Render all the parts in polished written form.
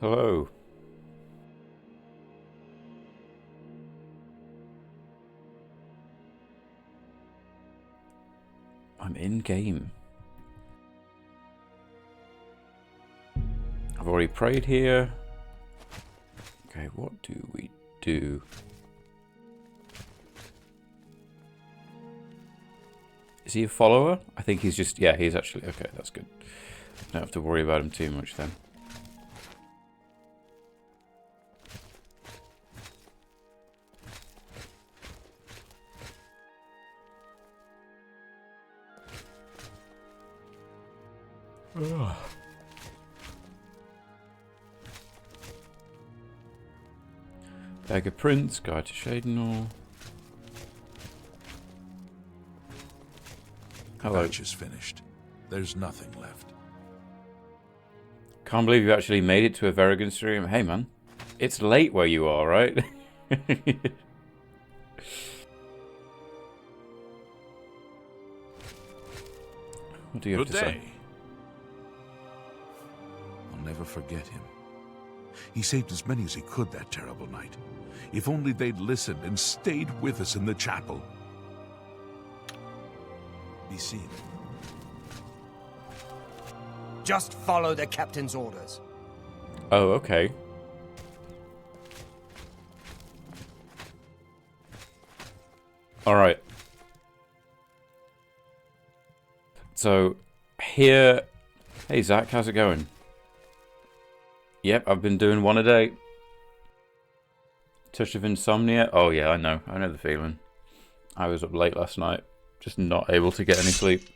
Hello. I'm in game. I've already prayed here. Okay, what do we do? Is he a follower? I think he's just... Yeah, he's actually... Okay, that's good. Don't have to worry about him too much then. Ugh. Beggar Prince, Guide to Shadenor. Hello. Batch is finished. There's nothing left. Can't believe you actually made it to a Verigan stream. Hey man, it's late where you are, right? What do you have to say? I'll never forget him. He saved as many as he could that terrible night. If only they'd listened and stayed with us in the chapel. Be seen. Just follow the captain's orders. Oh, okay. Alright. So, here... Hey, Zach, how's it going? Yep, I've been doing one a day. Touch of insomnia. Oh, yeah, I know. I know the feeling. I was up late last night. Just not able to get any sleep.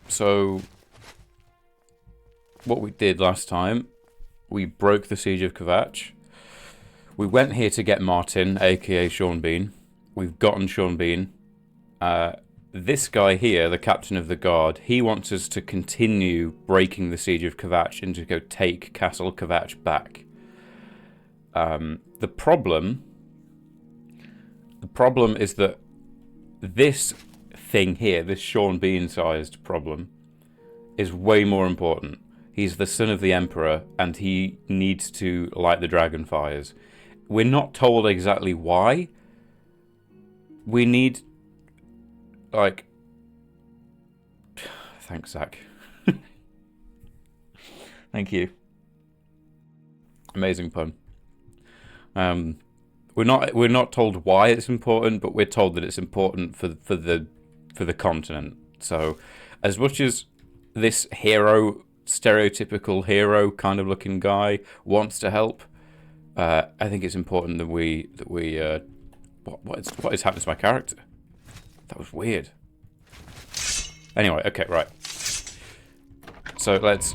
So... What we did last time... We broke the Siege of Kvatch. We went here to get Martin, aka Sean Bean. We've gotten Sean Bean. This guy here, the captain of the guard, he wants us to continue breaking the Siege of Kvatch and to go take Castle Kvatch back. The problem is that this thing here, this Sean Bean-sized problem, is way more important. He's the son of the Emperor, and he needs to light the dragon fires. We're not told exactly why. We need... Like... Thanks, Zach. Thank you. Amazing pun. We're not told why it's important, but we're told that it's important for the continent. So, as much as this hero, stereotypical hero kind of looking guy, wants to help, I think it's important that we what is happening to my character? That was weird. Anyway, okay, right. So let's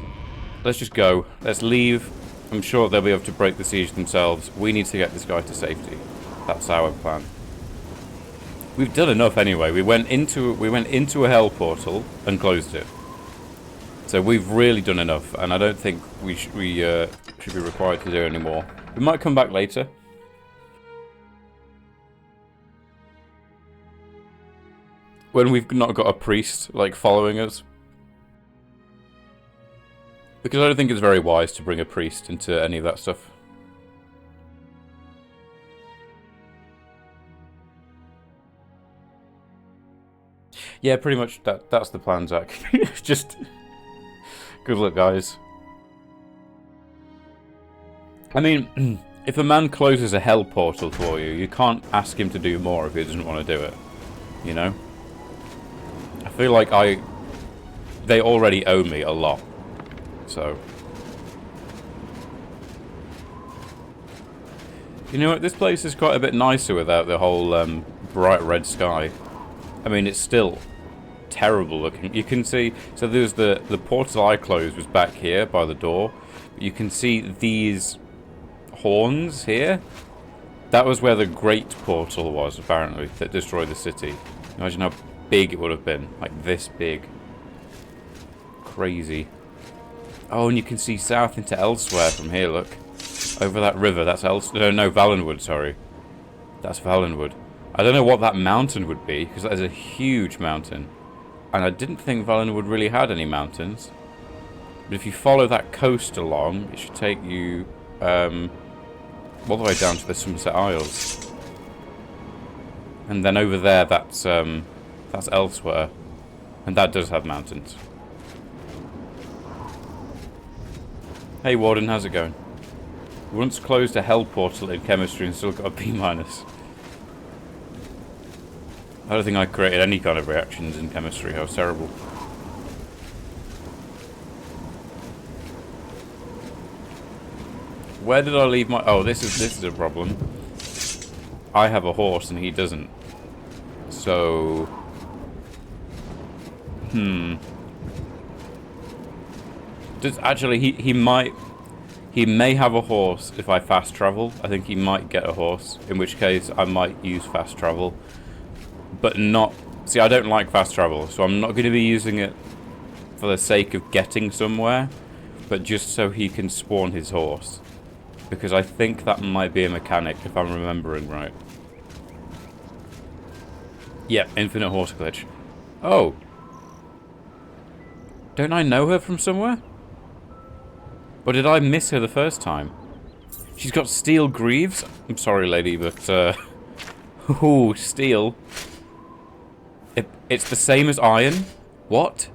just go. Let's leave. I'm sure they'll be able to break the siege themselves. We need to get this guy to safety. That's our plan. We've done enough anyway. We went into a hell portal and closed it. So we've really done enough, and I don't think we should be required to do any more. We might come back later. When we've not got a priest, like, following us. Because I don't think it's very wise to bring a priest into any of that stuff. Yeah, pretty much that's the plan, Zach. Just... Good luck, guys. I mean, if a man closes a hell portal for you, you can't ask him to do more if he doesn't want to do it. You know? I feel like they already owe me a lot. So... You know what? This place is quite a bit nicer without the whole bright red sky. I mean, it's still terrible looking. You can see... So there's the portal I closed was back here by the door. You can see these horns here. That was where the Great Portal was, apparently, that destroyed the city. Imagine how big it would have been. Like this big. Crazy. Oh, and you can see south into Elsewhere from here, look. Over that river, that's no, Valenwood, sorry. That's Valenwood. I don't know what that mountain would be, because that is a huge mountain. And I didn't think Valenwood really had any mountains. But if you follow that coast along, it should take you all the way down to the Somerset Isles. And then over there, that's elsewhere. And that does have mountains. Hey Warden, how's it going? We once closed a hell portal in chemistry and still got a B-. I don't think I created any kind of reactions in chemistry. How terrible. Where did I leave my... Oh, this is a problem. I have a horse and he doesn't. So... Actually, he might... He may have a horse if I fast travel. I think he might get a horse. In which case, I might use fast travel. But not... See, I don't like fast travel. So I'm not going to be using it for the sake of getting somewhere. But just so he can spawn his horse. Because I think that might be a mechanic, if I'm remembering right. Yep, infinite horse glitch. Oh. Don't I know her from somewhere? Or did I miss her the first time? She's got steel greaves? I'm sorry, lady, but... Ooh, steel. It's the same as iron? What?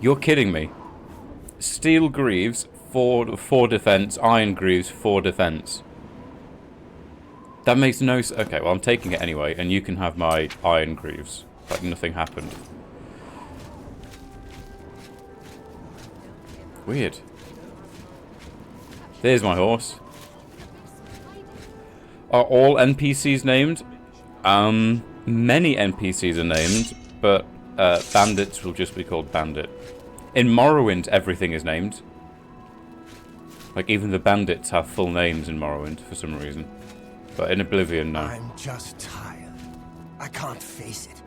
You're kidding me. Steel greaves... 4 defense, iron greaves, 4 defense. That makes no sense. Okay, well, I'm taking it anyway, and you can have my iron greaves. Like nothing happened. Weird. There's my horse. Are all NPCs named? Many NPCs are named, but bandits will just be called bandit. In Morrowind, everything is named. Like, even the bandits have full names in Morrowind, for some reason. But in Oblivion, no. I'm just tired. I can't face it.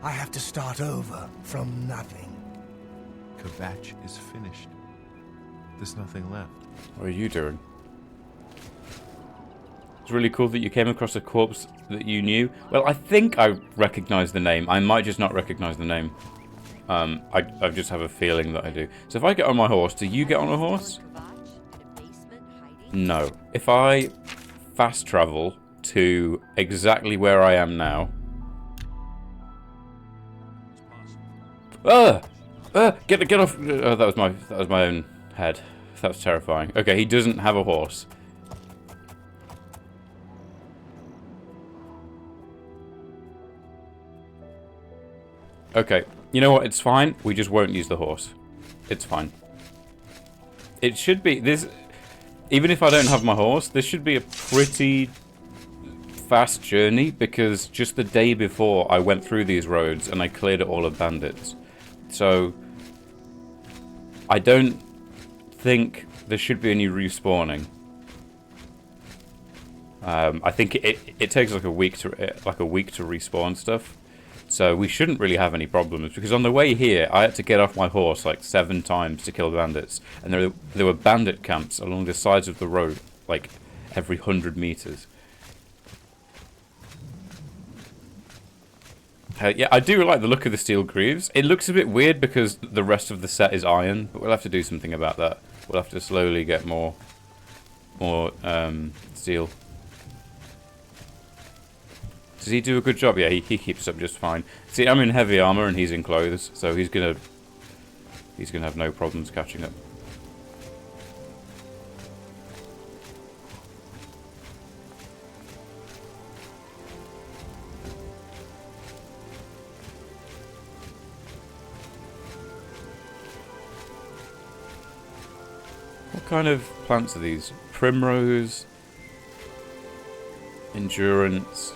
I have to start over from nothing. Kvatch is finished. There's nothing left. What are you doing? It's really cool that you came across a corpse that you knew. Well, I think I recognize the name. I might just not recognize the name. I just have a feeling that I do. So if I get on my horse, do you get on a horse? No. If I fast travel to exactly where I am now. Get off! Oh, that was my own head. That was terrifying. Okay, he doesn't have a horse. Okay, you know what? It's fine. We just won't use the horse. It's fine. It should be this. Even if I don't have my horse, this should be a pretty fast journey, because just the day before I went through these roads and I cleared it all of bandits. So I don't think there should be any respawning. I think it takes like a week to respawn stuff. So we shouldn't really have any problems, because on the way here, I had to get off my horse like 7 times to kill bandits. And there were bandit camps along the sides of the road, like every 100 meters. Yeah, I do like the look of the steel greaves. It looks a bit weird because the rest of the set is iron, but we'll have to do something about that. We'll have to slowly get more steel. Does he do a good job? Yeah, he keeps up just fine. See, I'm in heavy armor and he's in clothes, so he's gonna have no problems catching up. What kind of plants are these? Primrose, endurance.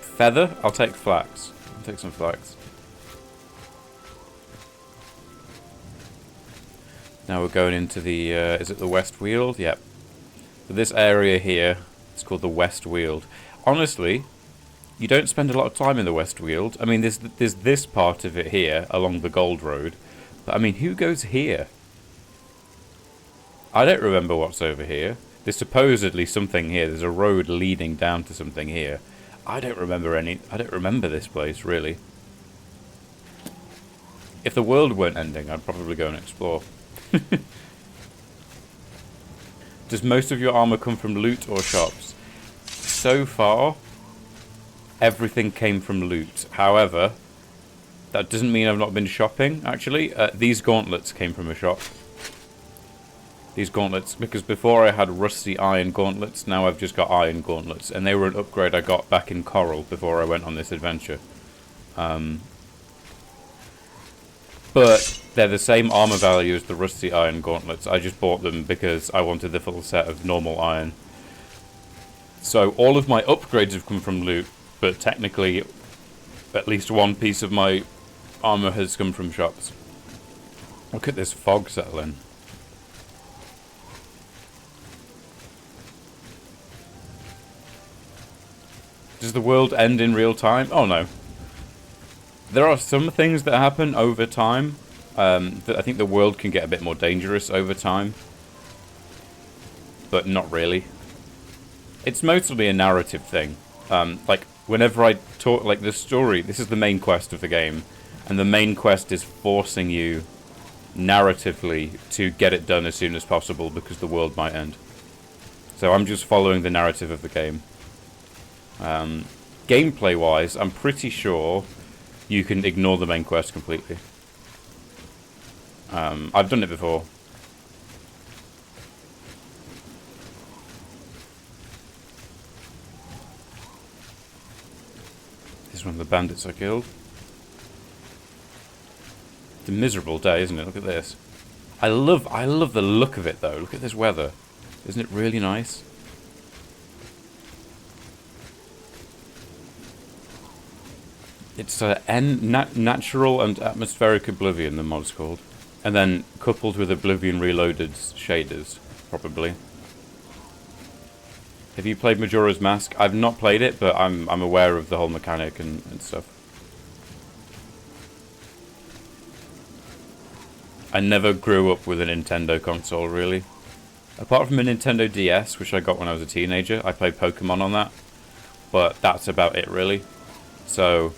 Feather? I'll take flax. I'll take some flax. Now we're going into the, is it the West Weald? Yep. So this area here, it's called the West Weald. Honestly, you don't spend a lot of time in the West Weald. I mean, there's this part of it here, along the Gold Road. But, I mean, who goes here? I don't remember what's over here. There's supposedly something here. There's a road leading down to something here. I don't remember this place, really. If the world weren't ending, I'd probably go and explore. Does most of your armor come from loot or shops? So far, everything came from loot. However, that doesn't mean I've not been shopping, actually. These gauntlets came from a shop. These gauntlets, because before I had rusty iron gauntlets, now I've just got iron gauntlets. And they were an upgrade I got back in Coral before I went on this adventure. But they're the same armor value as the rusty iron gauntlets. I just bought them because I wanted the full set of normal iron. So all of my upgrades have come from loot, but technically at least one piece of my armor has come from shops. Look at this fog settling. Does the world end in real time? Oh no. There are some things that happen over time. That I think the world can get a bit more dangerous over time. But not really. It's mostly a narrative thing. Like, whenever I talk, like, the story, this is the main quest of the game. And the main quest is forcing you, narratively, to get it done as soon as possible because the world might end. So I'm just following the narrative of the game. Gameplay-wise, I'm pretty sure you can ignore the main quest completely. I've done it before. This is one of the bandits I killed. It's a miserable day, isn't it? Look at this. I love the look of it, though. Look at this weather. Isn't it really nice? It's natural and atmospheric Oblivion, the mod's called. And then coupled with Oblivion Reloaded shaders, probably. Have you played Majora's Mask? I've not played it, but I'm aware of the whole mechanic and stuff. I never grew up with a Nintendo console, really. Apart from a Nintendo DS, which I got when I was a teenager. I played Pokemon on that. But that's about it, really. So...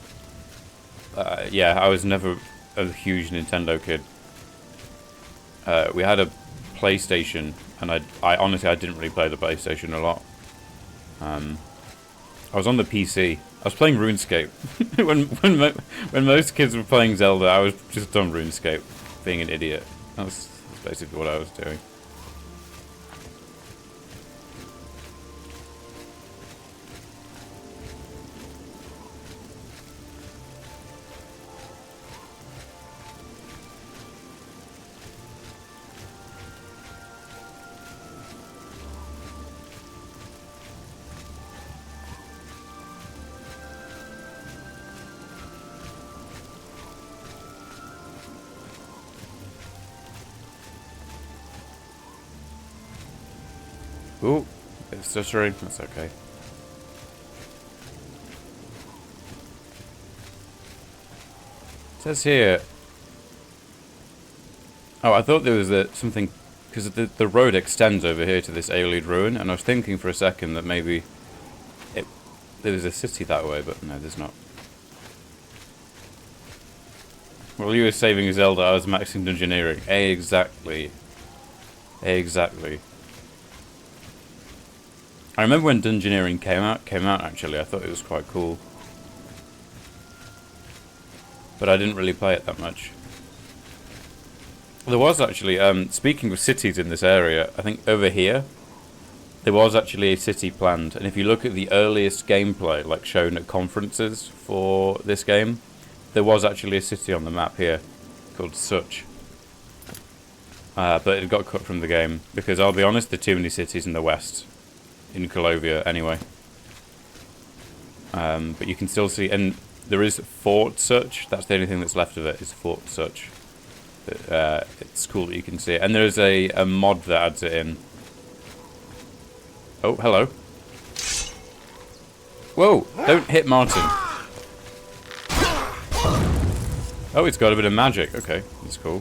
yeah, I was never a huge Nintendo kid. We had a PlayStation, and I honestly didn't really play the PlayStation a lot. I was on the PC. I was playing RuneScape. when most kids were playing Zelda, I was just on RuneScape, being an idiot. That's basically what I was doing. Ooh, it's stuttering. That's okay. It says here... Oh, I thought there was something... Because the road extends over here to this Aeolid ruin, and I was thinking for a second that maybe... there was a city that way, but no, there's not. While you were saving Zelda, I was maxing dungeoneering. Exactly. Exactly. I remember when dungeoneering came out actually. I thought it was quite cool. But I didn't really play it that much. There was actually, speaking of cities in this area, I think over here, there was actually a city planned. And if you look at the earliest gameplay, like shown at conferences for this game, there was actually a city on the map here called Such. But it got cut from the game, because I'll be honest, there are too many cities in the west. In Colovia, anyway. But you can still see, and there is Fort Such. That's the only thing that's left of it, is Fort Such. It's cool that you can see it. And there's a mod that adds it in. Oh, hello. Whoa, don't hit Martin. Oh, it's got a bit of magic. Okay, that's cool.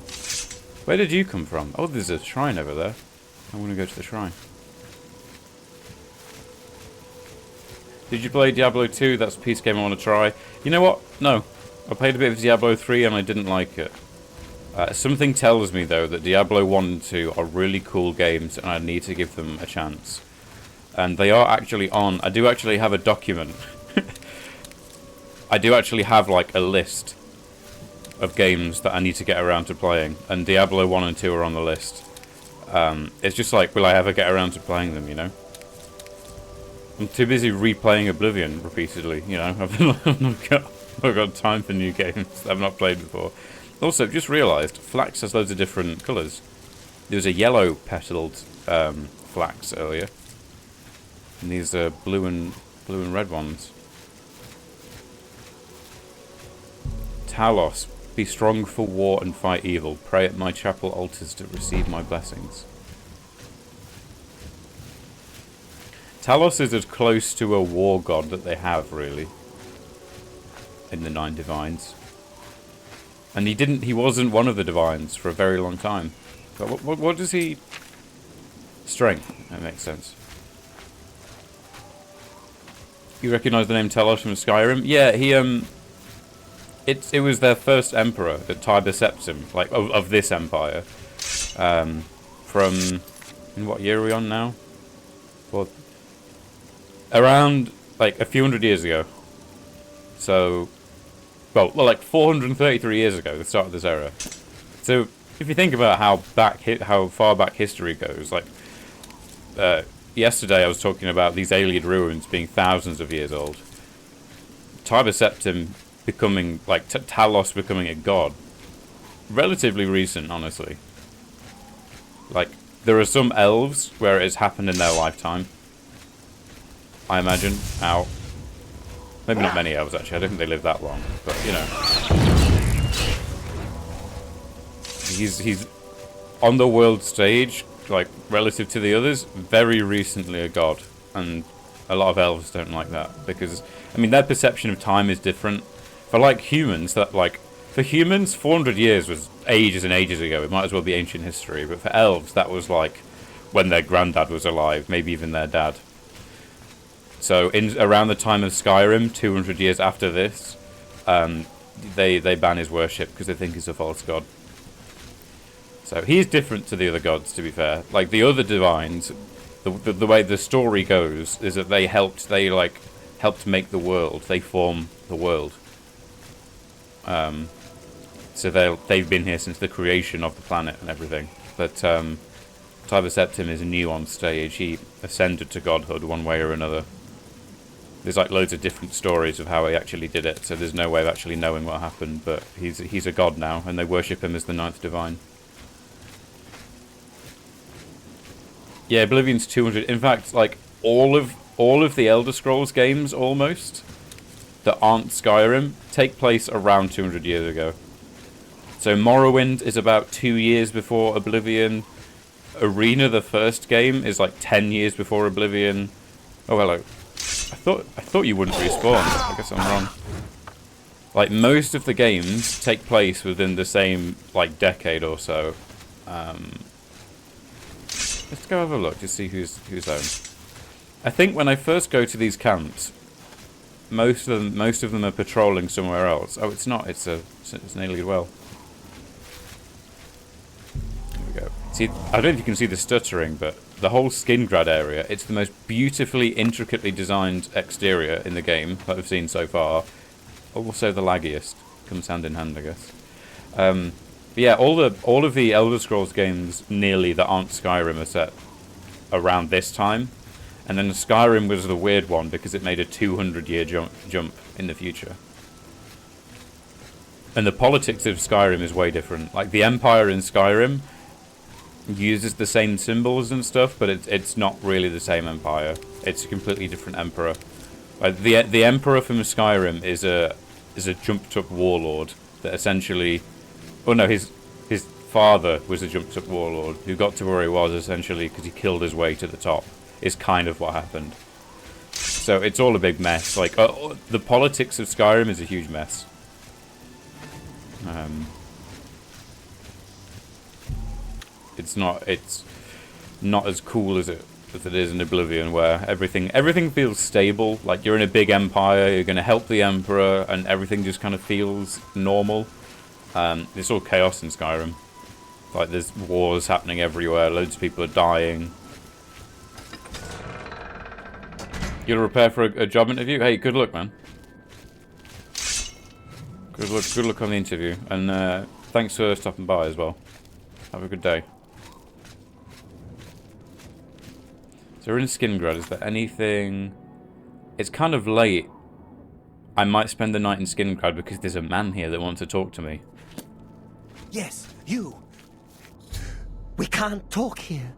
Where did you come from? Oh, there's a shrine over there. I want to go to the shrine. Did you play Diablo 2? That's a piece game I want to try. You know what? No. I played a bit of Diablo 3 and I didn't like it. Something tells me, though, that Diablo 1 and 2 are really cool games, and I need to give them a chance. And they are actually on... I do actually have a document. I do actually have, like, a list of games that I need to get around to playing. And Diablo 1 and 2 are on the list. It's just like, will I ever get around to playing them, you know? I'm too busy replaying Oblivion repeatedly, you know? I've not got time for new games that I've not played before. Also, just realised, flax has loads of different colours. There was a yellow petaled flax earlier. And these are blue and red ones. Talos, be strong for war and fight evil. Pray at my chapel altars to receive my blessings. Talos is as close to a war god that they have, really, in the 9 divines. And he wasn't one of the divines for a very long time. But what does he... Strength, that makes sense. You recognise the name Talos from Skyrim? Yeah, he, it was their first emperor, the Tiber Septim, like, of this empire. From... In what year are we on now? Well, around, like, a few hundred years ago. So... Well, like 433 years ago, the start of this era. So, if you think about how far back history goes, like, yesterday I was talking about these alien ruins being thousands of years old. Tiber Septim becoming, like, Talos becoming a god. Relatively recent, honestly. Like, there are some elves where it has happened in their lifetime. I imagine. Ow. Maybe not many elves, actually. I don't think they live that long. But, you know. He's on the world stage, like, relative to the others, very recently a god. And a lot of elves don't like that. Because, I mean, their perception of time is different. For, like, humans, that, like... For humans, 400 years was ages and ages ago. It might as well be ancient history. But for elves, that was, like, when their granddad was alive. Maybe even their dad. So, around the time of Skyrim, 200 years after this, they ban his worship because they think he's a false god. So, he's different to the other gods, to be fair. Like, the other divines, the way the story goes is that they helped make the world. They form the world. So, they've been here since the creation of the planet and everything. But, Tiber Septim is new on stage. He ascended to godhood one way or another. There's like loads of different stories of how he actually did it, so there's no way of actually knowing what happened, but he's a god now, and they worship him as the 9th divine. Yeah, Oblivion's 200. In fact, like all of the Elder Scrolls games almost that aren't Skyrim take place around 200 years ago. So Morrowind is about 2 years before Oblivion. Arena, the first game, is like 10 years before Oblivion. Oh, hello. I thought you wouldn't respawn. I guess I'm wrong. Like, most of the games take place within the same, like, decade or so. Let's go have a look to see who's home. I think when I first go to these camps, most of them are patrolling somewhere else. Oh, it's not. It's an alien well. There we go. See, I don't know if you can see the stuttering, but the whole Skingrad area, it's the most beautifully, intricately designed exterior in the game that I've seen so far. Also the laggiest. Comes hand in hand, I guess. But yeah, all of the Elder Scrolls games, nearly, that aren't Skyrim are set around this time. And then Skyrim was the weird one because it made a 200-year jump in the future. And the politics of Skyrim is way different. Like, the Empire in Skyrim uses the same symbols and stuff, but it's not really the same empire. It's a completely different emperor. Like, the emperor from Skyrim is a jumped up warlord that essentially... Oh no, his father was a jumped up warlord who got to where he was essentially because he killed his way to the top. Is kind of what happened. So it's all a big mess. Like, the politics of Skyrim is a huge mess. It's not as cool as it is in Oblivion, where everything feels stable. Like, you're in a big empire, you're going to help the emperor, and everything just kind of feels normal. It's all chaos in Skyrim. Like, there's wars happening everywhere. Loads of people are dying. You'll prepare for a job interview? Hey, good luck, man. Good luck on the interview. And thanks for stopping by as well. Have a good day. So we're in Skingrad. Is there anything... It's kind of late. I might spend the night in Skingrad because there's a man here that wants to talk to me. Yes, you. We can't talk here.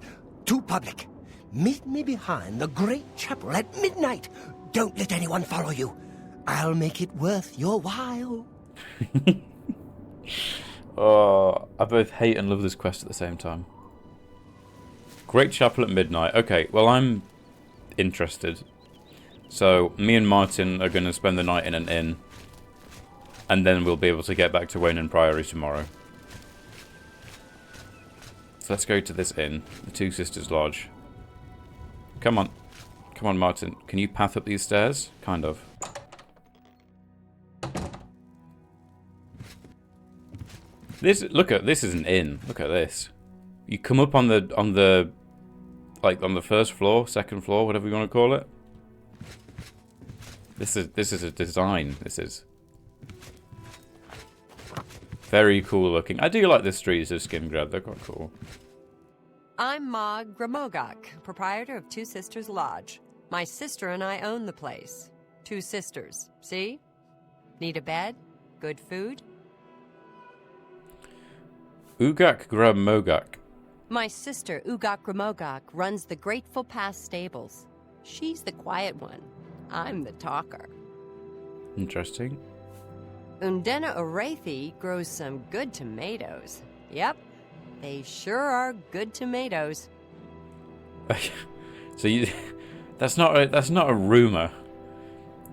Too public. Meet me behind the great chapel at midnight. Don't let anyone follow you. I'll make it worth your while. Oh, I both hate and love this quest at the same time. Great chapel at midnight. Okay, well, I'm interested. So, me and Martin are going to spend the night in an inn. And then we'll be able to get back to Wayne and Priory tomorrow. So let's go to this inn. The Two Sisters Lodge. Come on. Come on, Martin. Can you path up these stairs? Kind of. This is an inn. Look at this. You come up on the first floor, second floor, whatever you want to call it. This is a design. This is very cool looking. I do like the streets of Skingrad. They're quite cool. I'm Ma Gramogok, proprietor of Two Sisters Lodge. My sister and I own the place. Two sisters, see? Need a bed? Good food? Ugak Gramogak. My sister, Ugak Gramogok, runs the Grateful Pass stables. She's the quiet one. I'm the talker. Interesting. Undena Orethi grows some good tomatoes. Yep, they sure are good tomatoes. So you, that's not a rumor.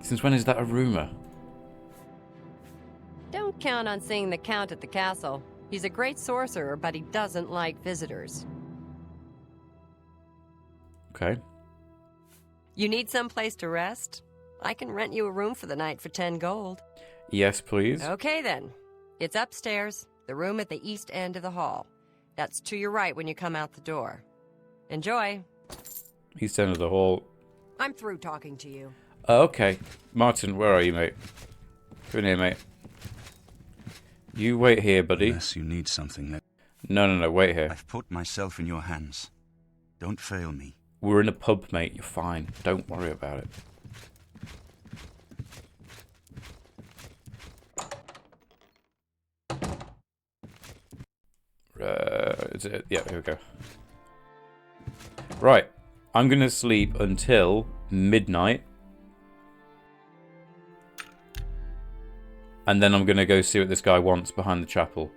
Since when is that a rumor? Don't count on seeing the Count at the castle. He's a great sorcerer, but he doesn't like visitors. Okay. You need some place to rest? I can rent you a room for the night for 10 gold. Yes, please. Okay, then. It's upstairs, the room at the east end of the hall. That's to your right when you come out the door. Enjoy. East end of the hall. I'm through talking to you. Okay. Martin, where are you, mate? Come in here, mate. You wait here, buddy. Unless you need something. No, wait here. I've put myself in your hands. Don't fail me. We're in a pub, mate. You're fine. Don't worry about it. Is it? Yeah, here we go. Right. I'm going to sleep until midnight. And then I'm going to go see what this guy wants behind the chapel.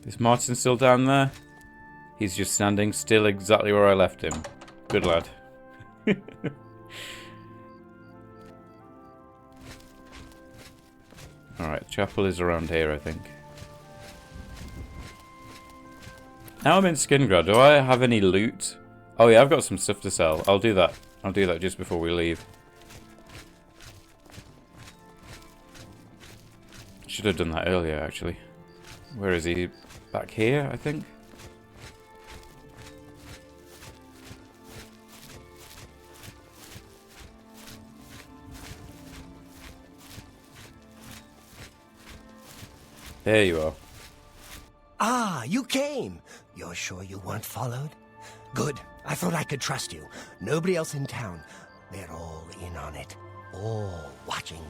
Is Martin still down there? He's just standing still exactly where I left him. Good lad. Alright, chapel is around here, I think. Now I'm in Skingrad. Do I have any loot? Oh yeah, I've got some stuff to sell. I'll do that. I'll do that just before we leave. Should have done that earlier, actually. Where is he? Back here, I think. There you are. Ah, you came. You're sure you weren't followed? Good. I thought I could trust you. Nobody else in town. They're all in on it. All watching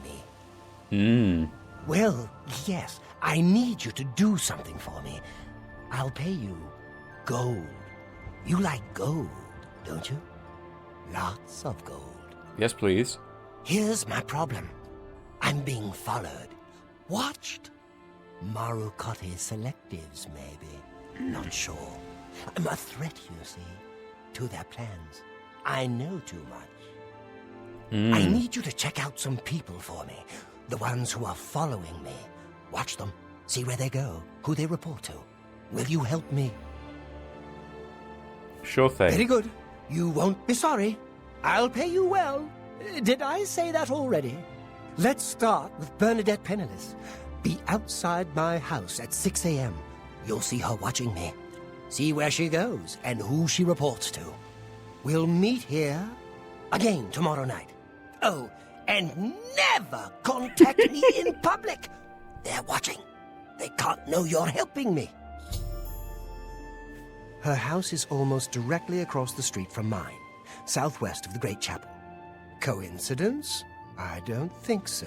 me. Well, yes. I need you to do something for me. I'll pay you gold. You like gold, don't you? Lots of gold. Yes, please. Here's my problem. I'm being followed. Watched. Marukote selectives, maybe. Not sure. I'm a threat, you see, to their plans. I know too much. I need you to check out some people for me. The ones who are following me. Watch them. See where they go, who they report to. Will you help me? Sure thing. Very good. You won't be sorry. I'll pay you well. Did I say that already? Let's start with Bernadette Penniless. Be outside my house at 6 a.m. You'll see her watching me. See where she goes and who she reports to. We'll meet here again tomorrow night. Oh, and never contact me in public. They're watching. They can't know you're helping me. Her house is almost directly across the street from mine, southwest of the Great Chapel. Coincidence? I don't think so.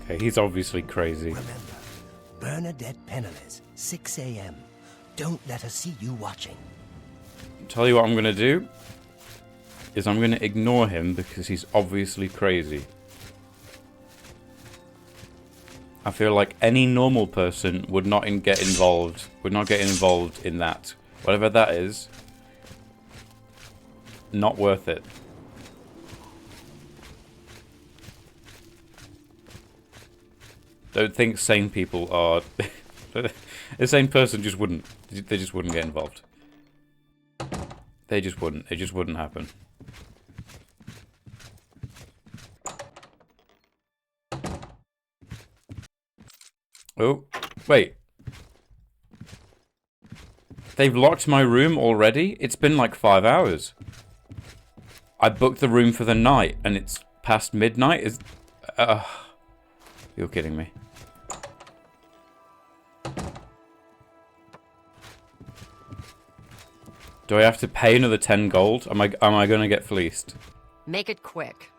Okay, he's obviously crazy. Remember, Bernadette Penniless, 6 a.m. Don't let her see you watching. Tell you what I'm going to do is I'm going to ignore him because he's obviously crazy. I feel like any normal person would not get involved in that. Whatever that is, not worth it. Don't think sane people are... A sane person just wouldn't. They just wouldn't get involved. They just wouldn't. It just wouldn't happen. Oh, wait. They've locked my room already? It's been like 5 hours. I booked the room for the night and it's past midnight? You're kidding me. Do I have to pay another 10 gold? Am I gonna get fleeced? Make it quick.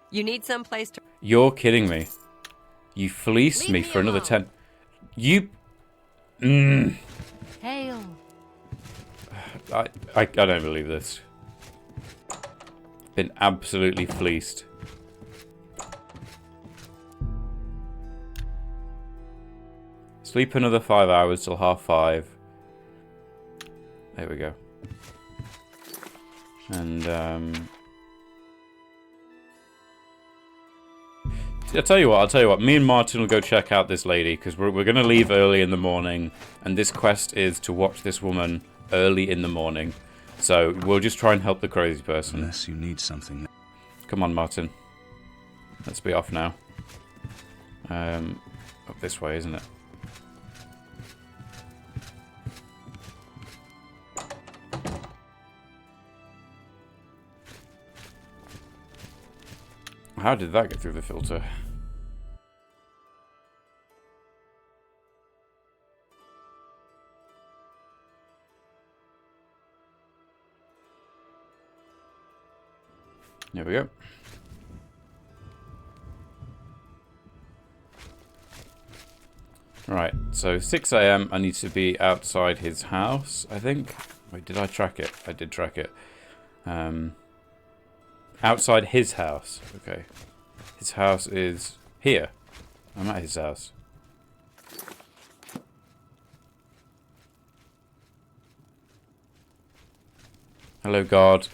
You need some place to... You're kidding me. You fleeced me for another 10. You... Hail. I don't believe this. Been absolutely fleeced. Sleep another 5 hours till 5:30. There we go. And I'll tell you what. Me and Martin will go check out this lady because we're going to leave early in the morning, and this quest is to watch this woman early in the morning. So we'll just try and help the crazy person. Unless you need something. Come on, Martin. Let's be off now. Up this way, isn't it? How did that get through the filter? There we go. Right, so 6 a.m. I need to be outside his house, I think. Wait, did I track it? I did track it. Outside his house. Okay. His house is here. I'm at his house. Hello, guard.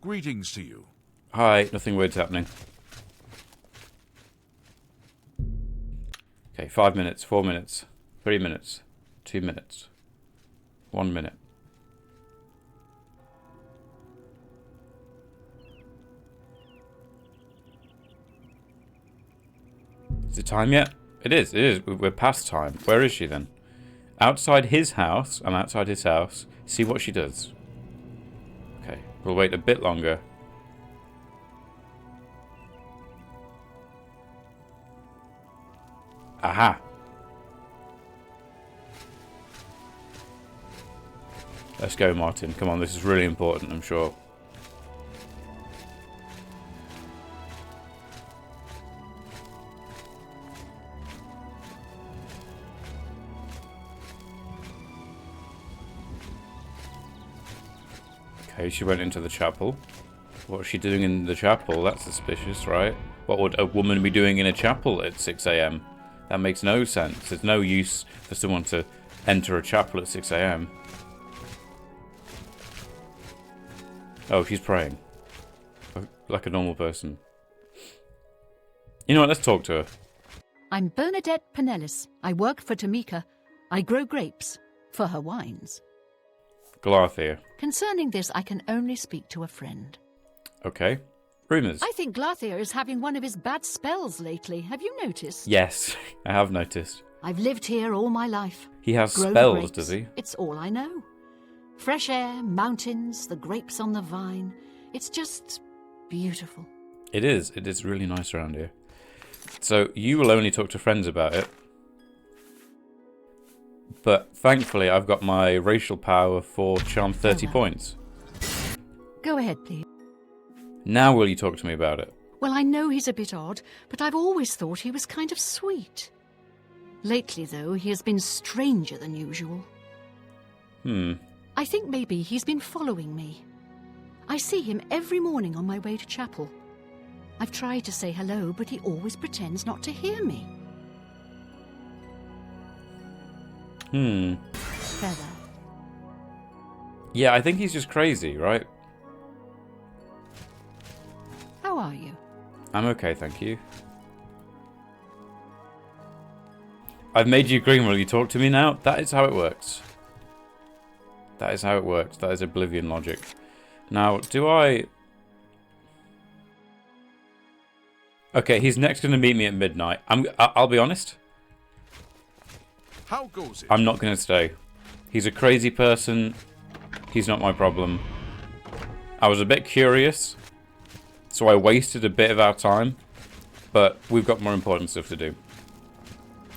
Greetings to you. Hi, nothing weird's happening. Okay, 5 minutes, 4 minutes, 3 minutes, 2 minutes, 1 minute. Is it time yet? It is, it is. We're past time. Where is she then? Outside his house. I'm outside his house. See what she does. Okay, we'll wait a bit longer. Aha! Let's go, Martin. Come on, this is really important, I'm sure. Okay, she went into the chapel. What is she doing in the chapel? That's suspicious, right? What would a woman be doing in a chapel at 6 a.m.? That makes no sense. There's no use for someone to enter a chapel at 6 a.m. Oh, she's praying. Like a normal person. You know what? Let's talk to her. I'm Bernadette Pinellis. I work for Tamika. I grow grapes for her wines. Glarthir. Concerning this, I can only speak to a friend. Okay. Rumours. I think Glarthir is having one of his bad spells lately. Have you noticed? Yes, I have noticed. I've lived here all my life. He has Grown spells, grapes. does he? It's all I know. Fresh air, mountains, the grapes on the vine. It's just beautiful. It is. It is really nice around here. So you will only talk to friends about it. But thankfully, I've got my racial power for charm 30 points. Go ahead, please. Now will you talk to me about it? Well, I know he's a bit odd, but I've always thought he was kind of sweet. Lately, though, he has been stranger than usual. I think maybe he's been following me. I see him every morning on my way to chapel. I've tried to say hello, but he always pretends not to hear me. Feather. Yeah, I think he's just crazy, right? How are you? I'm okay, thank you. I've made you green. Will you talk to me now? That is how it works. That is how it works. That is Oblivion logic. Now, do I... Okay, he's next going to meet me at midnight. I'll be honest. How goes it? I'm not going to stay. He's a crazy person. He's not my problem. I was a bit curious, so I wasted a bit of our time, but we've got more important stuff to do.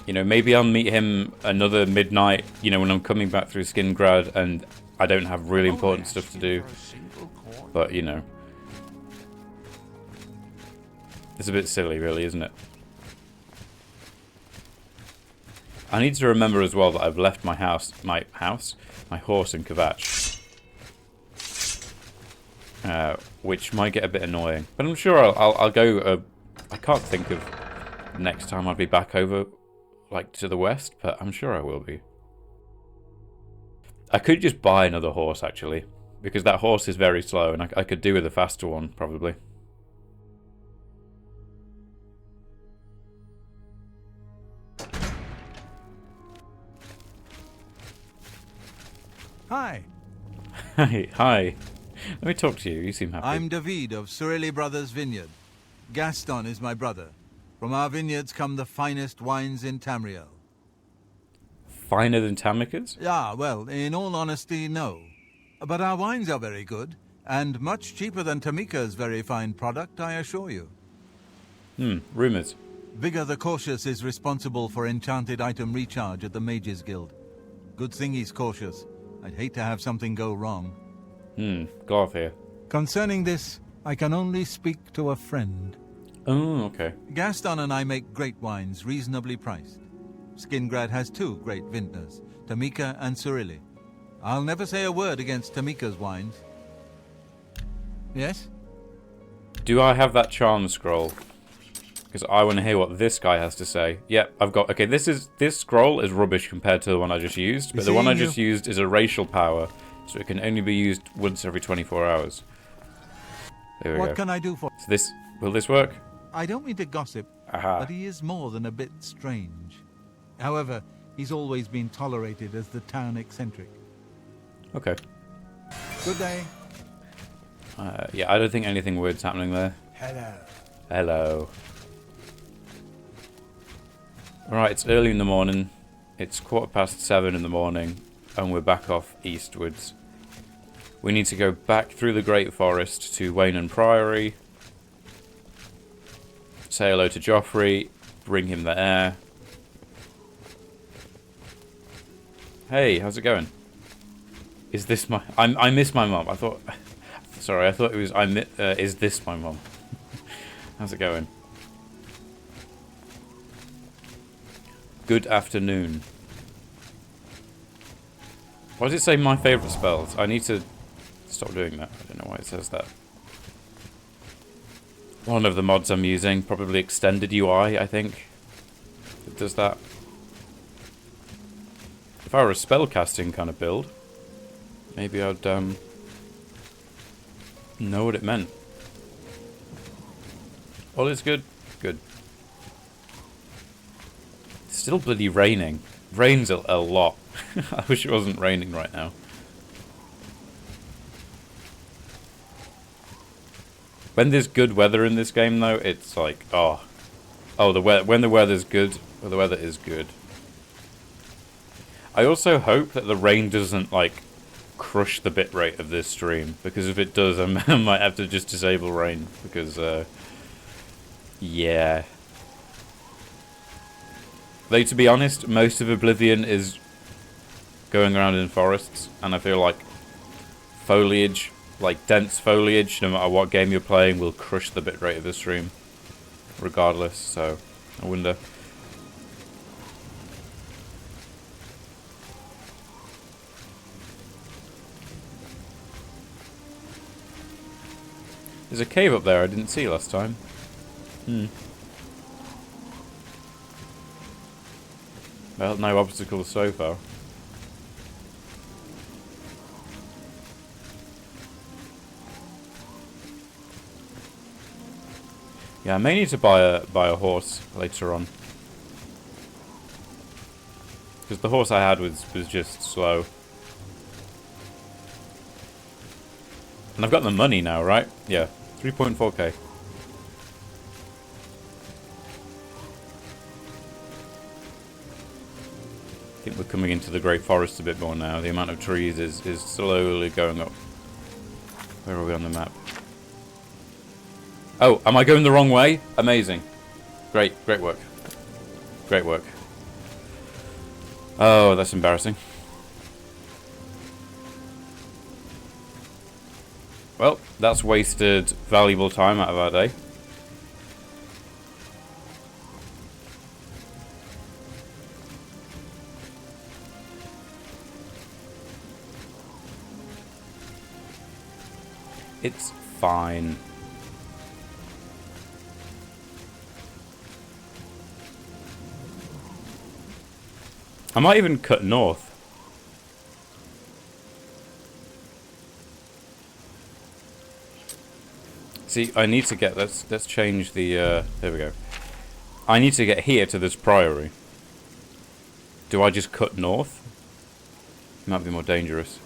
You know, maybe I'll meet him another midnight, you know, when I'm coming back through Skingrad and I don't have really important stuff to do. But, you know. It's a bit silly, really, isn't it? I need to remember as well that I've left my horse in Kvatch. Which might get a bit annoying. But I'm sure I'll go... I can't think of next time I'll be back over, like, to the west, but I'm sure I will be. I could just buy another horse, actually, because that horse is very slow, and I could do with a faster one, probably. Hi. Hi. Let me talk to you. You seem happy. I'm David of Cyrodiil Brothers Vineyard. Gaston is my brother. From our vineyards come the finest wines in Tamriel. Finer than Tamika's? Yeah, well, in all honesty, no. But our wines are very good, and much cheaper than Tamika's very fine product, I assure you. Rumours. Vigor the Cautious is responsible for enchanted item recharge at the Mages Guild. Good thing he's cautious. I'd hate to have something go wrong. Glarthir. Concerning this, I can only speak to a friend. Oh, okay. Gaston and I make great wines, reasonably priced. Skingrad has two great vintners, Tamika and Cyrodiil. I'll never say a word against Tamika's wines. Yes? Do I have that charm scroll? Because I want to hear what this guy has to say. Yep, I've got... Okay, this scroll is rubbish compared to the one I just used, but the one I just used is a racial power, so it can only be used once every 24 hours. There we go. What can I do for... So will this work? I don't mean to gossip, but he is more than a bit strange. However, he's always been tolerated as the town eccentric. Okay. Good day. Yeah, I don't think anything weird's happening there. Hello. Hello. Alright, it's early in the morning. It's 7:15 in the morning, and we're back off eastwards. We need to go back through the Great Forest to Wayne Priory. Say hello to Joffrey. Bring him the air. Hey, how's it going? Is this my... I miss my mum. I thought... Sorry, I thought it was... is this my mum? How's it going? Good afternoon. Why does it say my favourite spells? I need to stop doing that. I don't know why it says that. One of the mods I'm using, probably extended UI, I think. It does that. If I were a spellcasting kind of build, maybe I'd know what it meant. All is good? Good. Still bloody raining. Rains a lot. I wish it wasn't raining right now. When there's good weather in this game, though, it's like, oh, when the weather's good, well, the weather is good. I also hope that the rain doesn't like crush the bitrate of this stream, because if it does, I might have to just disable rain, because yeah. Though to be honest, most of Oblivion is going around in forests, and I feel like foliage, like dense foliage, no matter what game you're playing, will crush the bitrate of the stream, regardless. So I wonder. There's a cave up there I didn't see last time. Well, no obstacles so far. Yeah, I may need to buy a horse later on. Because the horse I had was just slow. And I've got the money now, right? Yeah, 3.4k. I think we're coming into the Great Forest a bit more now. The amount of trees is slowly going up. Where are we on the map? Oh, am I going the wrong way? Amazing. Great work. Great work. Oh, that's embarrassing. Well, that's wasted valuable time out of our day. It's fine. I might even cut north. See, I need to get, let's change the, there we go. I need to get here to this priory. Do I just cut north? Might be more dangerous.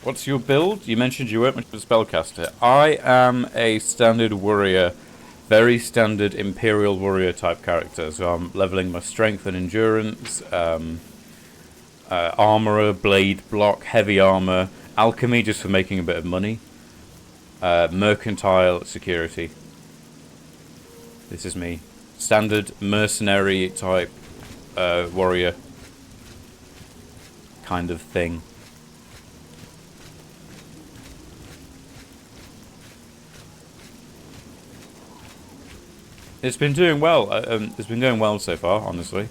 What's your build? You mentioned you weren't much of a spellcaster. I am a standard warrior, very standard Imperial warrior type character. So I'm leveling my strength and endurance, armorer, blade, block, heavy armor, alchemy just for making a bit of money, mercantile, security. This is me. Standard mercenary type warrior kind of thing. It's been doing well. It's been going well so far, honestly.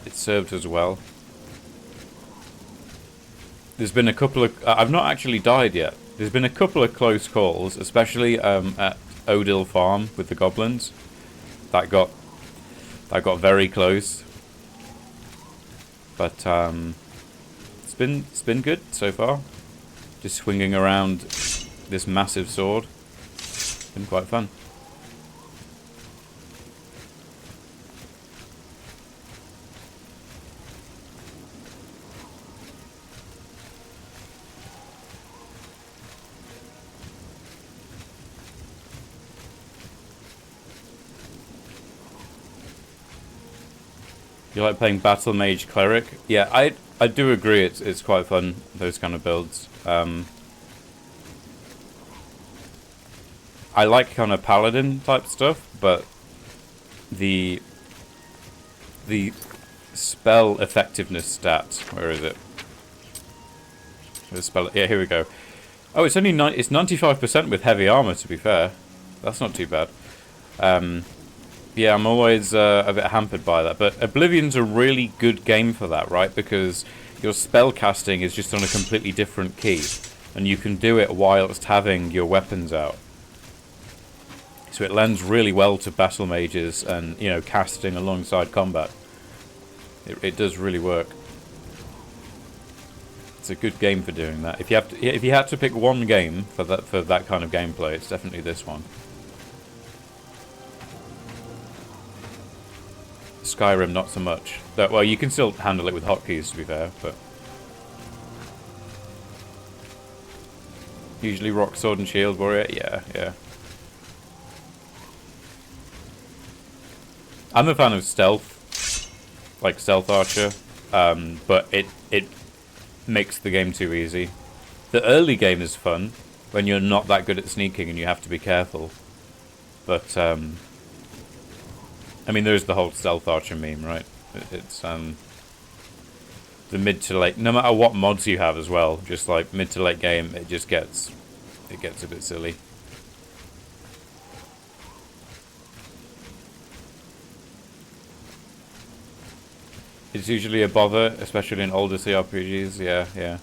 It served us well. There's been a couple of... I've not actually died yet. There's been a couple of close calls, especially at Cyrodiil farm with the goblins. That got very close. But it's been good so far. Just swinging around this massive sword. Been quite fun. You like playing Battle Mage Cleric? Yeah, I do agree. It's quite fun, those kind of builds. I like kind of paladin type stuff, but the spell effectiveness stat, where is it? The spell, yeah, here we go. Oh, it's only it's 95% with heavy armor. To be fair, that's not too bad. Yeah, I'm always a bit hampered by that, but Oblivion's a really good game for that, right? Because your spell casting is just on a completely different key, and you can do it whilst having your weapons out. So it lends really well to battle mages and, you know, casting alongside combat. It does really work. It's a good game for doing that. If you had to pick one game for that kind of gameplay, it's definitely this one. Skyrim, not so much. Well, you can still handle it with hotkeys, to be fair, but usually rock, sword, and shield warrior. Yeah. I'm a fan of stealth, like stealth archer, but it makes the game too easy. The early game is fun when you're not that good at sneaking and you have to be careful, but I mean, there's the whole stealth archer meme, right? It's the mid to late, no matter what mods you have as well, just like mid to late game, it gets a bit silly. It's usually a bother, especially in older CRPGs. Yeah.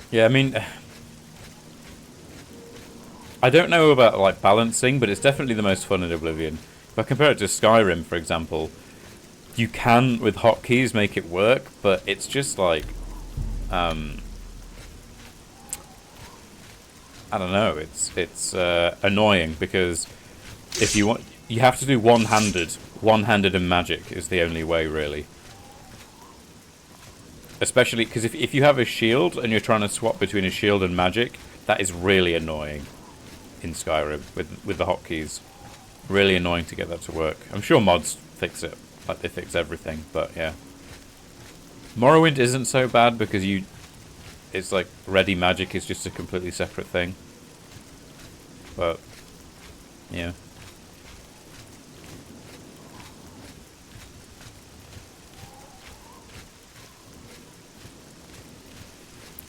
Yeah, I mean, I don't know about like balancing, but it's definitely the most fun in Oblivion. If I compare it to Skyrim, for example, you can with hotkeys make it work, but it's just like, I don't know. It's annoying because if you want, you have to do one-handed. One-handed and magic is the only way, really. Especially because if you have a shield and you're trying to swap between a shield and magic, that is really annoying in Skyrim with the hotkeys. Really annoying to get that to work. I'm sure mods fix it, like they fix everything, but yeah. Morrowind isn't so bad because it's like ready magic is just a completely separate thing. But yeah.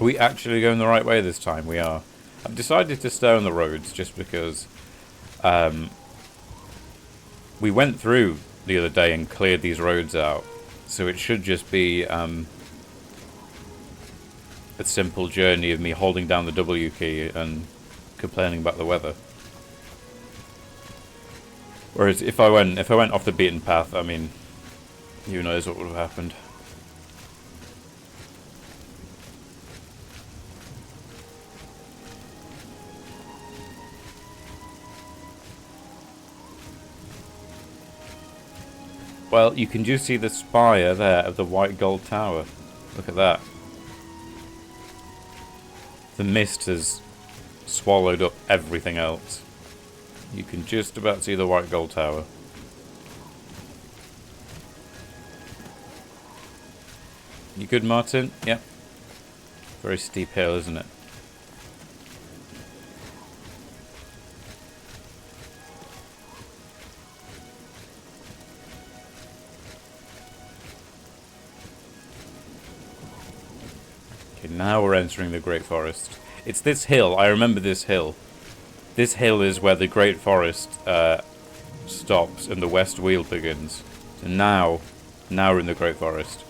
Are we actually going the right way this time? We are. I've decided to stay on the roads just because we went through the other day and cleared these roads out. So it should just be a simple journey of me holding down the W key and complaining about the weather. Whereas if I went off the beaten path, I mean, who knows what would have happened. Well, you can just see the spire there of the white gold tower. Look at that. The mist has swallowed up everything else. You can just about see the white gold tower. You good, Martin? Yep. Very steep hill, isn't it? Now we're entering the Great Forest. It's this hill. I remember this hill. This hill is where the Great Forest stops and the West Weald begins. So now we're in the Great Forest.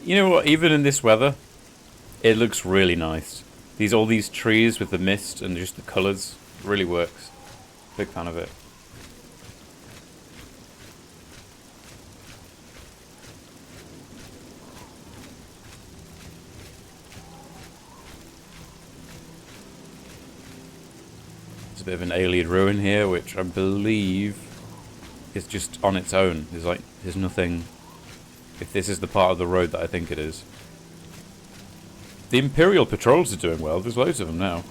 You know what, even in this weather, it looks really nice. All these trees with the mist and just the colours, really works. Big fan of it. There's a bit of an alien ruin here, which I believe is just on its own. There's nothing. If this is the part of the road that I think it is. The Imperial patrols are doing well. There's loads of them now.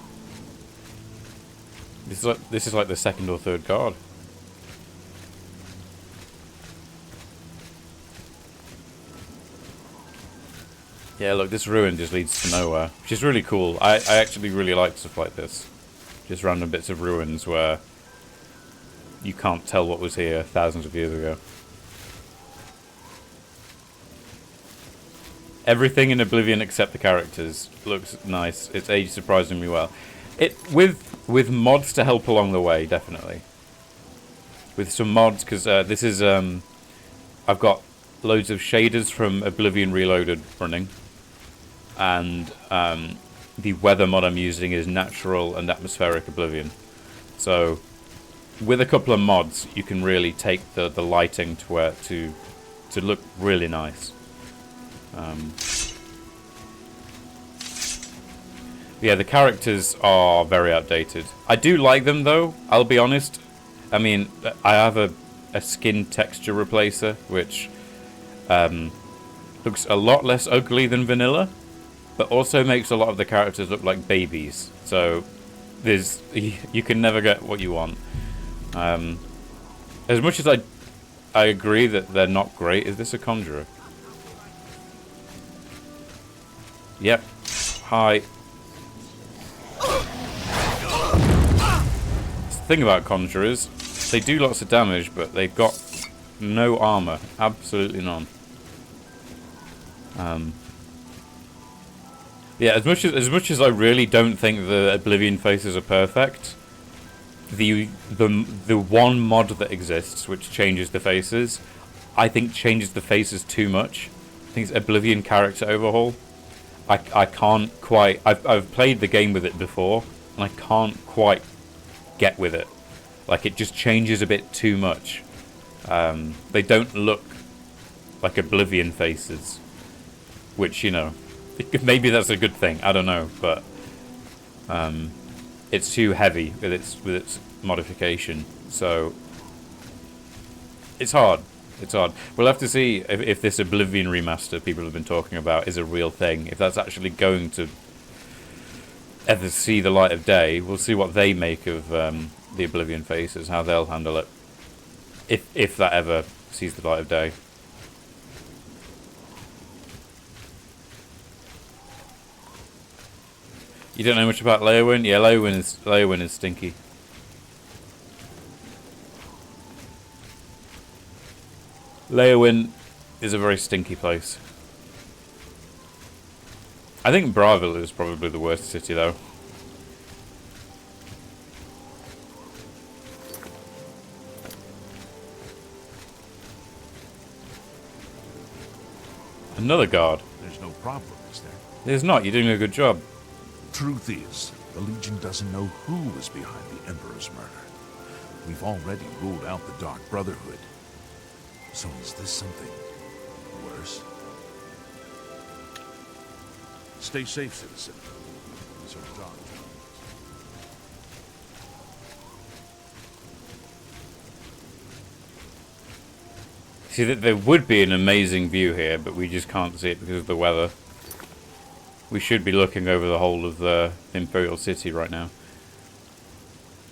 This is like the second or third guard. Yeah, look, this ruin just leads to nowhere, which is really cool. I actually really like stuff like this. Just random bits of ruins where you can't tell what was here thousands of years ago. Everything in Oblivion except the characters looks nice. It's aged surprisingly well. With mods to help along the way, definitely. With some mods, because this is I've got loads of shaders from Oblivion Reloaded running, and the weather mod I'm using is natural and atmospheric Oblivion. So with a couple of mods, you can really take the lighting to look really nice. Yeah, the characters are very outdated. I do like them though, I'll be honest. I mean, I have a skin texture replacer, which looks a lot less ugly than vanilla, but also makes a lot of the characters look like babies. So you can never get what you want. As much as I agree that they're not great. Is this a conjurer? Yep. Hi. The thing about conjurers, they do lots of damage, but they've got no armor. Absolutely none. Yeah, as much as I really don't think the Oblivion faces are perfect, the one mod that exists which changes the faces, I think changes the faces too much. I think it's Oblivion character overhaul. I can't quite. I've played the game with it before, and I can't quite get with it. Like, it just changes a bit too much. They don't look like Oblivion faces, which, you know, maybe that's a good thing. I don't know, but it's too heavy with its modification, so it's hard. It's hard. We'll have to see if this Oblivion remaster people have been talking about is a real thing. If that's actually going to ever see the light of day, we'll see what they make of the Oblivion faces, how they'll handle it. If that ever sees the light of day. You don't know much about Leowyn? Yeah, Leowyn is stinky. Leowyn is a very stinky place. I think Bravil is probably the worst city, though. Another guard. There's no problem, is there? There's not. You're doing a good job. Truth is, the Legion doesn't know who was behind the Emperor's murder. We've already ruled out the Dark Brotherhood. So is this something worse? Stay safe, citizen. These are dark times. See, that there would be an amazing view here, but we just can't see it because of the weather. We should be looking over the whole of the Imperial City right now.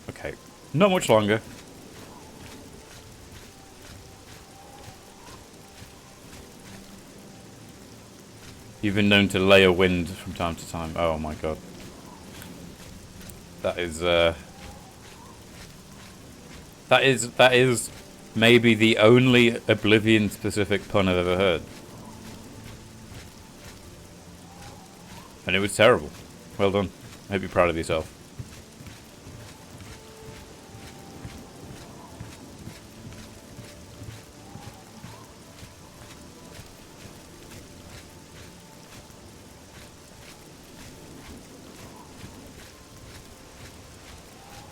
Okay, not much longer. You've been known to lay a wind from time to time. Oh my god. That is maybe the only Oblivion specific pun I've ever heard. And it was terrible. Well done. I hope you're proud of yourself.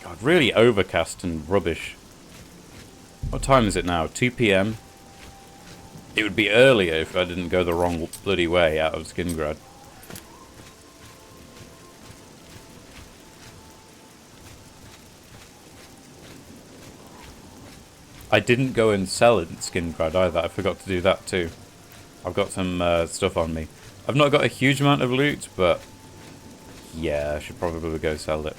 God, really overcast and rubbish. What time is it now? 2 PM? It would be earlier if I didn't go the wrong bloody way out of Skingrad. I didn't go and sell it at Skingrad either. I forgot to do that too. I've got some stuff on me. I've not got a huge amount of loot, but yeah, I should probably go sell it.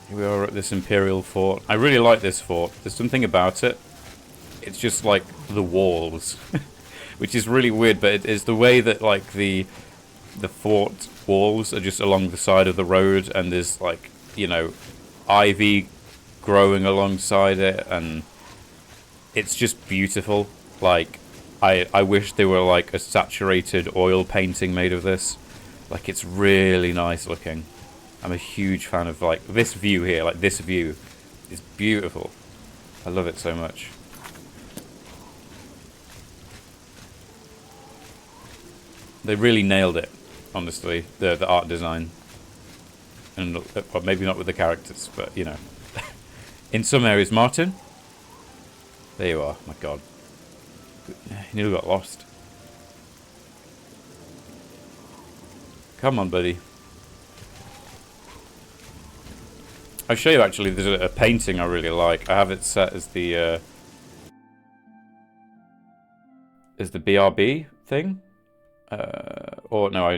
Here we are at this Imperial fort. I really like this fort. There's something about it. It's just like the walls, which is really weird, but it is the way that like the fort walls are just along the side of the road, and there's like, you know, ivy growing alongside it, and it's just beautiful. Like, I wish there were like a saturated oil painting made of this. Like, it's really nice looking. I'm a huge fan of like this view here. Like, this view is beautiful. I love it so much. They really nailed it, honestly, the art design. And well, maybe not with the characters, but you know. In some areas. Martin? There you are. My god. You nearly got lost. Come on, buddy. I'll show you, actually. There's a painting I really like. I have it set as the BRB thing. Or no,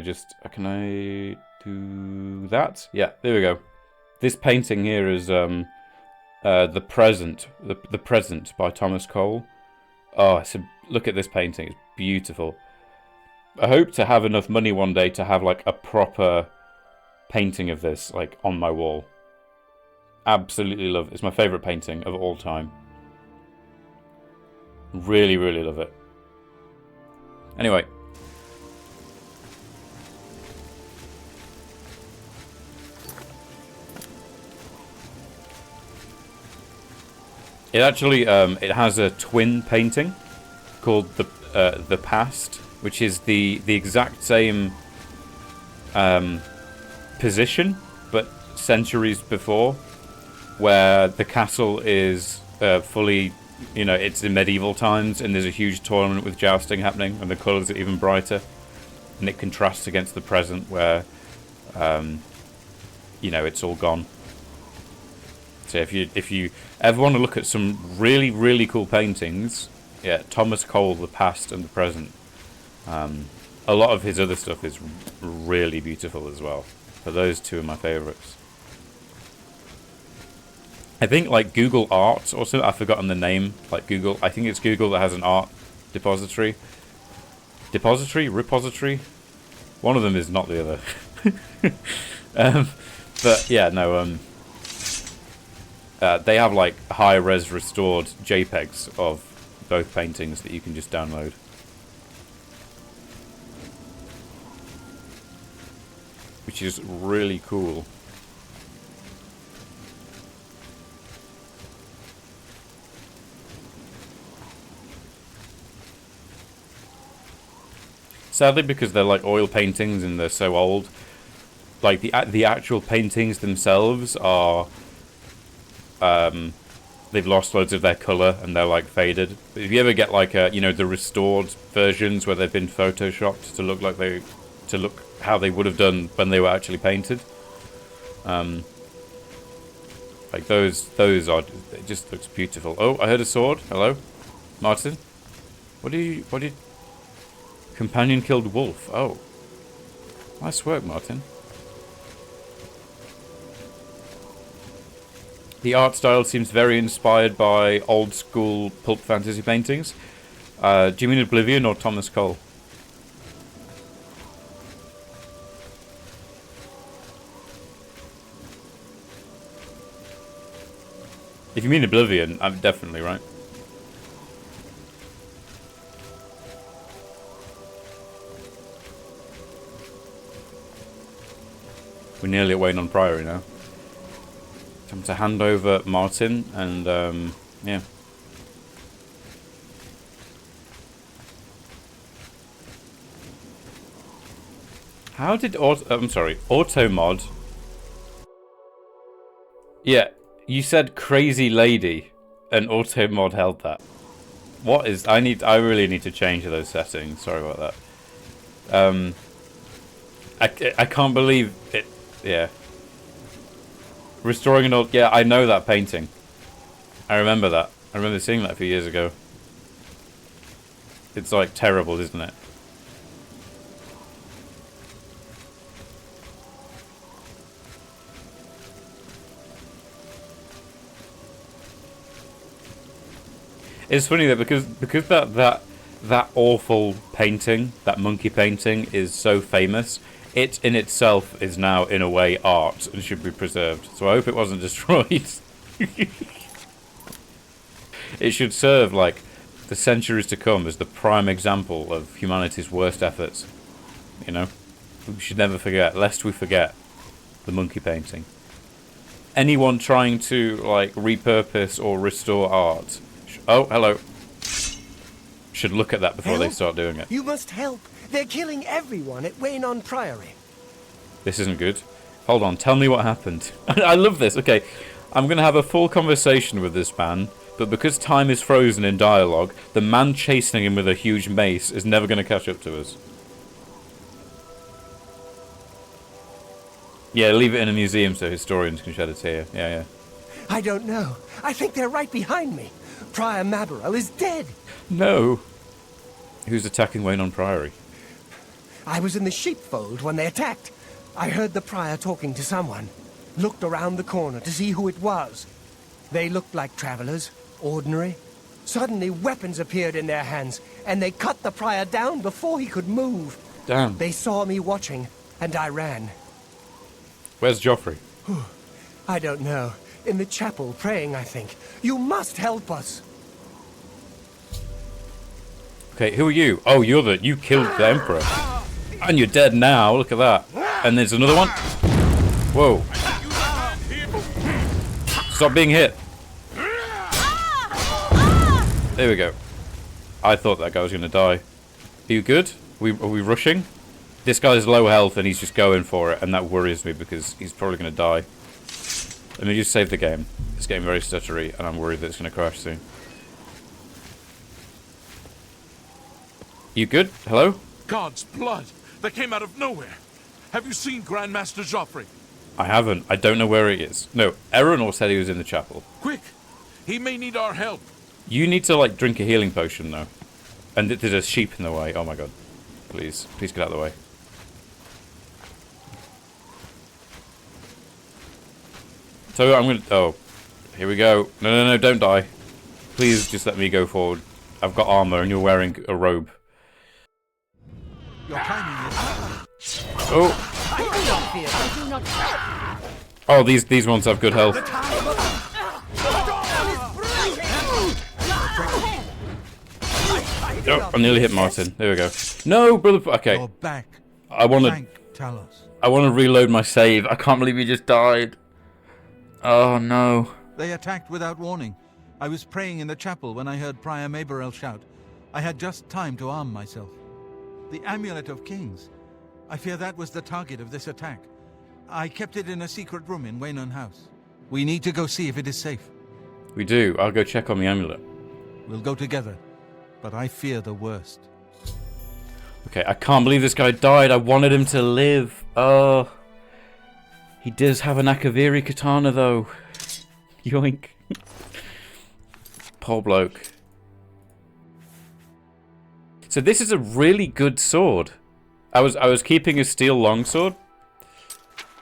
can I do that? Yeah, there we go. This painting here is the Present by Thomas Cole. Oh, look at this painting. It's beautiful. I hope to have enough money one day to have like a proper painting of this like on my wall. Absolutely love it. It's my favorite painting of all time. Really, really love it. Anyway. It actually it has a twin painting called the Past, which is the exact same position, but centuries before, where the castle is fully, you know, it's in medieval times, and there's a huge tournament with jousting happening, and the colours are even brighter, and it contrasts against the present, where you know, it's all gone. So if you ever want to look at some really, really cool paintings, yeah, Thomas Cole, The Past and the Present. A lot of his other stuff is really beautiful as well. But those two are my favourites. I think like Google Art, also, I've forgotten the name. Like Google, I think it's Google that has an art depository. Repository? One of them is not the other. But yeah, no, they have like high-res restored JPEGs of both paintings that you can just download. Which is really cool. Sadly, because they're like oil paintings and they're so old, like the actual paintings themselves are they've lost loads of their colour and they're like faded. But if you ever get like you know, the restored versions where they've been photoshopped to look like how they would have done when they were actually painted, like those are, it just looks beautiful. Oh, I heard a sword. Hello, Martin. What did companion killed wolf? Oh, nice work, Martin. The art style seems very inspired by old school pulp fantasy paintings. Do you mean Oblivion or Thomas Cole? If you mean Oblivion, I'm definitely right. We're nearly at Wayne on Priory now. Time to hand over Martin, and yeah. How did Automod? Yeah, you said crazy lady, and Automod held that. What is? I really need to change those settings. Sorry about that. I can't believe it. Yeah. Restoring an old... Yeah, I know that painting. I remember that. I remember seeing that a few years ago. It's like terrible, isn't it? It's funny though because that awful painting, that monkey painting, is so famous. It in itself is now in a way art and should be preserved. So I hope it wasn't destroyed. It should serve like the centuries to come as the prime example of humanity's worst efforts. You know, we should never forget, lest we forget, the monkey painting. Anyone trying to like repurpose or restore art, oh hello, should look at that before they start doing it. You must help. They're killing everyone at Waynon Priory. This isn't good. Hold on, tell me what happened. I love this. Okay, I'm going to have a full conversation with this man, but because time is frozen in dialogue, the man chasing him with a huge mace is never going to catch up to us. Yeah, leave it in a museum so historians can shed a tear. Yeah. I don't know. I think they're right behind me. Prior Maberel is dead. No. Who's attacking Waynon Priory? I was in the sheepfold when they attacked. I heard the prior talking to someone. Looked around the corner to see who it was. They looked like travelers, ordinary. Suddenly weapons appeared in their hands, and they cut the prior down before he could move. Damn. They saw me watching, and I ran. Where's Joffrey? I don't know. In the chapel, praying, I think. You must help us. Okay, who are you? Oh, you killed the Emperor. And you're dead now, look at that. And there's another one. Whoa. Stop being hit. There we go. I thought that guy was going to die. Are you good? Are we rushing? This guy's low health and he's just going for it, and that worries me because he's probably going to die. Let me just save the game. It's getting very stuttery and I'm worried that it's going to crash soon. You good? Hello? God's blood! That came out of nowhere! Have you seen Grandmaster Joffrey? I haven't. I don't know where he is. No, Eronor said he was in the chapel. Quick! He may need our help! You need to, like, drink a healing potion, though. And there's a sheep in the way. Oh my god. Please. Please get out of the way. So I'm gonna... Oh. Here we go. No, don't die. Please just let me go forward. I've got armor and you're wearing a robe. Your timing is... Oh! Oh, these ones have good health. Oh, I nearly hit Martin. There we go. No, brother... Okay. You're back. I want Thank Talos. to reload my save. I can't believe he just died. Oh, no. They attacked without warning. I was praying in the chapel when I heard Prior Maberel shout. I had just time to arm myself. The Amulet of Kings. I fear that was the target of this attack. I kept it in a secret room in Waynon House. We need to go see if it is safe. We do. I'll go check on the amulet. We'll go together, but I fear the worst. Okay, I can't believe this guy died. I wanted him to live. Oh. He does have an Akaviri katana, though. Yoink. Poor bloke. So this is a really good sword. I was keeping a steel longsword,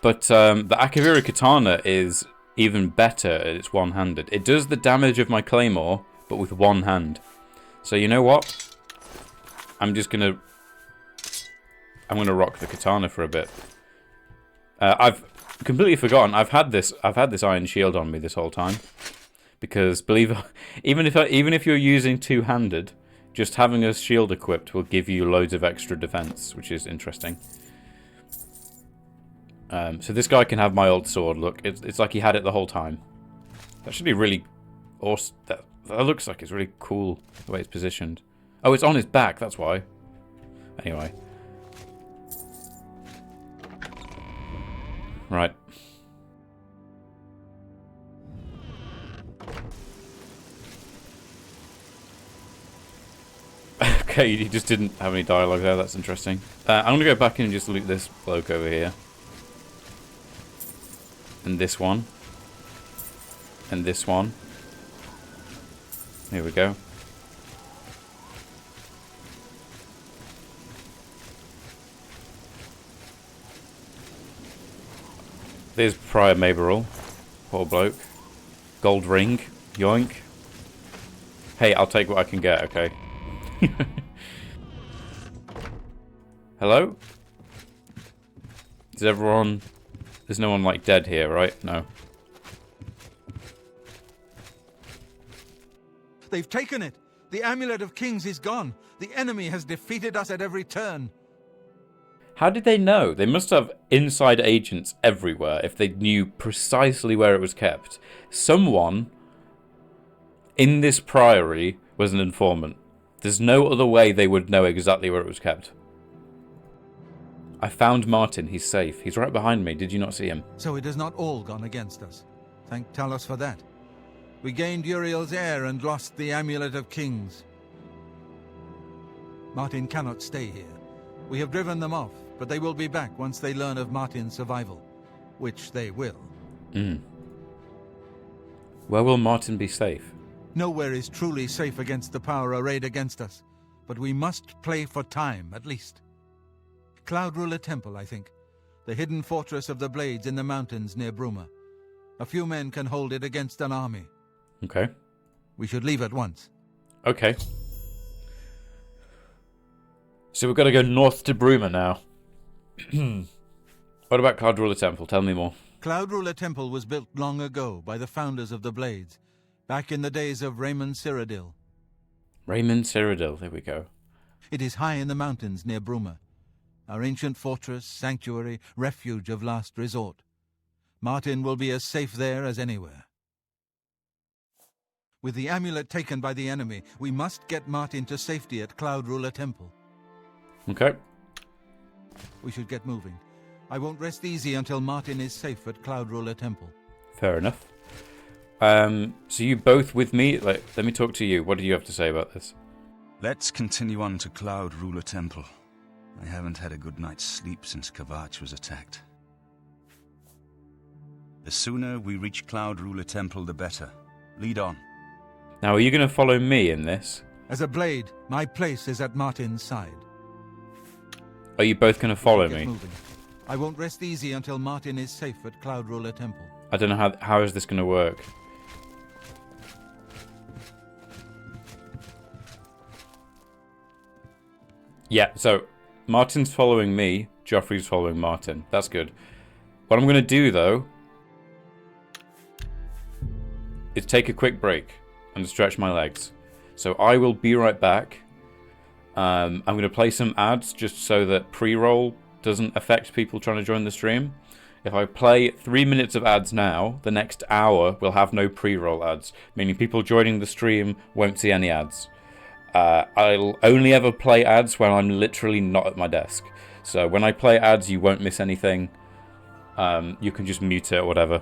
but the Akaviri katana is even better at its one-handed. It does the damage of my claymore, but with one hand. So you know what? I'm gonna rock the katana for a bit. I've completely forgotten. I've had this iron shield on me this whole time, because even if you're using two-handed, just having a shield equipped will give you loads of extra defense, which is interesting. So this guy can have my old sword. Look, it's like he had it the whole time. That should be really awesome. That looks like it's really cool the way it's positioned. Oh, it's on his back. That's why. Anyway. Right. Okay, he just didn't have any dialogue there. That's interesting. I'm going to go back in and just loot this bloke over here. And this one. And this one. Here we go. There's Prior Maberel. Poor bloke. Gold ring. Yoink. Hey, I'll take what I can get, okay? Hello? Is everyone... There's no one, like, dead here, right? No. They've taken it! The Amulet of Kings is gone! The enemy has defeated us at every turn! How did they know? They must have inside agents everywhere if they knew precisely where it was kept. Someone in this priory was an informant. There's no other way they would know exactly where it was kept. I found Martin. He's safe. He's right behind me. Did you not see him? So it has not all gone against us. Thank Talos for that. We gained Uriel's heir and lost the Amulet of Kings. Martin cannot stay here. We have driven them off, but they will be back once they learn of Martin's survival. Which they will. Where will Martin be safe? Nowhere is truly safe against the power arrayed against us. But we must play for time, at least. Cloud Ruler Temple, I think. The hidden fortress of the Blades in the mountains near Bruma. A few men can hold it against an army. Okay. We should leave at once. Okay. So we've got to go north to Bruma now. What about Cloud Ruler Temple? Tell me more. Cloud Ruler Temple was built long ago by the founders of the Blades, back in the days of Raymond Cyrodiil. Raymond Cyrodiil, there we go. It is high in the mountains near Bruma. Our ancient fortress, sanctuary, refuge of last resort. Martin will be as safe there as anywhere. With the amulet taken by the enemy, we must get Martin to safety at Cloud Ruler Temple. Okay. We should get moving. I won't rest easy until Martin is safe at Cloud Ruler Temple. Fair enough. So you both with me? Like, let me talk to you. What do you have to say about this? Let's continue on to Cloud Ruler Temple. I haven't had a good night's sleep since Kavach was attacked. The sooner we reach Cloud Ruler Temple, the better. Lead on. Now, are you going to follow me in this? As a blade, my place is at Martin's side. Are you both going to follow Get me? moving. I won't rest easy until Martin is safe at Cloud Ruler Temple. I don't know how is this going to work. Yeah, so Martin's following me, Joffrey's following Martin. That's good. What I'm going to do, though, is take a quick break and stretch my legs. So I will be right back. I'm going to play some ads just so that pre-roll doesn't affect people trying to join the stream. If I play 3 minutes of ads now, the next hour will have no pre-roll ads, meaning people joining the stream won't see any ads. I'll only ever play ads when I'm literally not at my desk. So when I play ads, you won't miss anything. You can just mute it or whatever.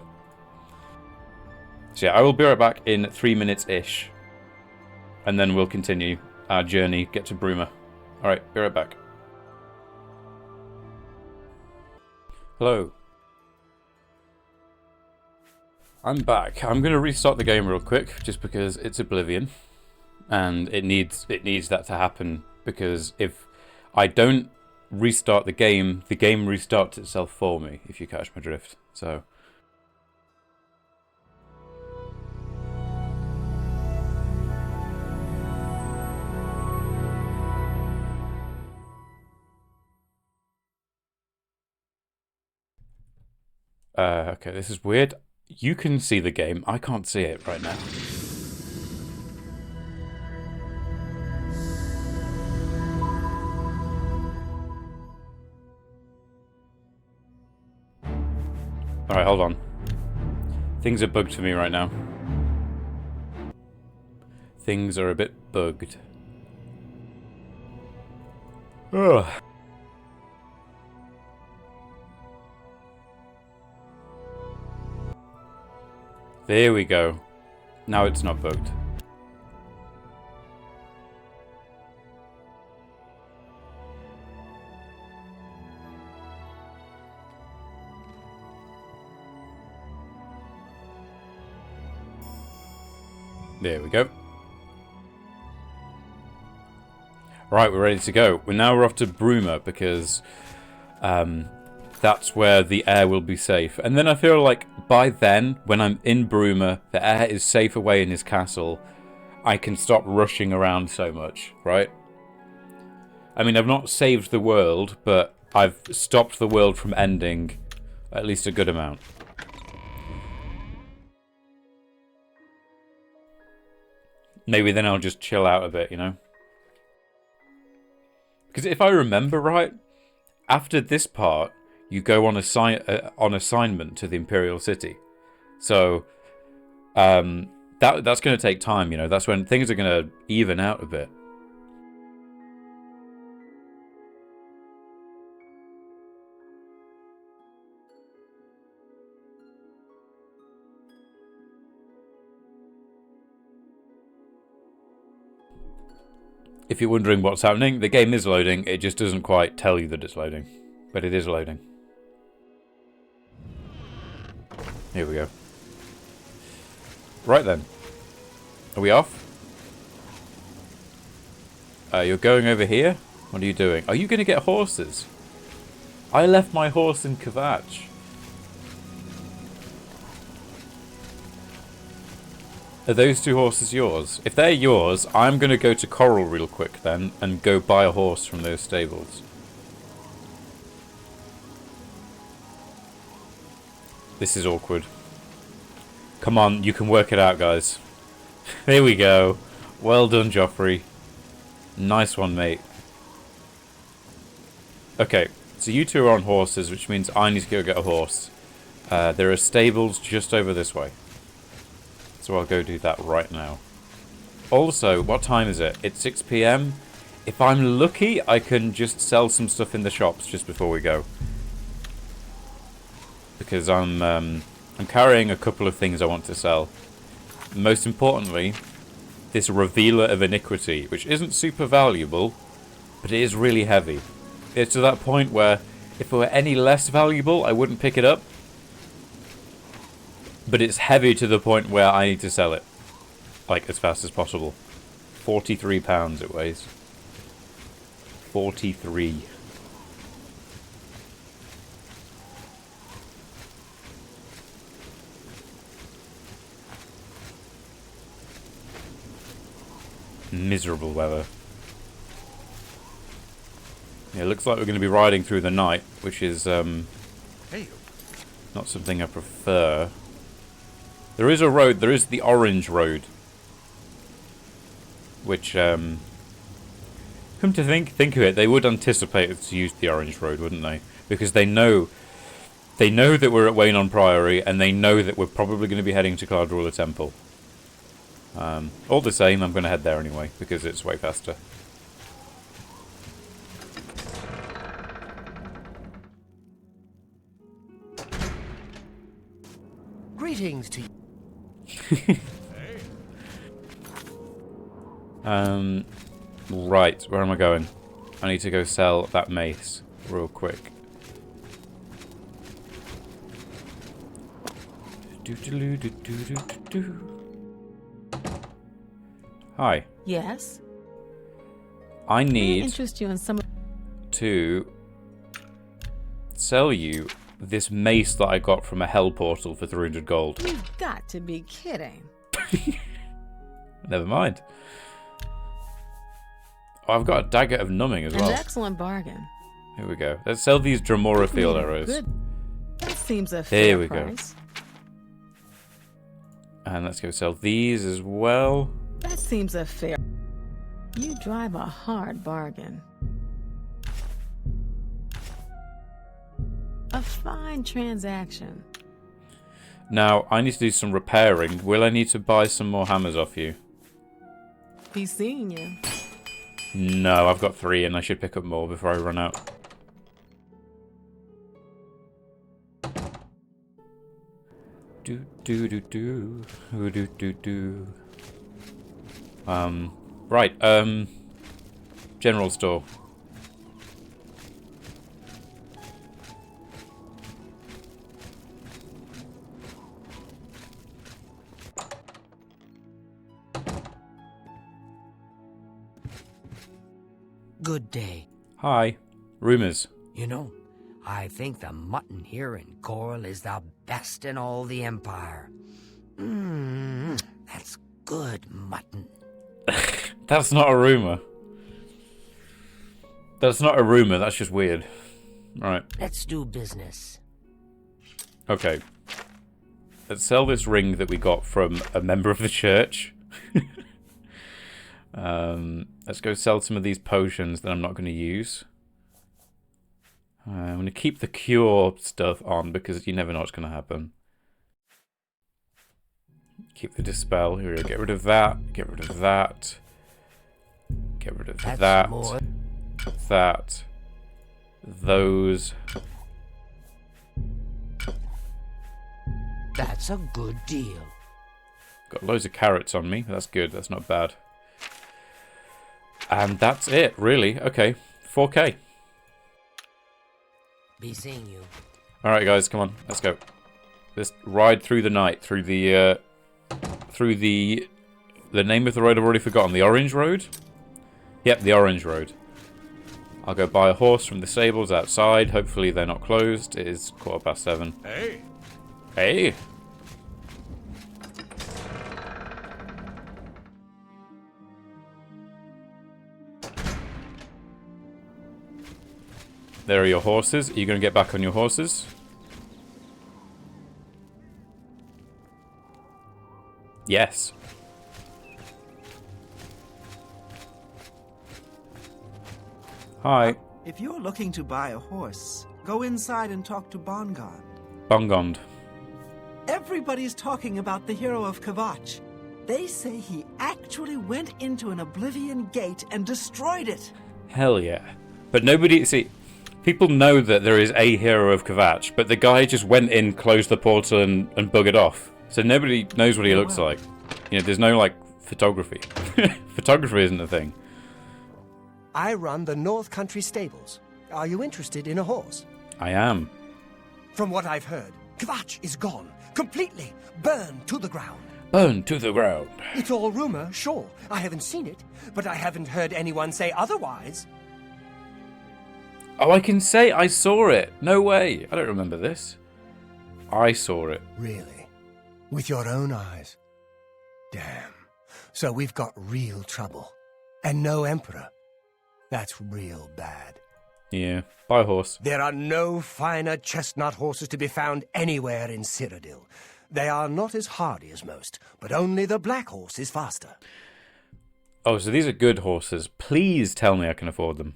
So yeah, I will be right back in 3 minutes-ish. And then we'll continue our journey, get to Bruma. Alright, be right back. Hello. I'm back. I'm going to restart the game real quick, just because it's Oblivion. And it needs that to happen, because if I don't restart the game restarts itself for me, if you catch my drift. So okay, this is weird. You can see the game. I can't see it right now. Alright, hold on. Things are bugged for me right now. Things are a bit bugged. Ugh. There we go. Now it's not bugged. There we go. Right, we're ready to go. We're off to Bruma because that's where the heir will be safe. And then I feel like by then, when I'm in Bruma, the heir is safe away in his castle. I can stop rushing around so much, right? I mean, I've not saved the world, but I've stopped the world from ending at least a good amount. Maybe then I'll just chill out a bit, you know? Because if I remember right, after this part, you go on assignment to the Imperial City. So, that's going to take time, you know? That's when things are going to even out a bit. If you're wondering what's happening, the game is loading. It just doesn't quite tell you that it's loading. But it is loading. Here we go. Right then. Are we off? You're going over here? What are you doing? Are you going to get horses? I left my horse in Kvatch. Are those 2 horses yours? If they're yours, I'm going to go to Coral real quick then and go buy a horse from those stables. This is awkward. Come on, you can work it out, guys. There we go. Well done, Joffrey. Nice one, mate. Okay, so you 2 are on horses, which means I need to go get a horse. There are stables just over this way. So I'll go do that right now. Also, what time is it? It's 6 PM. If I'm lucky, I can just sell some stuff in the shops just before we go. Because I'm carrying a couple of things I want to sell. Most importantly, this Revealer of Iniquity, which isn't super valuable, but it is really heavy. It's to that point where if it were any less valuable, I wouldn't pick it up. But it's heavy to the point where I need to sell it. Like, as fast as possible. 43 pounds it weighs. 43. Miserable weather. Yeah, it looks like we're going to be riding through the night, which is, not something I prefer. There is a road, there is the orange road. Which, come to think of it, they would anticipate us to use the orange road, wouldn't they? Because they know that we're at Wayne on Priory, and they know that we're probably going to be heading to Cloud Ruler Temple. All the same, I'm going to head there anyway, because it's way faster. Greetings to you. Right, where am I going? I need to go sell that mace real quick. Hi. Yes. I need interest you in some to sell you this mace that I got from a hell portal for 300 gold. You've got to be kidding. Never mind. Oh, I've got a dagger of numbing as well. An excellent bargain. Here we go. Let's sell these Dremora field arrows. Good. That seems a fair price. And let's go sell these as well. That seems a fair. You drive a hard bargain. A fine transaction. Now, I need to do some repairing. Will I need to buy some more hammers off you? Be seeing you. No, I've got 3 and I should pick up more before I run out. Right, general store. Good day. Hi. Rumors. You know, I think the mutton here in Coral is the best in all the Empire. That's good mutton. That's not a rumor. That's not a rumor, that's just weird. Right. Let's do business. Okay. Let's sell this ring that we got from a member of the church. Let's go sell some of these potions that I'm not going to use. I'm going to keep the cure stuff on because you never know what's going to happen. Keep the dispel. Here we go. Get rid of that. Get rid of that. Get rid of that. More. That. Those. That's a good deal. Got loads of carrots on me. That's good. That's not bad. And that's it, really. Okay. 4K. Be seeing you. Alright, guys. Come on. Let's go. Let's ride through the night. Through the name of the road I've already forgotten. The Orange Road? Yep, the Orange Road. I'll go buy a horse from the stables outside. Hopefully they're not closed. It is 7:15. Hey! Hey! There are your horses. Are you going to get back on your horses? Yes. Hi. If you're looking to buy a horse, go inside and talk to Bongond. Bongond. Everybody's talking about the hero of Kavach. They say he actually went into an Oblivion gate and destroyed it. Hell yeah. But nobody... See, people know that there is a hero of Kavach, but the guy just went in, closed the portal, and buggered off. So nobody knows what he looks like. You know, there's no, like, photography. Photography isn't a thing. I run the North Country stables. Are you interested in a horse? I am. From what I've heard, Kavach is gone. Completely. Burned to the ground. Burned to the ground. It's all rumor, sure. I haven't seen it, but I haven't heard anyone say otherwise. Oh, I can say I saw it. No way. I don't remember this. I saw it. Really? With your own eyes? Damn. So we've got real trouble. And no emperor. That's real bad. Yeah. Buy a horse. There are no finer chestnut horses to be found anywhere in Cyrodiil. They are not as hardy as most, but only the black horse is faster. Oh, so these are good horses. Please tell me I can afford them.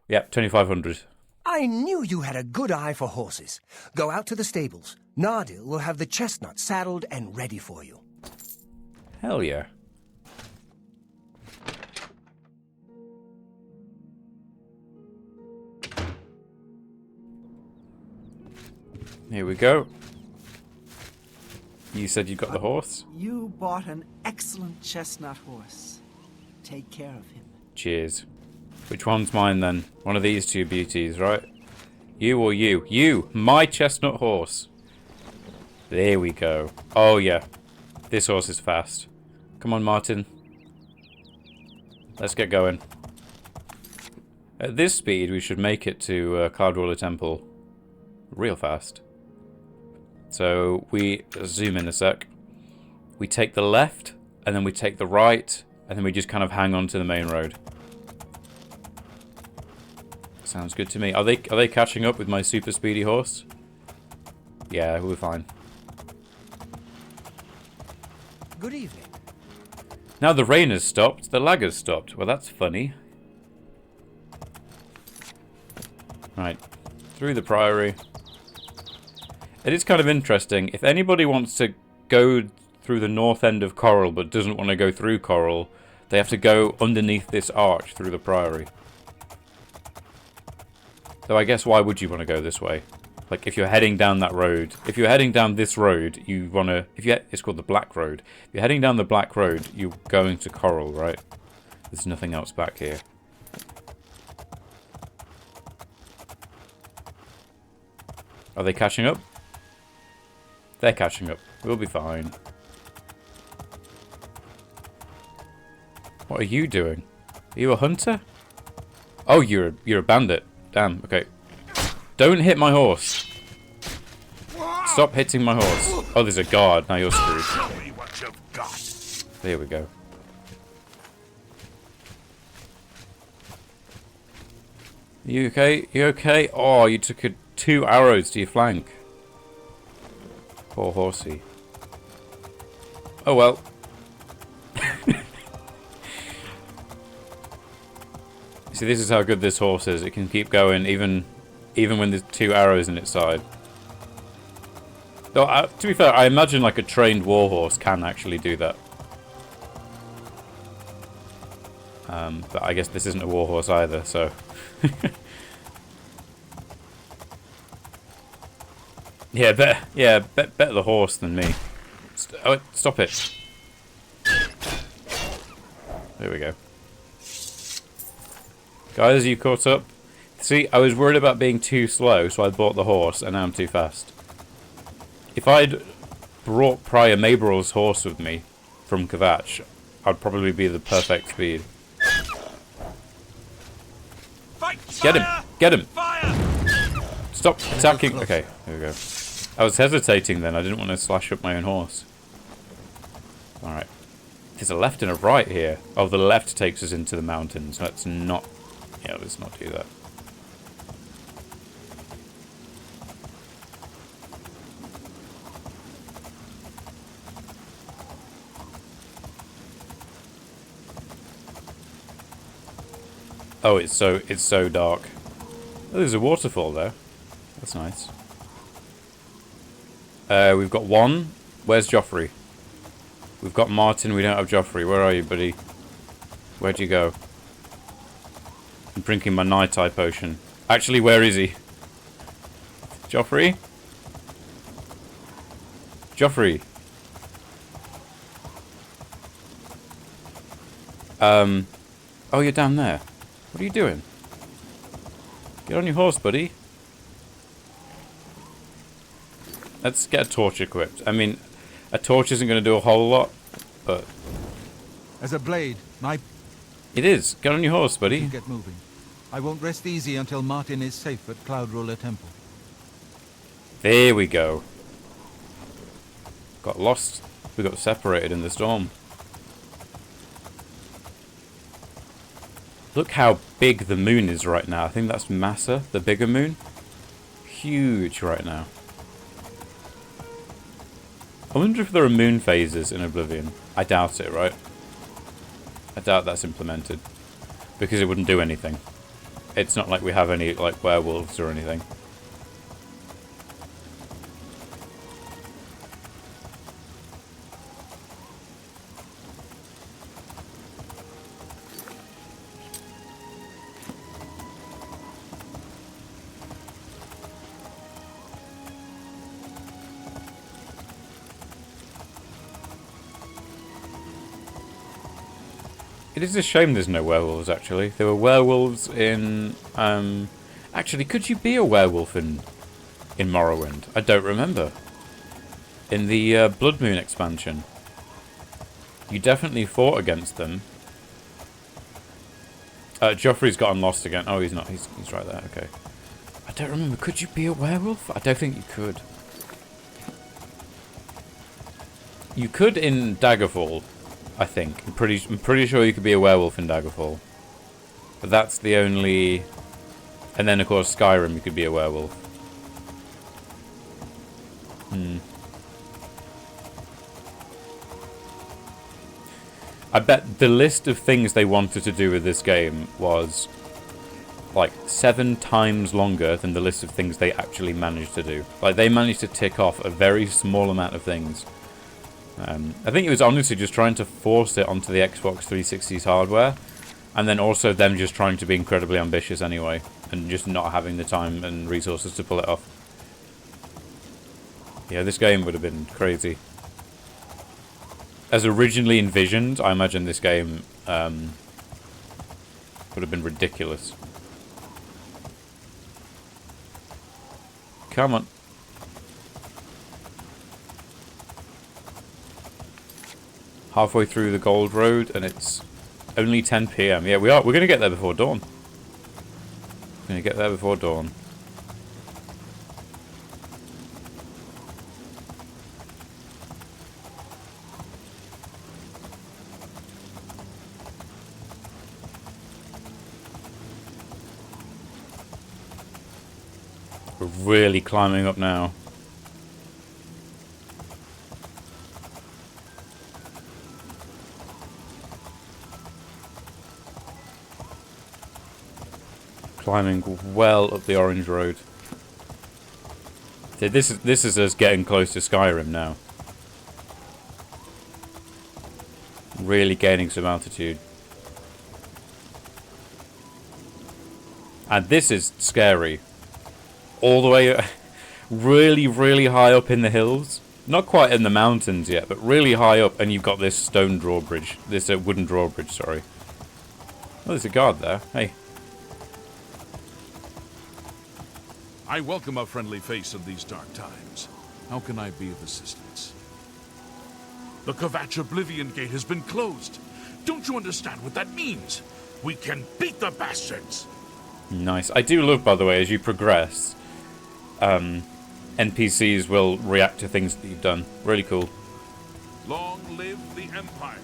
Yep, 2,500. I knew you had a good eye for horses. Go out to the stables. Nardil will have the chestnut saddled and ready for you. Hell yeah. Here we go. You said you got the horse? You bought an excellent chestnut horse. Take care of him. Cheers. Which one's mine then? One of these two beauties, right? You or you? You! My chestnut horse. There we go. Oh yeah. This horse is fast. Come on, Martin. Let's get going. At this speed, we should make it to Cloudwaller Temple real fast. So we zoom in a sec. We take the left, and then we take the right, and then we just kind of hang on to the main road. Sounds good to me. Are they catching up with my super speedy horse? Yeah, we're fine. Good evening. Now the rain has stopped, the lag has stopped. Well, that's funny. Right, through the priory. It is kind of interesting. If anybody wants to go through the north end of Coral but doesn't want to go through Coral, they have to go underneath this arch through the priory. Though I guess why would you want to go this way? Like if you're heading down that road, if you're heading down this road, you want to, it's called the Black Road. If you're heading down the Black Road, you're going to Coral, right? There's nothing else back here. Are they catching up? They're catching up. We'll be fine. What are you doing? Are you a hunter? Oh, you're a bandit. Damn, okay. Don't hit my horse. Stop hitting my horse. Oh, there's a guard. Now you're screwed. Show me what you've got. There we go. You okay? You okay? Oh, you took 2 arrows to your flank. Poor horsey. Oh well. See, this is how good this horse is. It can keep going even when there's 2 arrows in its side. Though, to be fair, I imagine like a trained warhorse can actually do that. But I guess this isn't a warhorse either, so... yeah, better the horse than me. Stop it. There we go. Guys, are you caught up? See, I was worried about being too slow, so I bought the horse, and now I'm too fast. If I'd brought Prior Maberel's horse with me from Kvatch, I'd probably be the perfect speed. Get him! Get him! Stop attacking! Okay, here we go. I was hesitating then, I didn't want to slash up my own horse. Alright. There's a left and a right here. Oh, the left takes us into the mountains. Let's not... yeah, let's not do that. Oh, it's so dark. Oh, there's a waterfall there. That's nice. We've got one. Where's Joffrey? We've got Martin. We don't have Joffrey. Where are you, buddy? Where'd you go? I'm drinking my night eye potion. Actually, where is he? Joffrey? Joffrey. Oh, you're down there. What are you doing? Get on your horse, buddy. Let's get a torch equipped. I mean, a torch isn't going to do a whole lot, but... As a blade, my... It is. Get on your horse, buddy. Get moving. I won't rest easy until Martin is safe at Cloud Ruler Temple. There we go. Got lost. We got separated in the storm. Look how big the moon is right now. I think that's Massa, the bigger moon. Huge right now. I wonder if there are moon phases in Oblivion. I doubt it, right? I doubt that's implemented. Because it wouldn't do anything. It's not like we have any, like, werewolves or anything. It is a shame there's no werewolves, actually. There were werewolves in... Actually, could you be a werewolf in Morrowind? I don't remember. In the Blood Moon expansion. You definitely fought against them. Joffrey's gotten lost again. Oh, he's not. He's right there. Okay. I don't remember. Could you be a werewolf? I don't think you could. You could in Daggerfall. I think. I'm pretty sure you could be a werewolf in Daggerfall. But that's the only... And then, of course, Skyrim, you could be a werewolf. I bet the list of things they wanted to do with this game was like 7 times longer than the list of things they actually managed to do. Like, they managed to tick off a very small amount of things. I think it was honestly just trying to force it onto the Xbox 360's hardware, and then also them just trying to be incredibly ambitious anyway, and just not having the time and resources to pull it off. Yeah, this game would have been crazy. As originally envisioned, I imagine this game would have been ridiculous. Come on. Halfway through the Gold Road, and it's only 10 PM. Yeah, we are. We're going to get there before dawn. We're going to get there before dawn. We're really climbing up now. Climbing well up the orange road. So this is us getting close to Skyrim now. Really gaining some altitude. And this is scary. All the way really, really high up in the hills. Not quite in the mountains yet, but really high up, and you've got this stone drawbridge. This wooden drawbridge, sorry. Oh, there's a guard there. Hey. I welcome a friendly face in these dark times. How can I be of assistance? The Kvatch Oblivion Gate has been closed. Don't you understand what that means? We can beat the bastards! Nice. I do love, by the way, as you progress, NPCs will react to things that you've done. Really cool. Long live the Empire.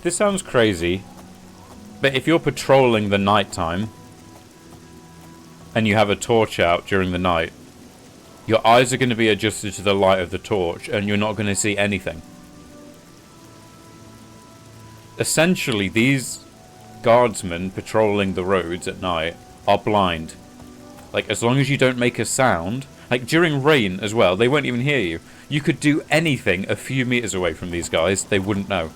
This sounds crazy, but if you're patrolling the nighttime and you have a torch out during the night, your eyes are going to be adjusted to the light of the torch and you're not going to see anything. Essentially, these guardsmen patrolling the roads at night are blind. Like, as long as you don't make a sound, like during rain as well, they won't even hear you. You could do anything a few meters away from these guys, they wouldn't know.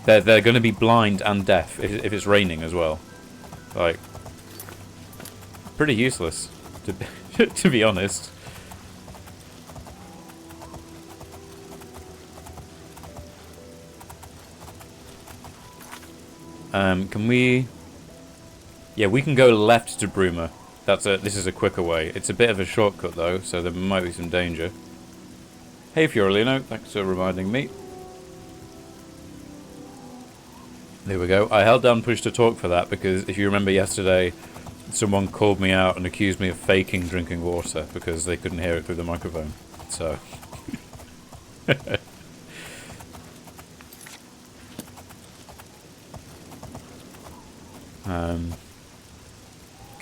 They're going to be blind and deaf if it's raining as well. Like, pretty useless, to be honest. Can we... Yeah, we can go left to Bruma. This is a quicker way. It's a bit of a shortcut though, so there might be some danger. Hey Fiorellino, thanks for reminding me. There we go. I held down push to talk for that because if you remember yesterday, someone called me out and accused me of faking drinking water because they couldn't hear it through the microphone. So...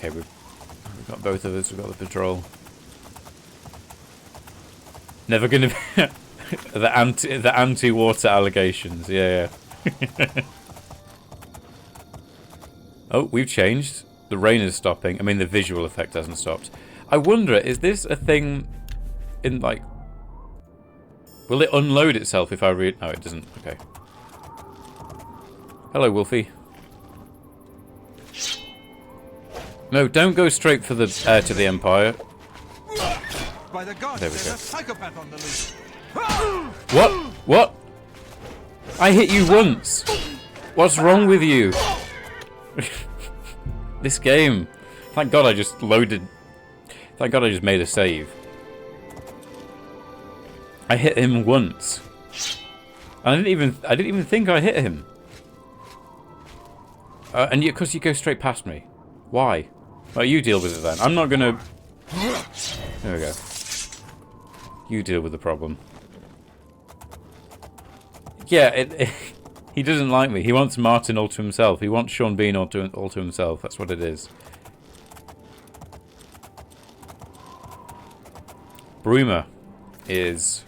okay, we've got both of us. We've got the patrol. Never gonna be the anti-water allegations. Yeah. Oh, we've changed. The rain is stopping. I mean, the visual effect hasn't stopped. I wonder, is this a thing in like? Will it unload itself if I read? No, it doesn't. Okay. Hello, Wolfie. No, don't go straight for the heir to the Empire. By the gods, There we there's go. a psychopath on the loose. What? What? I hit you once. What's wrong with you? This game. Thank God I just loaded. Thank God I just made a save. I hit him once. I didn't even think I hit him. And yet, because you go straight past me. Why? Well, you deal with it then. I'm not gonna... There we go. You deal with the problem. Yeah, he doesn't like me. He wants Martin all to himself. He wants Sean Bean all to himself. That's what it is. Bruma is...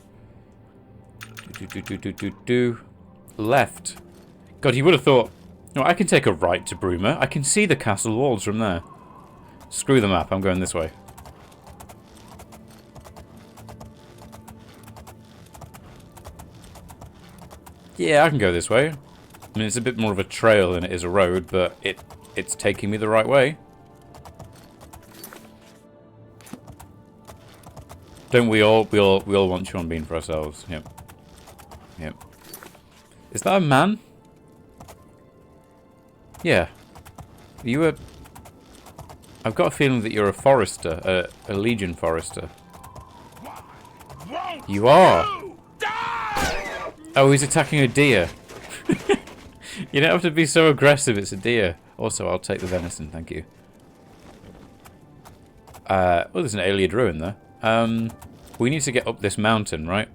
left. God, you would have thought... No, I can take a right to Bruma. I can see the castle walls from there. Screw the map, I'm going this way. Yeah, I can go this way. I mean, it's a bit more of a trail than it is a road, but it's taking me the right way. Don't we all? We all want Sean Bean for ourselves. Yep. Yep. Is that a man? Yeah. Are you a... I've got a feeling that you're a forester, a Legion forester. You are! Oh, he's attacking a deer. You don't have to be so aggressive, it's a deer. Also, I'll take the venison, thank you. Oh, there's an Alien ruin there. We need to get up this mountain, right?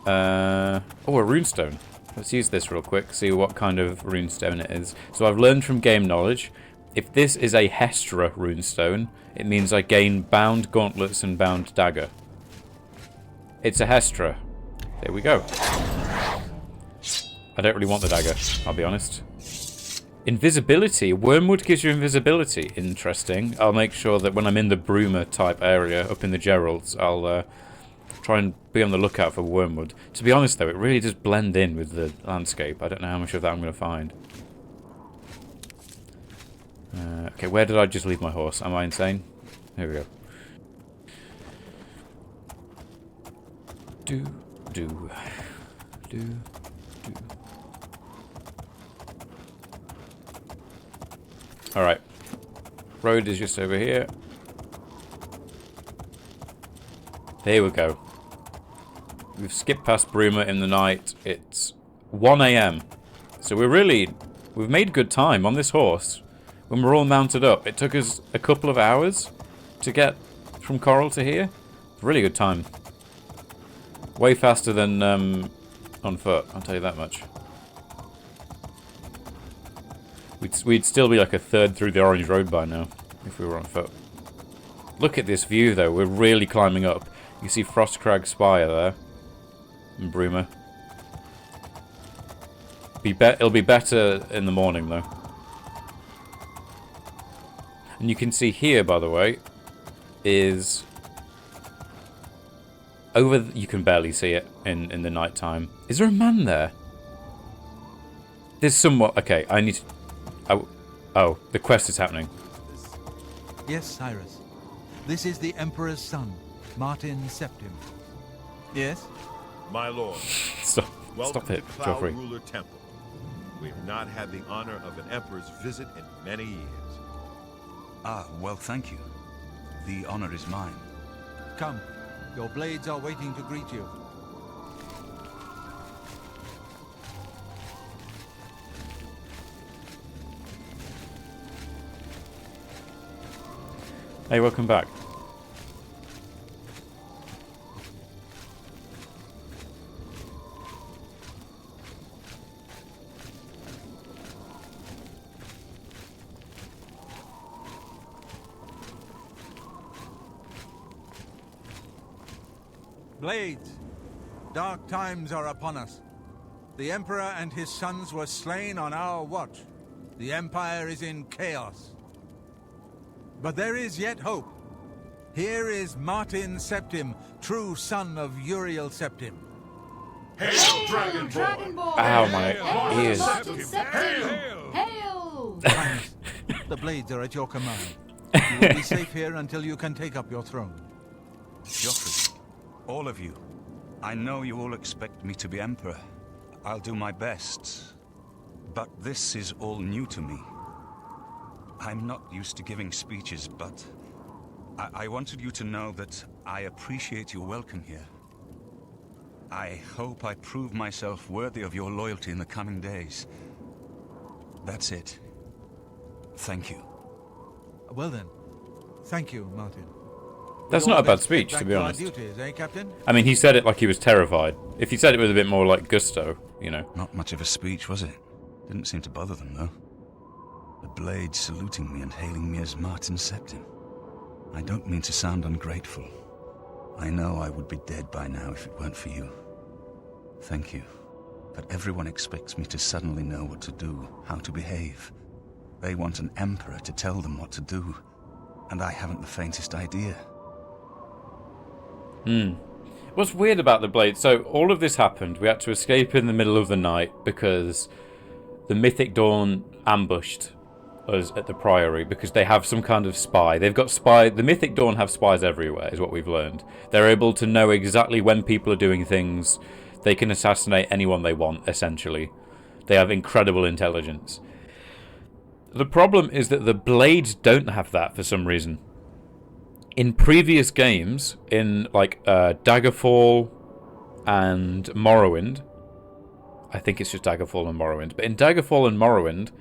Oh, a runestone. Let's use this real quick, see what kind of runestone it is. So I've learned from game knowledge, if this is a Hestra runestone, it means I gain bound gauntlets and bound dagger. It's a Hestra. There we go. I don't really want the dagger, I'll be honest. Invisibility. Wormwood gives you invisibility. Interesting. I'll make sure that when I'm in the Bruma type area up in the Geralds, I'll try and be on the lookout for wormwood. To be honest though, it really does blend in with the landscape. I don't know how much of that I'm going to find. Okay, where did I just leave my horse? Am I insane? Here we go. Do. Alright. Road is just over here. Here we go. We've skipped past Bruma in the night. It's 1 AM. So we've made good time on this horse. When we're all mounted up, it took us a couple of hours to get from Coral to here. Really good time. Way faster than on foot, I'll tell you that much. We'd still be like a third through the Orange Road by now, if we were on foot. Look at this view though, we're really climbing up. You see Frostcrag Spire there. And Bruma. It'll be better in the morning though. And you can see here, by the way, is over. You can barely see it in the night time. Is there a man there? There's somewhat. Okay, I need to. Oh, the quest is happening. Yes, Cyrus. This is the Emperor's son, Martin Septim. Yes? My lord, Stop welcome it, to Cloud Joffrey. Ruler Temple. We have not had the honor of an emperor's visit in many years. Ah, well, thank you. The honor is mine. Come. Your blades are waiting to greet you. Hey, welcome back. Blades, dark times are upon us. The Emperor and his sons were slain on our watch. The Empire is in chaos. But there is yet hope. Here is Martin Septim, true son of Uriel Septim. Hail, Dragonborn! Ow, my ears. Hail! Highness, the blades are at your command. You will be safe here until you can take up your throne. Joffrey, all of you, I know you all expect me to be Emperor. I'll do my best. But this is all new to me. I'm not used to giving speeches, but I wanted you to know that I appreciate your welcome here. I hope I prove myself worthy of your loyalty in the coming days. That's it. Thank you. Well then, thank you, Martin. That's not a bad speech, to be honest. Duties, eh, Captain? I mean, he said it like he was terrified. If he said it with a bit more like gusto, you know. Not much of a speech, was it? Didn't seem to bother them, though. The blade saluting me and hailing me as Martin Septim. I don't mean to sound ungrateful. I know I would be dead by now if it weren't for you. Thank you. But everyone expects me to suddenly know what to do, how to behave. They want an emperor to tell them what to do, and I haven't the faintest idea. What's weird about the blade? So all of this happened. We had to escape in the middle of the night because the Mythic Dawn ambushed us at the Priory because they have some kind of spy. They've got spy. The Mythic Dawn have spies everywhere, is what we've learned. They're able to know exactly when people are doing things. They can assassinate anyone they want, essentially. They have incredible intelligence. The problem is that the Blades don't have that for some reason. In previous games, in like Daggerfall and Morrowind, I think it's just Daggerfall and Morrowind, but in Daggerfall and Morrowind,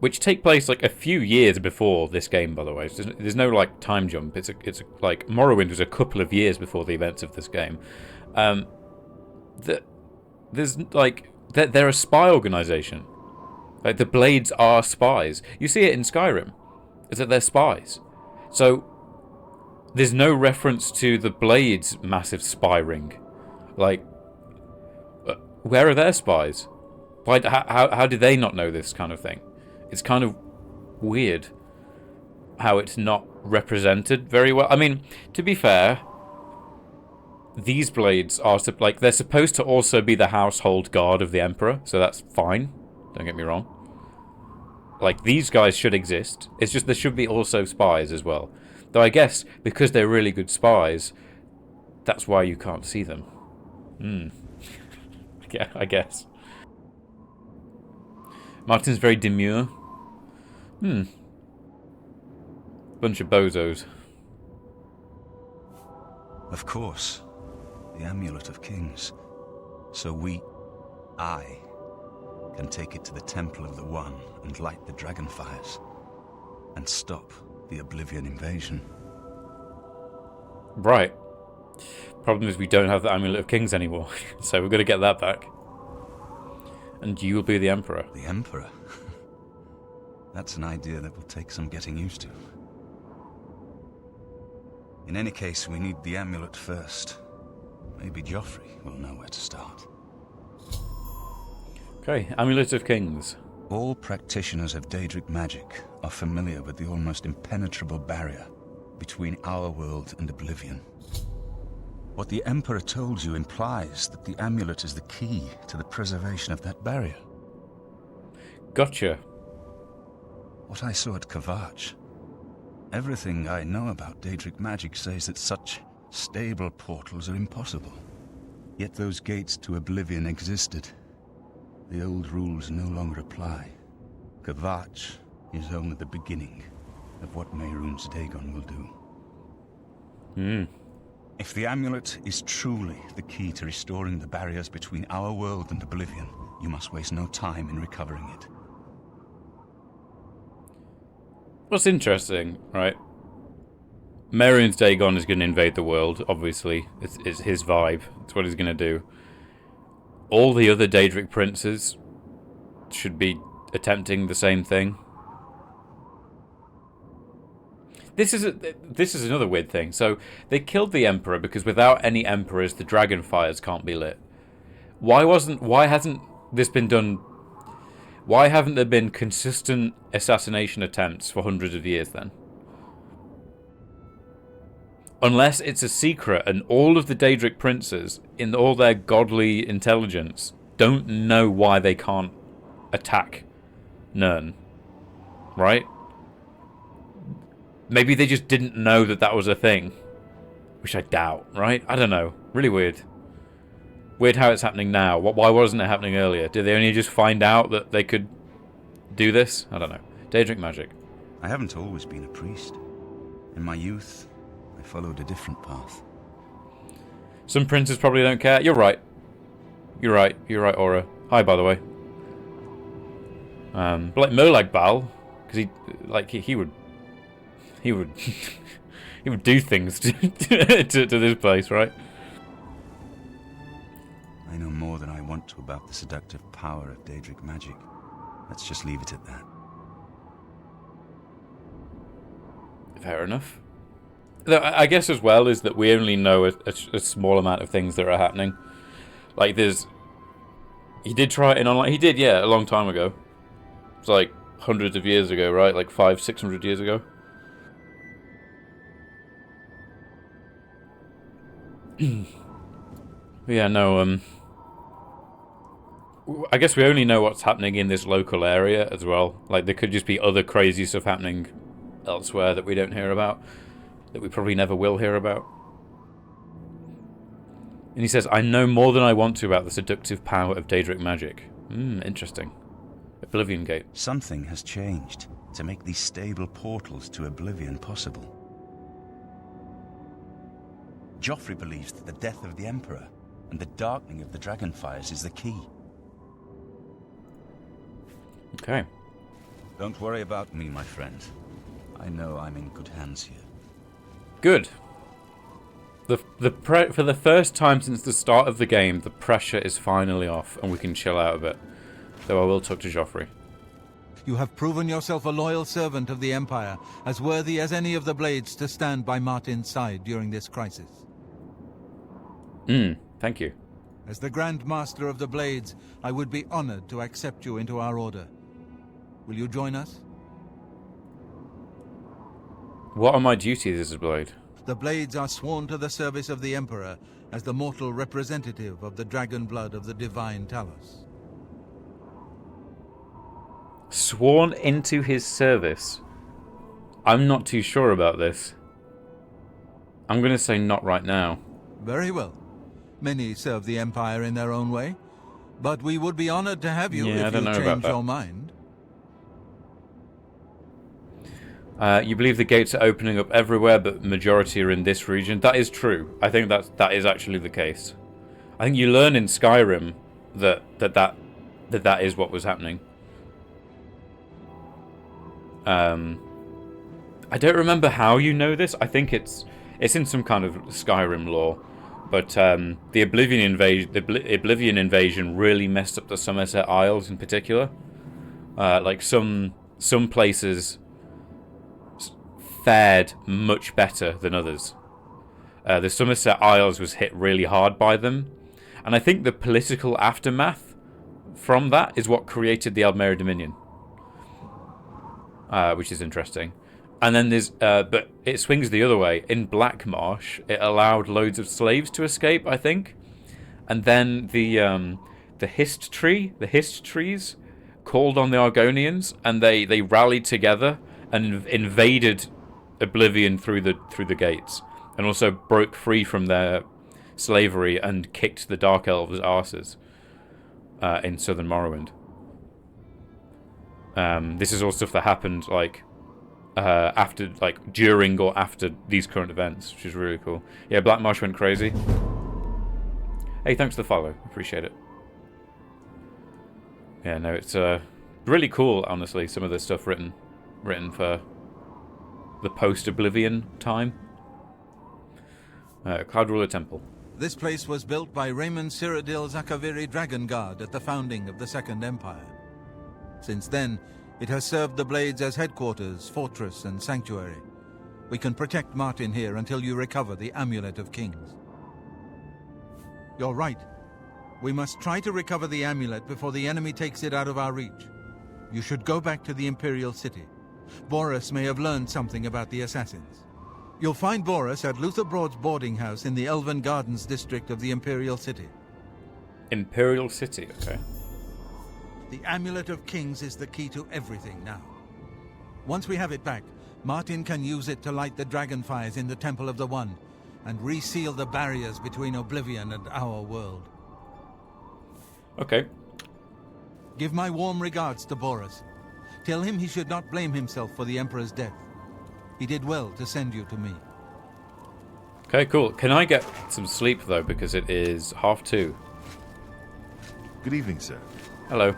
which take place like a few years before this game, by the way, there's no like time jump. It's like Morrowind was a couple of years before the events of this game. There's like they're a spy organization. Like, the Blades are spies. You see it in Skyrim, is that they're spies. So there's no reference to the Blades' massive spy ring. Like, where are their spies? Why? How did they not know this kind of thing? It's kind of weird how it's not represented very well. I mean, to be fair, these Blades are like, they're supposed to also be the household guard of the Emperor, so that's fine. Don't get me wrong. Like, these guys should exist. It's just there should be also spies as well. Though I guess because they're really good spies, that's why you can't see them. Yeah, I guess. Martin's very demure. Bunch of bozos. Of course. The Amulet of Kings. So I, can take it to the Temple of the One and light the dragonfires. And stop the Oblivion invasion. Right. Problem is we don't have the Amulet of Kings anymore. So we're going to get that back. And you will be the Emperor. The Emperor? That's an idea that will take some getting used to. In any case, we need the amulet first. Maybe Joffrey will know where to start. Okay, Amulet of Kings. All practitioners of Daedric magic are familiar with the almost impenetrable barrier between our world and Oblivion. What the Emperor told you implies that the amulet is the key to the preservation of that barrier. Gotcha. What I saw at Kvatch. Everything I know about Daedric magic says that such stable portals are impossible. Yet those gates to Oblivion existed. The old rules no longer apply. Kvatch is only the beginning of what Mehrunes Dagon will do. If the amulet is truly the key to restoring the barriers between our world and Oblivion, you must waste no time in recovering it. What's interesting, right? Mehrunes Dagon is going to invade the world, obviously. It's his vibe. It's what he's going to do. All the other Daedric princes should be attempting the same thing. This is another weird thing. So they killed the Emperor because without any Emperors, the dragonfires can't be lit. Why hasn't this been done? Why haven't there been consistent assassination attempts for hundreds of years then? Unless it's a secret and all of the Daedric princes, in all their godly intelligence, don't know why they can't attack Nirn. Right? Maybe they just didn't know that that was a thing. Which I doubt, right? I don't know. Really weird. Weird how it's happening now. Why wasn't it happening earlier? Did they only just find out that they could do this? I don't know. Daedric magic. I haven't always been a priest. In my youth, I followed a different path. Some princes probably don't care. You're right. You're right, Aura. Hi, by the way. But like Molag Bal, because he would he would do things to this place, right? I know more than I want to about the seductive power of Daedric magic. Let's just leave it at that. Fair enough. I guess as well is that we only know a small amount of things that are happening. Like he did try it in online. He did, yeah, a long time ago. It's like hundreds of years ago, right? Like 500-600 years ago. Yeah, no, I guess we only know what's happening in this local area as well. Like, there could just be other crazy stuff happening elsewhere that we don't hear about. That we probably never will hear about. And he says, I know more than I want to about the seductive power of Daedric magic. Interesting. Oblivion Gate. Something has changed to make these stable portals to Oblivion possible. Joffrey believes that the death of the Emperor and the darkening of the dragonfires is the key. Okay. Don't worry about me, my friend. I know I'm in good hands here. Good. For the first time since the start of the game, the pressure is finally off, and we can chill out a bit. Though I will talk to Joffrey. You have proven yourself a loyal servant of the Empire, as worthy as any of the Blades to stand by Martin's side during this crisis. Thank you. As the Grand Master of the Blades, I would be honored to accept you into our order. Will you join us? What are my duties as a Blade? The Blades are sworn to the service of the Emperor as the mortal representative of the dragon blood of the divine Talos. Sworn into his service? I'm not too sure about this. I'm going to say not right now. Very well. Many serve the Empire in their own way, but we would be honored to have you if you change your mind. You believe the gates are opening up everywhere, but majority are in this region. That is true. I think that is actually the case. I think you learn in Skyrim that is what was happening. I don't remember how you know this. I think it's in some kind of Skyrim lore. But the Oblivion invasion really messed up the Somerset Isles in particular. Like some places fared much better than others. The Somerset Isles was hit really hard by them, and I think the political aftermath from that is what created the Aldmeri Dominion, which is interesting. And then there's, but it swings the other way. In Black Marsh, it allowed loads of slaves to escape, I think, and then the Hist trees called on the Argonians, and they rallied together and invaded Oblivion through the gates, and also broke free from their slavery and kicked the Dark Elves' arses in southern Morrowind. This is all stuff that happened after, during or after these current events, which is really cool. Yeah, Black Marsh went crazy. Hey, thanks for the follow. Appreciate it. Yeah, no, it's really cool, honestly, some of the stuff written for the post-Oblivion time. Cloud Ruler Temple. This place was built by Raymond Cyrodiil Zakaviri Dragon Guard at the founding of the Second Empire. Since then, it has served the Blades as headquarters, fortress, and sanctuary. We can protect Martin here until you recover the Amulet of Kings. You're right. We must try to recover the amulet before the enemy takes it out of our reach. You should go back to the Imperial City. Boris may have learned something about the assassins. You'll find Boris at Luther Broad's boarding house in the Elven Gardens district of the Imperial City. Imperial City, okay. The Amulet of Kings is the key to everything now. Once we have it back, Martin can use it to light the dragonfires in the Temple of the One and reseal the barriers between Oblivion and our world. Okay. Give my warm regards to Boris. Tell him he should not blame himself for the Emperor's death. He did well to send you to me. Okay, cool. Can I get some sleep, though, because it is 2:30? Good evening, sir. Hello.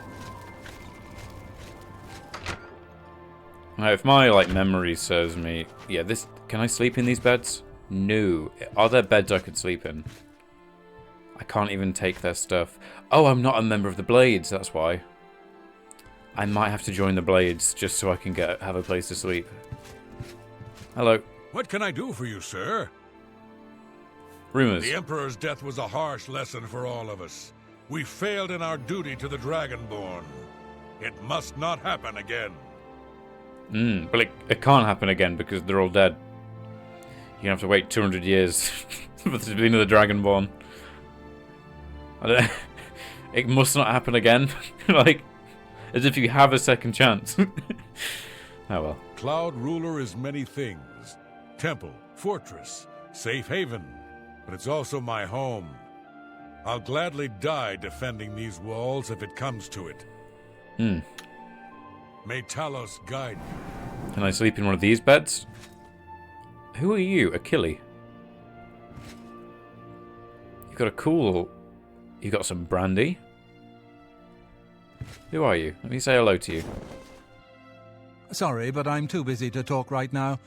Now, if my memory serves me, yeah, can I sleep in these beds? No. Are there beds I could sleep in? I can't even take their stuff. Oh, I'm not a member of the Blades, that's why. I might have to join the Blades just so I can have a place to sleep. Hello. What can I do for you, sir? Rumors. The Emperor's death was a harsh lesson for all of us. We failed in our duty to the Dragonborn. It must not happen again. But it can't happen again because they're all dead. You're gonna have to wait 200 years for there to be another Dragonborn. It must not happen again. As if you have a second chance. Oh well. Cloud Ruler is many things. Temple, fortress, safe haven. But it's also my home. I'll gladly die defending these walls if it comes to it. May Talos guide you. Can I sleep in one of these beds? Who are you, Achille? You've got some brandy. Who are you? Let me say hello to you. Sorry, but I'm too busy to talk right now.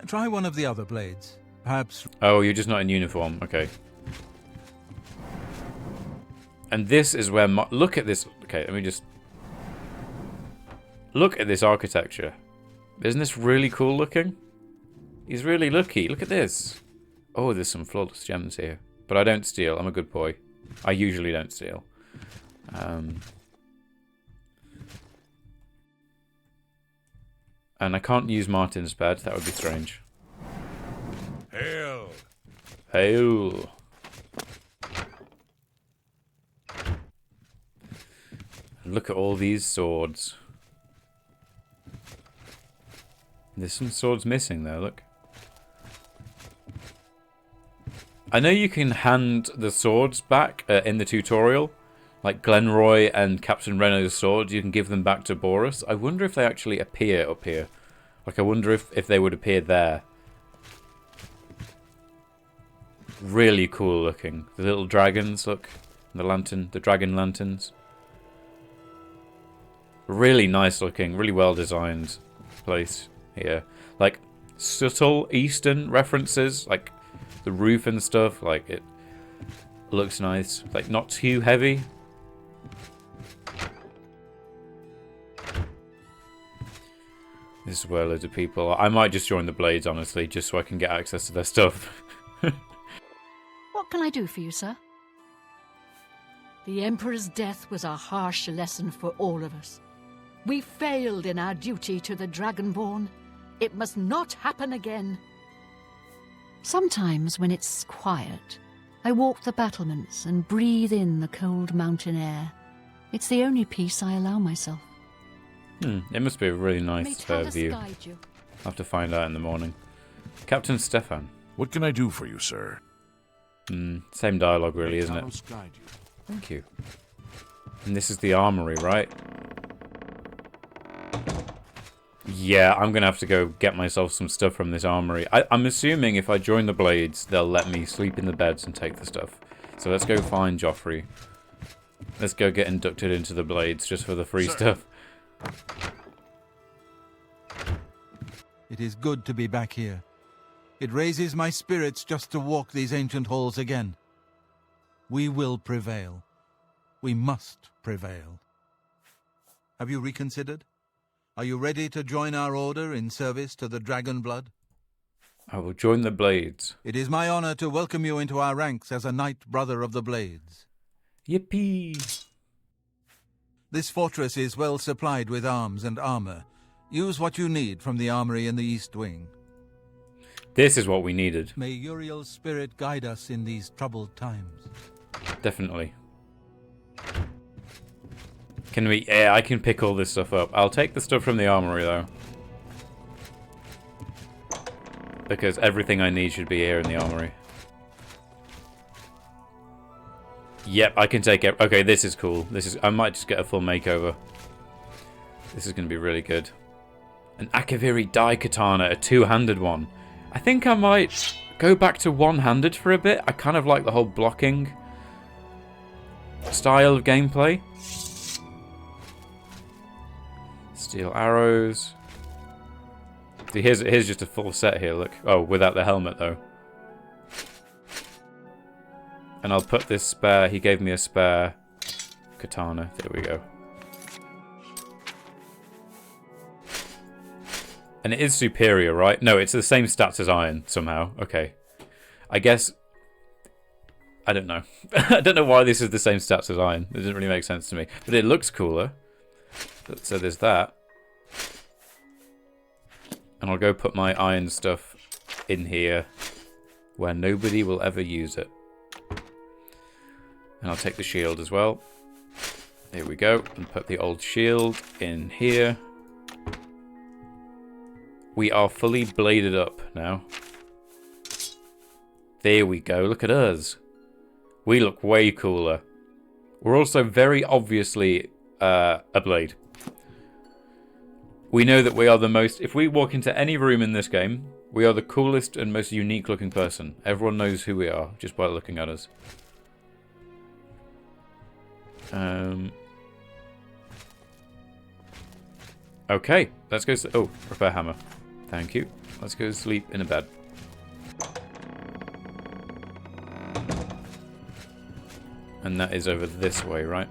Try one of the other Blades. Perhaps... Oh, you're just not in uniform. Okay. And this is where... Look at this. Okay, let me just... Look at this architecture. Isn't this really cool looking? He's really lucky. Look at this. Oh, there's some flawless gems here. But I don't steal. I'm a good boy. I usually don't steal. And I can't use Martin's bed. That would be strange. Hail! Hail! Look at all these swords. There's some swords missing there, look. I know you can hand the swords back in the tutorial. Like Glenroy and Captain Renault's swords, you can give them back to Boris. I wonder if they actually appear up here. Like, I wonder if they would appear there. Really cool looking. The little dragons, look. The lantern, the dragon lanterns. Really nice looking, really well designed place here. Like, subtle Eastern references, like the roof and stuff. Like, it looks nice. Like, not too heavy. This is where loads of people are. I might just join the Blades, honestly, just so I can get access to their stuff. What can I do for you, sir? The Emperor's death was a harsh lesson for all of us. We failed in our duty to the Dragonborn. It must not happen again. Sometimes when it's quiet, I walk the battlements and breathe in the cold mountain air. It's the only peace I allow myself. It must be a really nice view. I'll have to find out in the morning. Captain Stefan. What can I do for you, sir? Same dialogue, really, isn't it? Thank you. And this is the armory, right? Yeah, I'm going to have to go get myself some stuff from this armory. I'm assuming if I join the Blades, they'll let me sleep in the beds and take the stuff. So let's go find Joffrey. Let's go get inducted into the Blades just for the free stuff. It is good to be back here. It raises my spirits just to walk these ancient halls again. We will prevail. We must prevail. Have you reconsidered? Are you ready to join our order in service to the Dragon Blood? I will join the Blades. It is my honor to welcome you into our ranks as a Knight Brother of the Blades. Yippee! This fortress is well supplied with arms and armor. Use what you need from the armory in the East Wing. This is what we needed. May Uriel's spirit guide us in these troubled times. Definitely. Can we... Yeah, I can pick all this stuff up. I'll take the stuff from the armory, though. Because everything I need should be here in the armory. Yep, I can take it. Okay, this is cool. I might just get a full makeover. This is going to be really good. An Akaviri Dai Katana, a two-handed one. I think I might go back to one-handed for a bit. I kind of like the whole blocking style of gameplay. Steel arrows. See, here's just a full set here, look. Oh, without the helmet, though. And I'll put this spare... He gave me a spare katana. There we go. And it is superior, right? No, it's the same stats as iron, somehow. Okay. I guess... I don't know. I don't know why this is the same stats as iron. It doesn't really make sense to me. But it looks cooler. So there's that. And I'll go put my iron stuff in here where nobody will ever use it. And I'll take the shield as well. There we go. And put the old shield in here. We are fully bladed up now. There we go. Look at us. We look way cooler. We're also very obviously a blade. We know that we are the most... If we walk into any room in this game, we are the coolest and most unique looking person. Everyone knows who we are just by looking at us. Okay, let's go... Oh, repair hammer. Thank you. Let's go sleep in a bed. And that is over this way, right?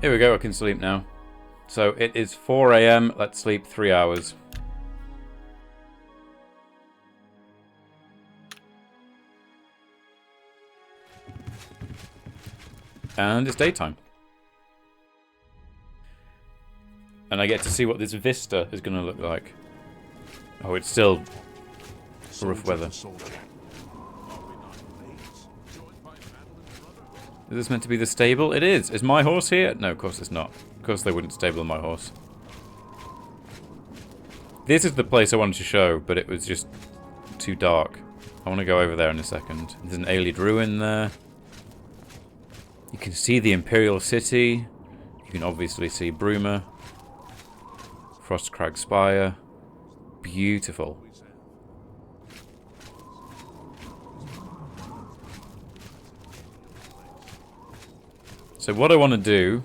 Here we go, I can sleep now. So it is 4 AM, let's sleep 3 hours. And it's daytime. And I get to see what this vista is going to look like. Oh, it's still rough weather. Is this meant to be the stable? It is. Is my horse here? No, of course it's not. Of course they wouldn't stable my horse. This is the place I wanted to show, but it was just too dark. I want to go over there in a second. There's an alien ruin there. You can see the Imperial City. You can obviously see Bruma. Frostcrag Spire. Beautiful. So what I want to do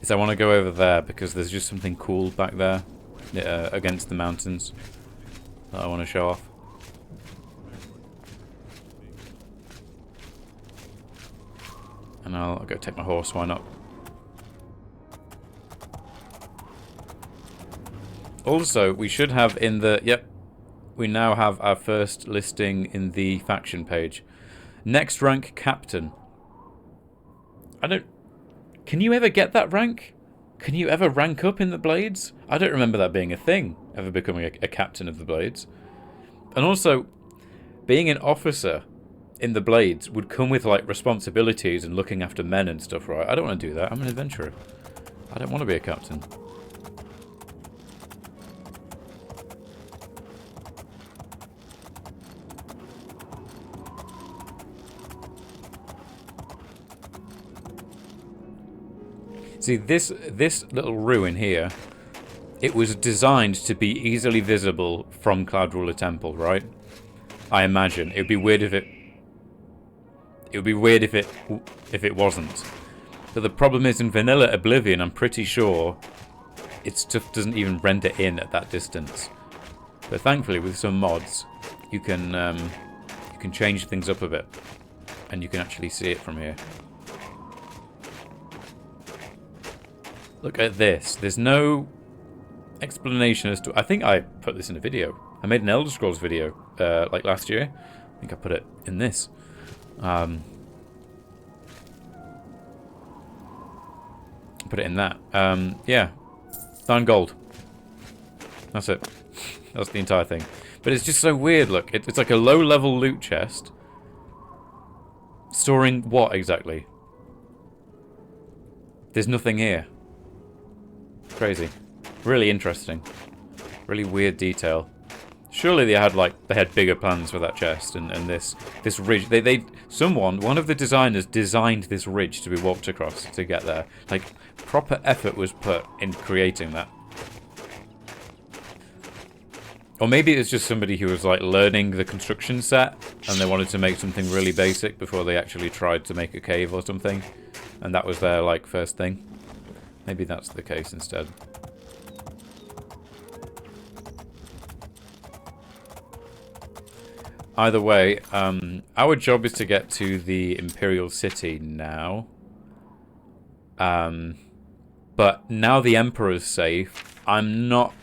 is I want to go over there because there's just something cool back there against the mountains that I want to show off. And I'll go take my horse, why not? Also, we should have in the... Yep. We now have our first listing in the faction page. Next rank, Captain. I don't... Can you ever get that rank? Can you ever rank up in the Blades? I don't remember that being a thing, ever becoming a captain of the Blades. And also, being an officer in the Blades would come with like responsibilities and looking after men and stuff, right? I don't want to do that. I'm an adventurer. I don't want to be a captain. See, this little ruin here, it was designed to be easily visible from Cloud Ruler Temple, right? I imagine. It would be weird if it wasn't. But the problem is in vanilla Oblivion, I'm pretty sure it stuff doesn't even render in at that distance. But thankfully, with some mods, you can change things up a bit, and you can actually see it from here. Look at this. There's no explanation as to... I think I put this in a video. I made an Elder Scrolls video like last year. I think I put it in this. Put it in that. Yeah. 9 gold. That's it. That's the entire thing. But it's just so weird, look. It's like a low-level loot chest. Storing what exactly? There's nothing here. Crazy. Really interesting. Really weird detail. Surely they had bigger plans for that chest and this ridge. One of the designers designed this ridge to be walked across to get there. Like, proper effort was put in creating that. Or maybe it's just somebody who was like learning the construction set and they wanted to make something really basic before they actually tried to make a cave or something. And that was their like first thing. Maybe that's the case instead. Either way, our job is to get to the Imperial City now. But now the Emperor's safe, I'm not...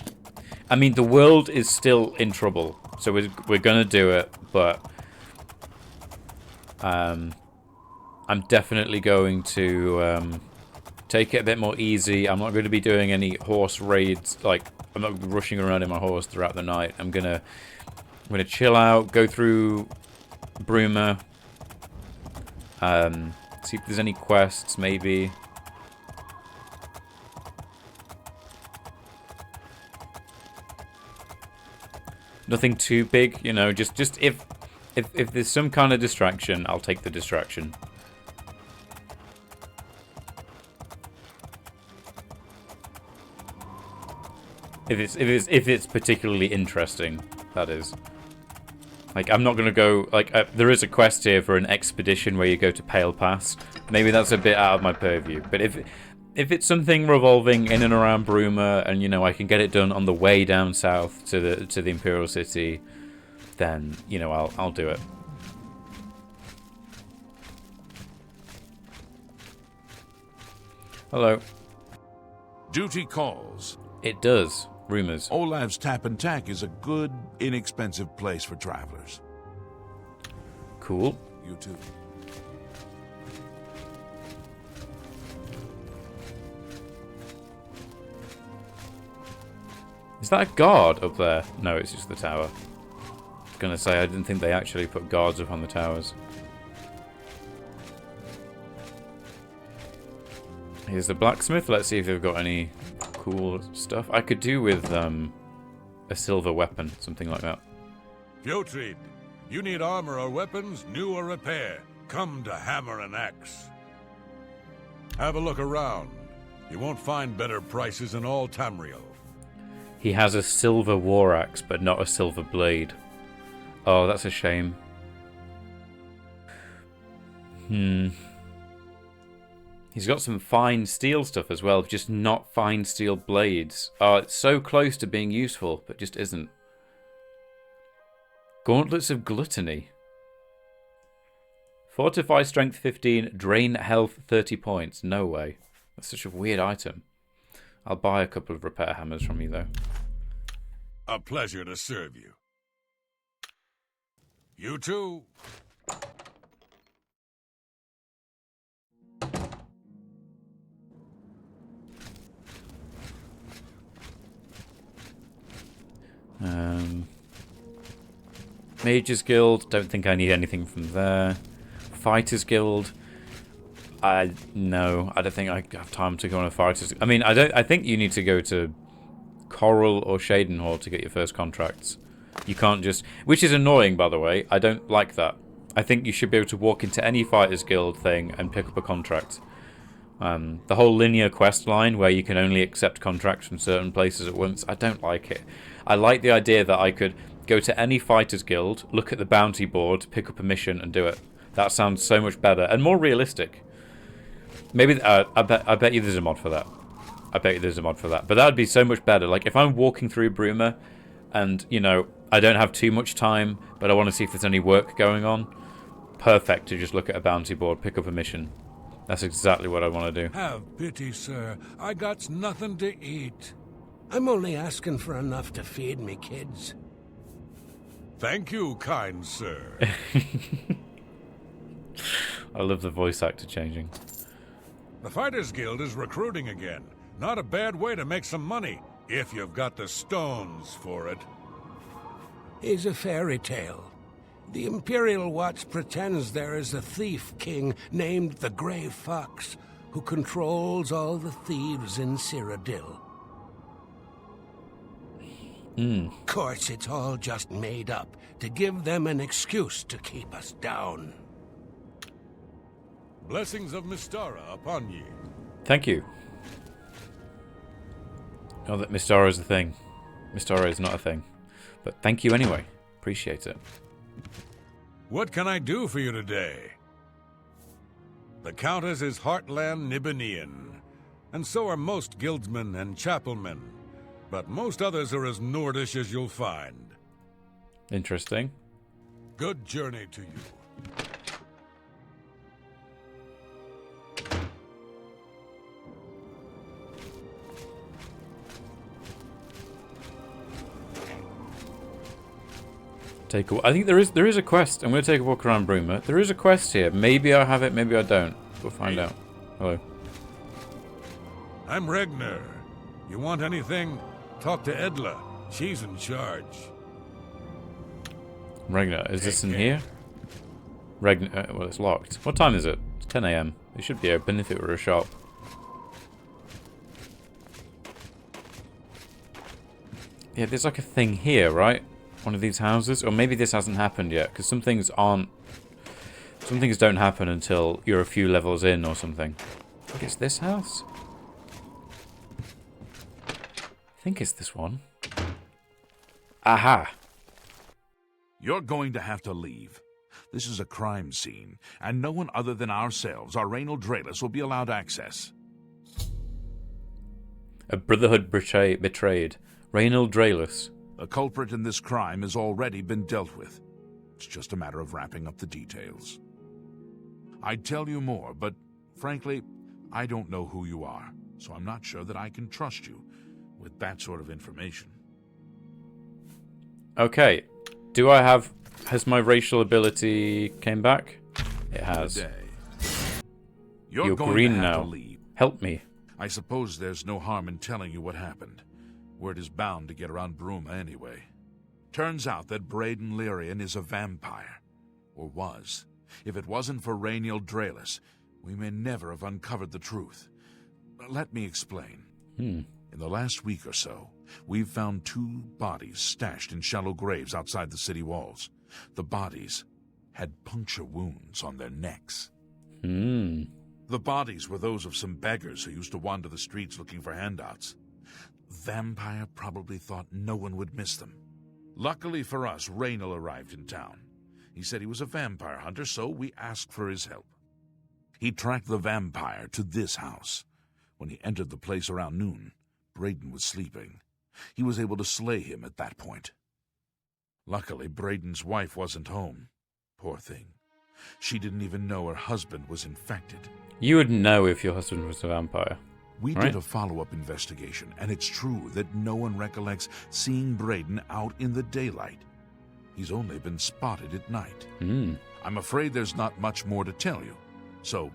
I mean, the world is still in trouble. So we're gonna do it, but... I'm definitely going to... take it a bit more easy. I'm not going to be doing any horse raids. Like, I'm not rushing around in my horse throughout the night. I'm gonna chill out, go through Bruma, see if there's any quests, maybe. Nothing too big, you know. Just if there's some kind of distraction, I'll take the distraction. If it's particularly interesting, that is. Like, I'm not gonna go. Like, there is a quest here for an expedition where you go to Pale Pass, Maybe that's a bit out of my purview. But if it's something revolving in and around Bruma, and you know I can get it done on the way down south to the Imperial City, then you know I'll do it. Hello. Duty calls. It does. Rumors. Olav's Tap and Tack is a good, inexpensive place for travelers. Cool. You too. Is that a guard up there? No, it's just the tower. I was going to say, I didn't think they actually put guards up on the towers. Here's the blacksmith. Let's see if they've got any cool stuff. I could do with a silver weapon, something like that. Fjotrid, you need armor or weapons, new or repair. Come to Hammer and Axe. Have a look around. You won't find better prices in all Tamriel. He has a silver war axe, but not a silver blade. Oh, that's a shame. He's got some fine steel stuff as well, just not fine steel blades. Oh, it's so close to being useful, but just isn't. Gauntlets of Gluttony. Fortify strength 15, drain health 30 points. No way. That's such a weird item. I'll buy a couple of repair hammers from you, though. A pleasure to serve you. You too. Mage's Guild, don't think I need anything from there. Fighters Guild, no, I don't think I have time to go on a Fighters. I mean, I think you need to go to Coral or Shadenhall to get your first contracts. You can't just, which is annoying, by the way. I don't like that. I think you should be able to walk into any Fighters Guild thing and pick up a contract. The whole linear quest line where you can only accept contracts from certain places at once, I don't like it. I like the idea that I could go to any Fighters Guild, look at the bounty board, pick up a mission and do it. That sounds so much better and more realistic. Maybe, I bet you there's a mod for that. I bet you there's a mod for that. But that would be so much better. Like, if I'm walking through Bruma and, you know, I don't have too much time, but I want to see if there's any work going on, perfect to just look at a bounty board, pick up a mission. That's exactly what I want to do. Have pity, sir. I got nothing to eat. I'm only asking for enough to feed me kids. Thank you, kind sir. I love the voice actor changing. The Fighters Guild is recruiting again. Not a bad way to make some money, if you've got the stones for it. Is a fairy tale. The Imperial Watch pretends there is a thief king named the Grey Fox who controls all the thieves in Cyrodiil. Course, it's all just made up to give them an excuse to keep us down. Blessings of Mystara upon ye. Thank you. Oh, that Mystara is a thing. Mystara is not a thing. But thank you anyway. Appreciate it. What can I do for you today? The Countess is Heartland Nibanian, and so are most guildsmen and chapelmen, but most others are as Nordish as you'll find. Interesting. Good journey to you. I think there is a quest. I'm going to take a walk around Bruma. There is a quest here. Maybe I have it, maybe I don't. We'll find out. Hello. I'm Regner. You want anything? Talk to Edla. She's in charge. Regner, is this in here? Regner, well, it's locked. What time is it? It's 10 AM. It should be open if it were a shop. Yeah, there's like a thing here, right? One of these houses, or maybe this hasn't happened yet, because some things don't happen until you're a few levels in or something. I think it's this house. I think it's this one. Aha! You're going to have to leave. This is a crime scene, and no one other than ourselves, our Raynald Draelus, will be allowed access. A brotherhood betrayed. Raynald Draelus. The culprit in this crime has already been dealt with. It's just a matter of wrapping up the details. I'd tell you more, but frankly, I don't know who you are, so I'm not sure that I can trust you with that sort of information. Okay. Has my racial ability came back? It has. You're going green to have now. to leave. Help me. I suppose there's no harm in telling you what happened. Word is bound to get around Bruma anyway. Turns out that Braden Lyrian is a vampire. Or was. If it wasn't for Raynald Draelus, we may never have uncovered the truth. Let me explain. In the last week or so, we've found 2 bodies stashed in shallow graves outside the city walls. The bodies had puncture wounds on their necks. The bodies were those of some beggars who used to wander the streets looking for handouts. Vampire probably thought no one would miss them. Luckily for us, Raynald arrived in town. He said he was a vampire hunter, so we asked for his help. He tracked the vampire to this house. When he entered the place around noon, Braden was sleeping. He was able to slay him at that point. Luckily, Braden's wife wasn't home. Poor thing. She didn't even know her husband was infected. You would know if your husband was a vampire. We right? did a follow-up investigation, and it's true that no one recollects seeing Braden out in the daylight. He's only been spotted at night. I'm afraid there's not much more to tell you. So,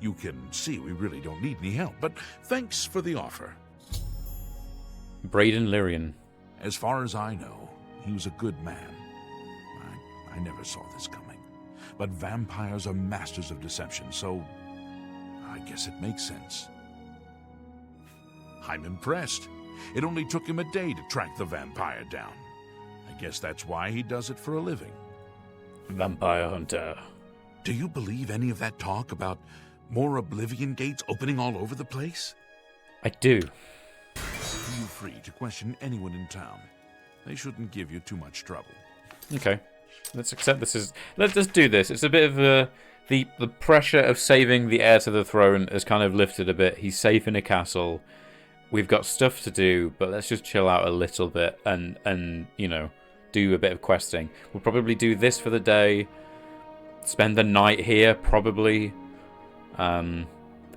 you can see we really don't need any help, but thanks for the offer. Braden Lyrian. As far as I know, he was a good man. I never saw this coming. But vampires are masters of deception, so I guess it makes sense. I'm impressed. It only took him a day to track the vampire down. I guess that's why he does it for a living. Vampire hunter. Do you believe any of that talk about more Oblivion gates opening all over the place? I do. Feel free to question anyone in town. They shouldn't give you too much trouble. Okay. Let's accept this as... Let's just do this. It's a bit of the pressure of saving the heir to the throne has kind of lifted a bit. He's safe in a castle. We've got stuff to do, but let's just chill out a little bit and you know, do a bit of questing. We'll probably do this for the day, spend the night here, probably, and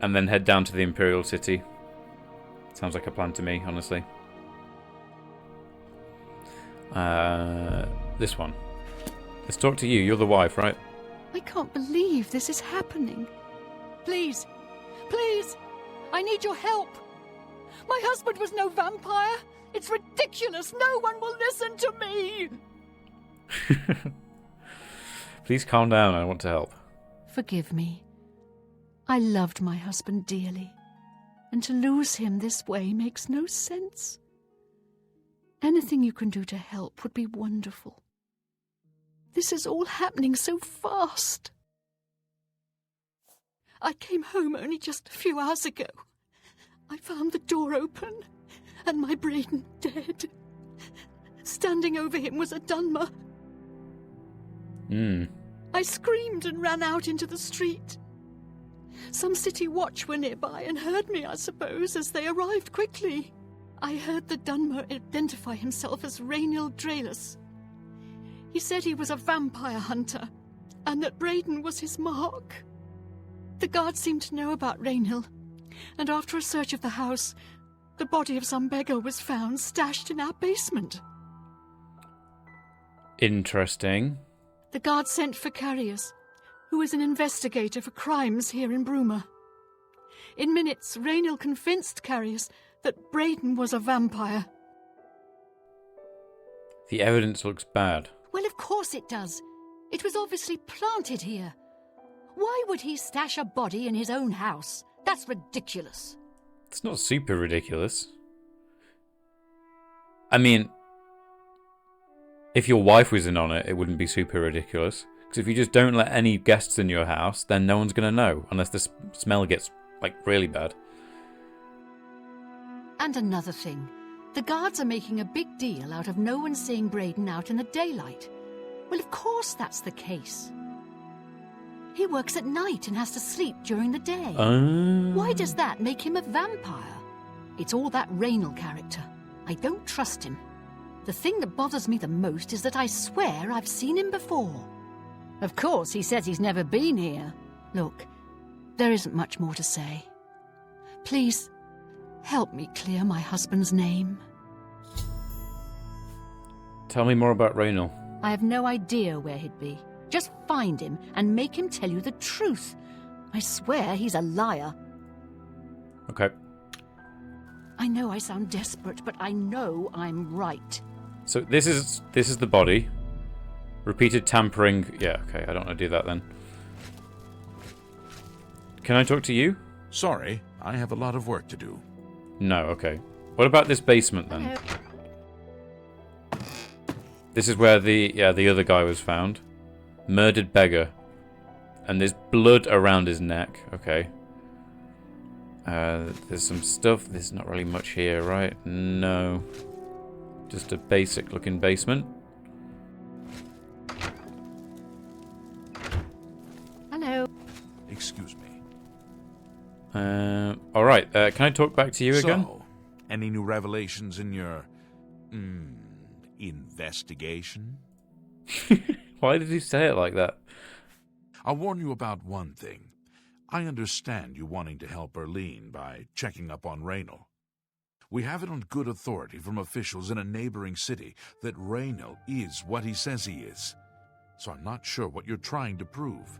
then head down to the Imperial City. Sounds like a plan to me, honestly. This one. Let's talk to you. You're the wife, right? I can't believe this is happening. Please, please, I need your help. My husband was no vampire. It's ridiculous. No one will listen to me. Please calm down. I want to help. Forgive me. I loved my husband dearly, and to lose him this way makes no sense. Anything you can do to help would be wonderful. This is all happening so fast. I came home only just a few hours ago. I found the door open, and my Braden dead. Standing over him was a Dunmer. I screamed and ran out into the street. Some city watch were nearby and heard me, I suppose, as they arrived quickly. I heard the Dunmer identify himself as Raynald Draelus. He said he was a vampire hunter, and that Braden was his mark. The guards seemed to know about Raynald, and after a search of the house, the body of some beggar was found stashed in our basement. Interesting. The guards sent for Carius, who is an investigator for crimes here in Bruma. In minutes, Raynald convinced Carius that Braden was a vampire. The evidence looks bad. Well, of course it does. It was obviously planted here. Why would he stash a body in his own house? That's ridiculous. It's not super ridiculous. I mean, if your wife was in on it, it wouldn't be super ridiculous. Because if you just don't let any guests in your house, then no one's going to know. Unless the smell gets, like, really bad. And another thing. The guards are making a big deal out of no one seeing Braden out in the daylight. Well, of course that's the case. He works at night and has to sleep during the day. Why does that make him a vampire? It's all that Raynal character. I don't trust him. The thing that bothers me the most is that I swear I've seen him before. Of course, he says he's never been here. Look, there isn't much more to say. Please, help me clear my husband's name. Tell me more about Raynal. I have no idea where he'd be. Just find him and make him tell you the truth. I swear he's a liar. Okay. I know I sound desperate, but I know I'm right. So this is the body. Repeated tampering. Yeah, okay, I don't want to do that then. Can I talk to you? Sorry, I have a lot of work to do. No, okay. What about this basement then? Hello. This is where the other guy was found. Murdered beggar. And there's blood around his neck. Okay. There's some stuff. There's not really much here, right? No. Just a basic looking basement. Hello. Excuse me. Alright, can I talk back to you again? So, any new revelations in your... investigation? Why did you say it like that? I'll warn you about one thing. I understand you wanting to help Erlene by checking up on Raynal. We have it on good authority from officials in a neighboring city that Raynal is what he says he is. So I'm not sure what you're trying to prove.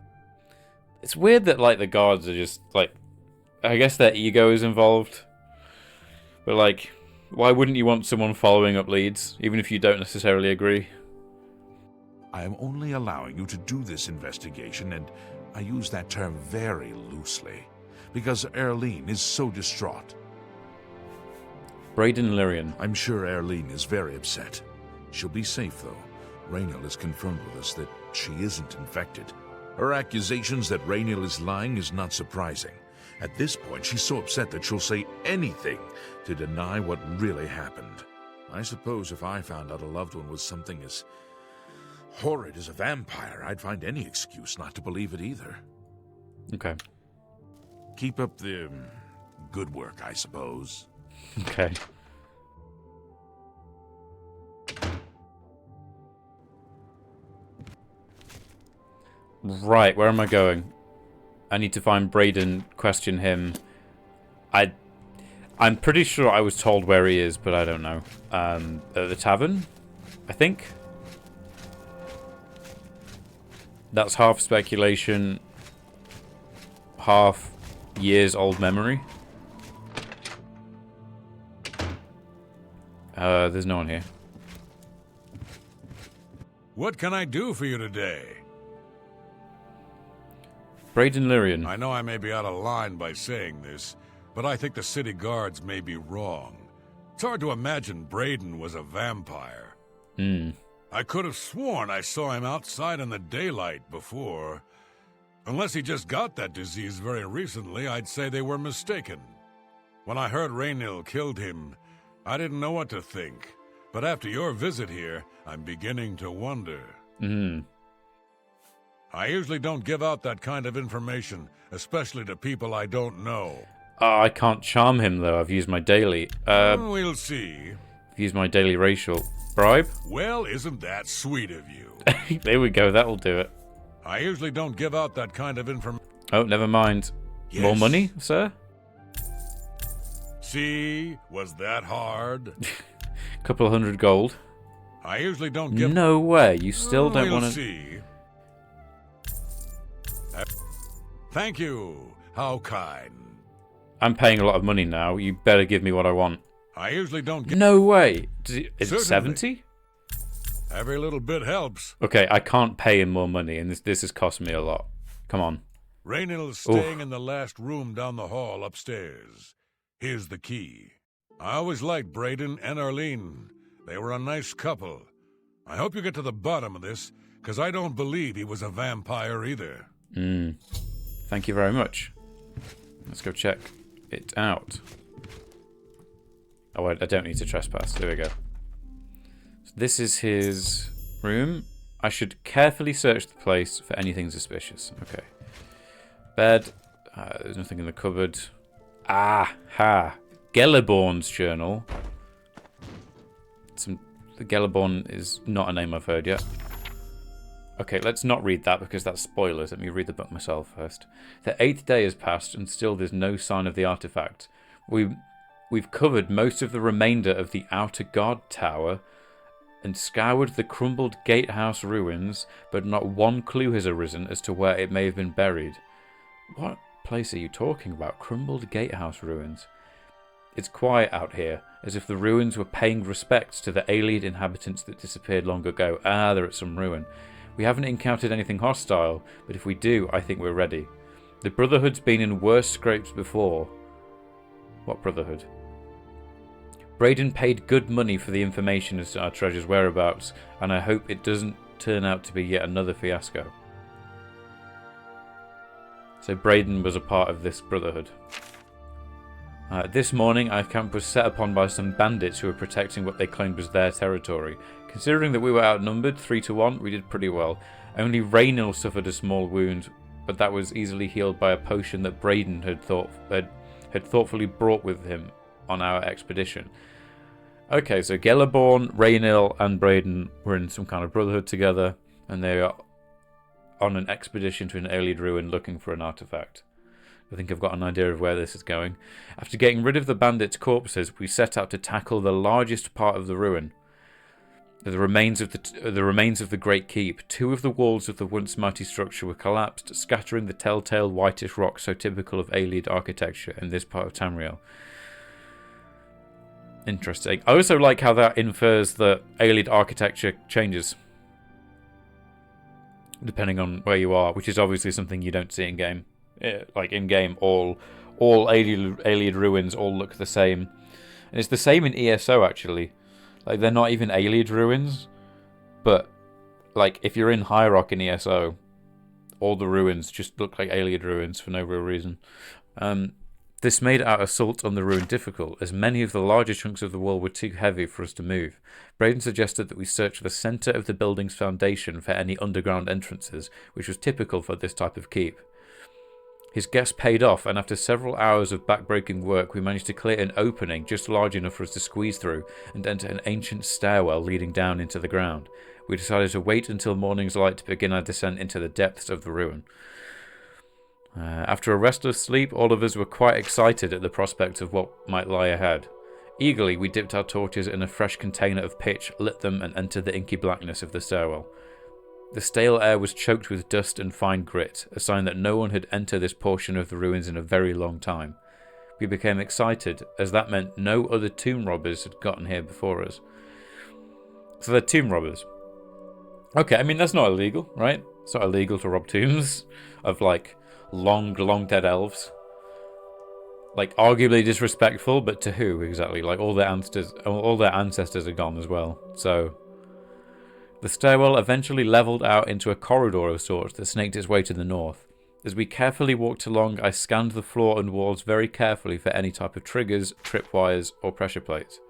It's weird that, like, the guards are just, like... I guess their ego is involved. But, like, why wouldn't you want someone following up leads, even if you don't necessarily agree? I am only allowing you to do this investigation, and I use that term very loosely, because Erlene is so distraught. Braden Lyrian. I'm sure Erlene is very upset. She'll be safe, though. Raynal has confirmed with us that she isn't infected. Her accusations that Raynal is lying is not surprising. At this point, she's so upset that she'll say anything to deny what really happened. I suppose if I found out a loved one was something as horrid as a vampire, I'd find any excuse not to believe it either. Okay. Keep up the good work, I suppose. Okay. Right, where am I going? I need to find Braden, question him. I'm pretty sure I was told where he is, but I don't know. At the tavern, I think. That's half speculation, half years old memory. There's no one here. What can I do for you today? Braden Lyrian. I know I may be out of line by saying this, but I think the city guards may be wrong. It's hard to imagine Braden was a vampire. I could have sworn I saw him outside in the daylight before. Unless he just got that disease very recently, I'd say they were mistaken. When I heard Raynal killed him, I didn't know what to think. But after your visit here, I'm beginning to wonder. I usually don't give out that kind of information, especially to people I don't know. I can't charm him, though. I've used my daily... we'll see. I've used my daily racial bribe. Well, isn't that sweet of you? There we go. That'll do it. I usually don't give out that kind of information. Oh, never mind. Yes. More money, sir? See? Was that hard? Couple of 100 gold. I usually don't give... No way. You still don't want to... see. Thank you. How kind. I'm paying a lot of money now. You better give me what I want. I usually don't give... No way. Is it Certainly. 70? Every little bit helps. Okay, I can't pay him more money, and this has cost me a lot. Come on. Raynal is staying in the last room down the hall upstairs. Here's the key. I always liked Braden and Erlene. They were a nice couple. I hope you get to the bottom of this, because I don't believe he was a vampire either. Thank you very much. Let's go check it out. Oh, I don't need to trespass. There we go. So this is his room. I should carefully search the place for anything suspicious. Okay. Bed. There's nothing in the cupboard. Ah, ha. Gellerborn's journal. The Gellerborn is not a name I've heard yet. Okay, let's not read that because that's spoilers. Let me read the book myself first. The 8th day has passed and still there's no sign of the artifact. We've covered most of the remainder of the outer guard tower and scoured the crumbled gatehouse ruins, but not one clue has arisen as to where it may have been buried. What place are you talking about? Crumbled gatehouse ruins? It's quiet out here, as if the ruins were paying respects to the alien inhabitants that disappeared long ago. Ah, they're at some ruin. We haven't encountered anything hostile, but if we do, I think we're ready. The Brotherhood's been in worse scrapes before. What Brotherhood? Braden paid good money for the information as to our treasure's whereabouts, and I hope it doesn't turn out to be yet another fiasco. So Braden was a part of this Brotherhood. This morning, our camp was set upon by some bandits who were protecting what they claimed was their territory. Considering that we were outnumbered 3-1, we did pretty well. Only Raynil suffered a small wound, but that was easily healed by a potion that Braden had thoughtfully brought with him on our expedition. Okay, so Gellerborn, Raynil, and Braden were in some kind of brotherhood together, and they are on an expedition to an alien ruin looking for an artifact. I think I've got an idea of where this is going. After getting rid of the bandits' corpses, we set out to tackle the largest part of the ruin. The remains of the Great Keep. 2 of the walls of the once mighty structure were collapsed, scattering the telltale whitish rock so typical of Ayleid architecture in this part of Tamriel. Interesting. I also like how that infers that Ayleid architecture changes depending on where you are, which is obviously something you don't see in game. Like in game, all Ayleid ruins all look the same, and it's the same in ESO actually. Like they're not even Ayleid ruins, but like if you're in High Rock in ESO, all the ruins just look like Ayleid ruins for no real reason. This made our assault on the ruin difficult, as many of the larger chunks of the wall were too heavy for us to move. Braden suggested that we search the centre of the building's foundation for any underground entrances, which was typical for this type of keep. His guess paid off, and after several hours of backbreaking work, we managed to clear an opening just large enough for us to squeeze through and enter an ancient stairwell leading down into the ground. We decided to wait until morning's light to begin our descent into the depths of the ruin. After a restless sleep, all of us were quite excited at the prospect of what might lie ahead. Eagerly, we dipped our torches in a fresh container of pitch, lit them, and entered the inky blackness of the stairwell. The stale air was choked with dust and fine grit, a sign that no one had entered this portion of the ruins in a very long time. We became excited, as that meant no other tomb robbers had gotten here before us. So they're tomb robbers. Okay, I mean, that's not illegal, right? It's not illegal to rob tombs of, like, long dead elves. Like, arguably disrespectful, but to who exactly? Like, all their ancestors are gone as well, so... The stairwell eventually levelled out into a corridor of sorts that snaked its way to the north. As we carefully walked along, I scanned the floor and walls very carefully for any type of triggers, tripwires, or pressure plates.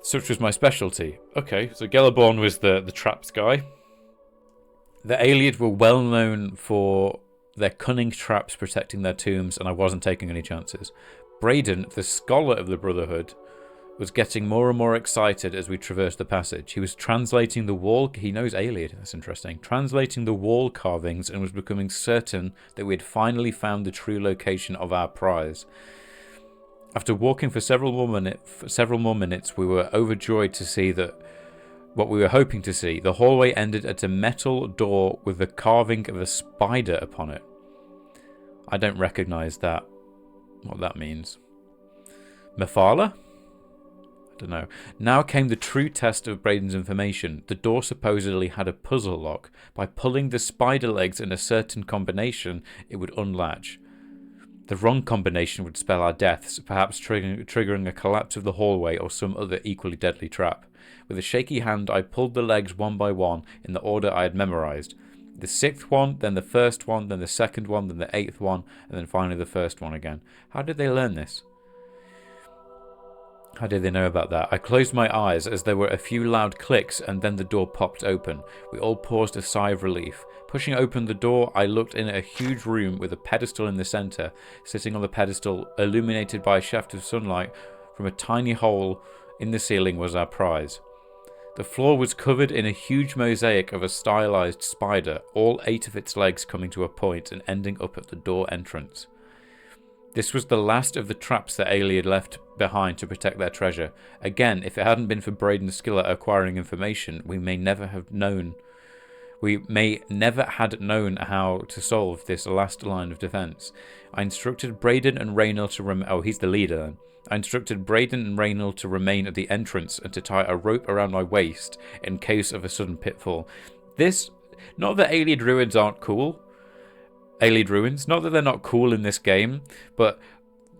Such was my specialty. Okay, so Gellerborn was the traps guy. The Ayleid were well known for their cunning traps protecting their tombs, and I wasn't taking any chances. Braden, the scholar of the Brotherhood, was getting more and more excited as we traversed the passage. He was translating the wall... He knows Ayleid, that's interesting. Translating the wall carvings and was becoming certain that we had finally found the true location of our prize. After walking for several more minutes, we were overjoyed to see that what we were hoping to see. The hallway ended at a metal door with the carving of a spider upon it. I don't recognise that. What that means. Mephala? I don't know. Now came the true test of Braden's information. The door supposedly had a puzzle lock. By pulling the spider legs in a certain combination, it would unlatch. The wrong combination would spell our deaths, perhaps triggering a collapse of the hallway or some other equally deadly trap. With a shaky hand, I pulled the legs one by one in the order I had memorized. The 6th one, then the 1st one, then the 2nd one, then the 8th one, and then finally the 1st one again. How did they learn this? How did they know about that? I closed my eyes as there were a few loud clicks and then the door popped open. We all paused a sigh of relief. Pushing open the door, I looked in at a huge room with a pedestal in the centre. Sitting on the pedestal, illuminated by a shaft of sunlight from a tiny hole in the ceiling, was our prize. The floor was covered in a huge mosaic of a stylized spider, all 8 of its legs coming to a point and ending up at the door entrance. This was the last of the traps that Ailey had left behind to protect their treasure. Again, if it hadn't been for Braden's skill at acquiring information, we may never had known how to solve this last line of defense. I instructed Braden and Raynell to he's the leader then. I instructed Braden and Raynell to remain at the entrance and to tie a rope around my waist in case of a sudden pitfall. Not that Alien Ruins aren't cool. Alien Ruins, not that they're not cool in this game, but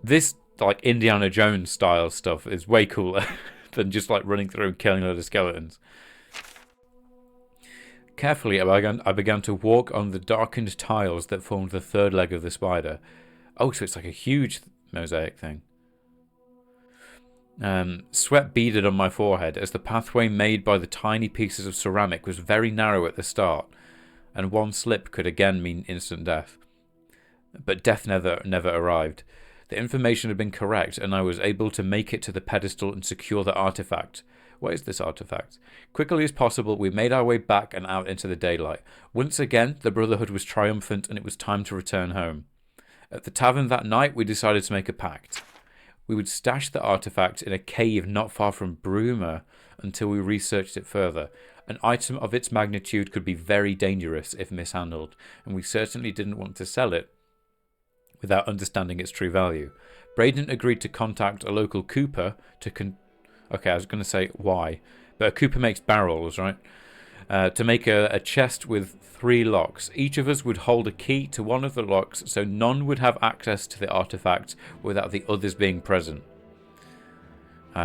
this like Indiana Jones style stuff is way cooler than just like running through and killing a load of skeletons. Carefully, I began to walk on the darkened tiles that formed the third leg of the spider. Oh, so it's like a huge mosaic thing. Sweat beaded on my forehead as the pathway made by the tiny pieces of ceramic was very narrow at the start, and one slip could again mean instant death. But death never arrived. The information had been correct, and I was able to make it to the pedestal and secure the artifact. What is this artifact? Quickly as possible, we made our way back and out into the daylight. Once again, the Brotherhood was triumphant, and it was time to return home. At the tavern that night, we decided to make a pact. We would stash the artifact in a cave not far from Bruma until we researched it further. An item of its magnitude could be very dangerous if mishandled, and we certainly didn't want to sell it without understanding its true value. Braden agreed to contact a local cooper to okay, I was going to say why, but a cooper makes barrels, right? To make a chest with 3 locks. Each of us would hold a key to one of the locks, so none would have access to the artifact without the others being present.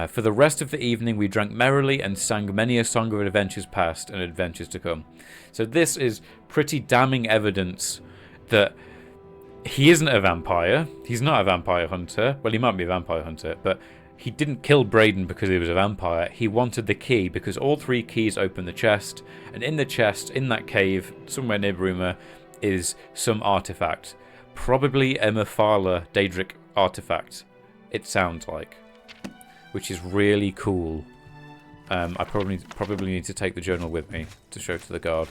For the rest of the evening, we drank merrily and sang many a song of adventures past and adventures to come. So this is pretty damning evidence that he isn't a vampire. He's not a vampire hunter. Well, he might be a vampire hunter, but he didn't kill Braden because he was a vampire. He wanted the key because all 3 keys open the chest, and in the chest, in that cave, somewhere near Bruma, is some artifact. Probably a Mephala Daedric artifact, it sounds like, which is really cool. I probably need to take the journal with me to show to the guard.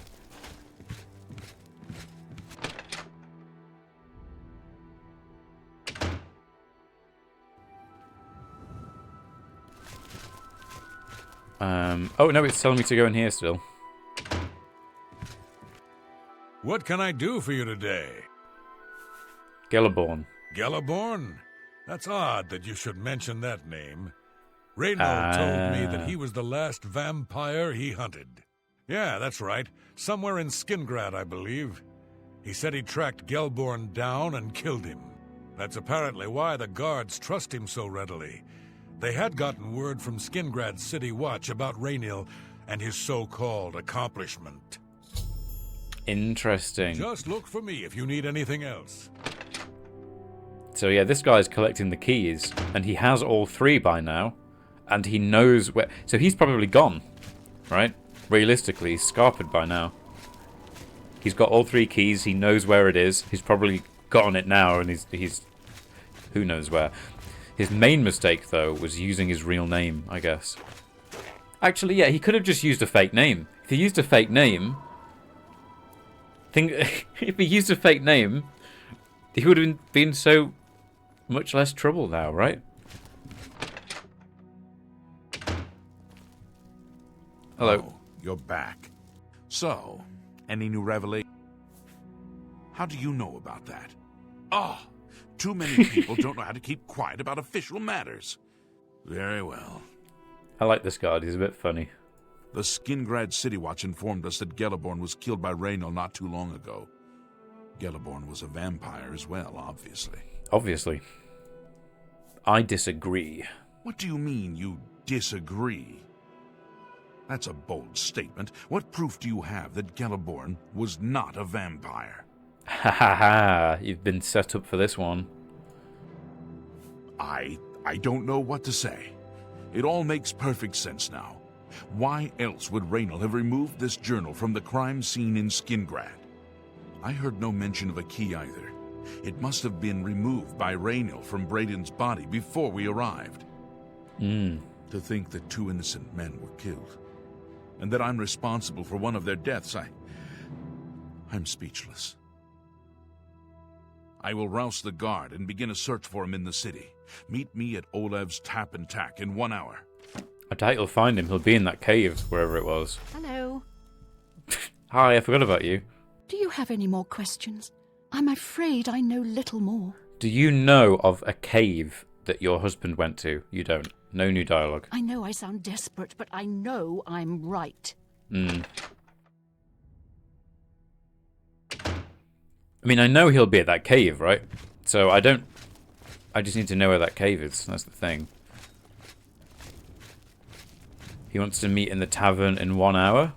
Oh no, it's telling me to go in here still. What can I do for you today? Gellerborn. Gellerborn? That's odd that you should mention that name. Raynell told me that he was the last vampire he hunted. Yeah, that's right. Somewhere in Skingrad, I believe. He said he tracked Gelborn down and killed him. That's apparently why the guards trust him so readily. They had gotten word from Skingrad's City Watch about Raynell and his so-called accomplishment. Interesting. Just look for me if you need anything else. So yeah, this guy's collecting the keys, and he has all 3 by now, and he knows where... So he's probably gone, right? Realistically, he's scarpered by now. He's got all 3 keys, he knows where it is, he's probably gotten it now, and he's who knows where. His main mistake, though, was using his real name, I guess. Actually, yeah, he could have just used a fake name. If he used a fake name... if he used a fake name, he would have been so much less trouble now, right? Hello. Oh, you're back. So, any new revelation? How do you know about that? Oh, too many people don't know how to keep quiet about official matters. Very well. I like this guard, he's a bit funny. The Skingrad City Watch informed us that Gellerborn was killed by Raynell not too long ago. Gellerborn was a vampire as well, obviously. Obviously. I disagree. What do you mean, you disagree? That's a bold statement. What proof do you have that Gellerborn was not a vampire? Ha ha ha, you've been set up for this one. I don't know what to say. It all makes perfect sense now. Why else would Raynal have removed this journal from the crime scene in Skingrad? I heard no mention of a key either. It must have been removed by Raynal from Braden's body before we arrived. To think that 2 innocent men were killed, and that I'm responsible for one of their deaths, I'm speechless. I will rouse the guard and begin a search for him in the city. Meet me at Olev's Tap and Tack in 1 hour. I doubt you'll find him. He'll be in that cave, wherever it was. Hello. Hi, I forgot about you. Do you have any more questions? I'm afraid I know little more. Do you know of a cave that your husband went to? You don't. No new dialogue. I know I sound desperate, but I know I'm right. I mean, I know he'll be at that cave, right? So I just need to know where that cave is. That's the thing. He wants to meet in the tavern in 1 hour.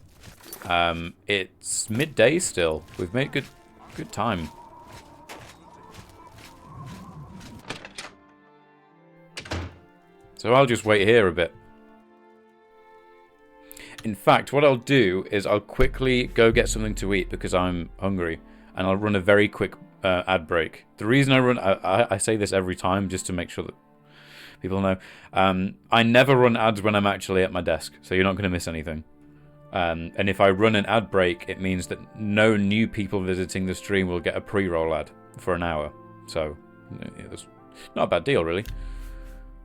It's midday still. We've made good time. So I'll just wait here a bit. In fact, what I'll do is I'll quickly go get something to eat because I'm hungry. And I'll run a very quick ad break. The reason I say this every time just to make sure that people know. I never run ads when I'm actually at my desk, so you're not going to miss anything. And if I run an ad break, it means that no new people visiting the stream will get a pre-roll ad for an hour. So, yeah, that's not a bad deal, really.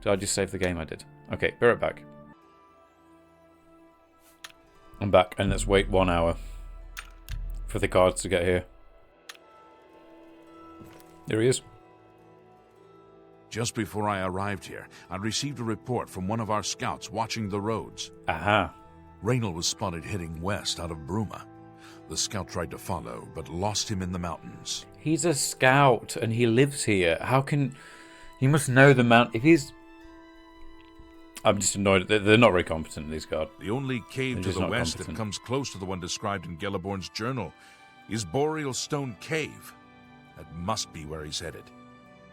So I just saved the game I did. Okay, be right back. I'm back, and let's wait 1 hour for the guards to get here. There he is. Just before I arrived here, I received a report from one of our scouts watching the roads. Aha. Raynal was spotted heading west out of Bruma. The scout tried to follow, but lost him in the mountains. He's a scout, and he lives here. How can... He must know the mount... If he's... I'm just annoyed. They're not very competent, these guards. The only cave to the west that comes close to the one described in Gelliborn's journal is Boreal Stone Cave. That must be where he's headed.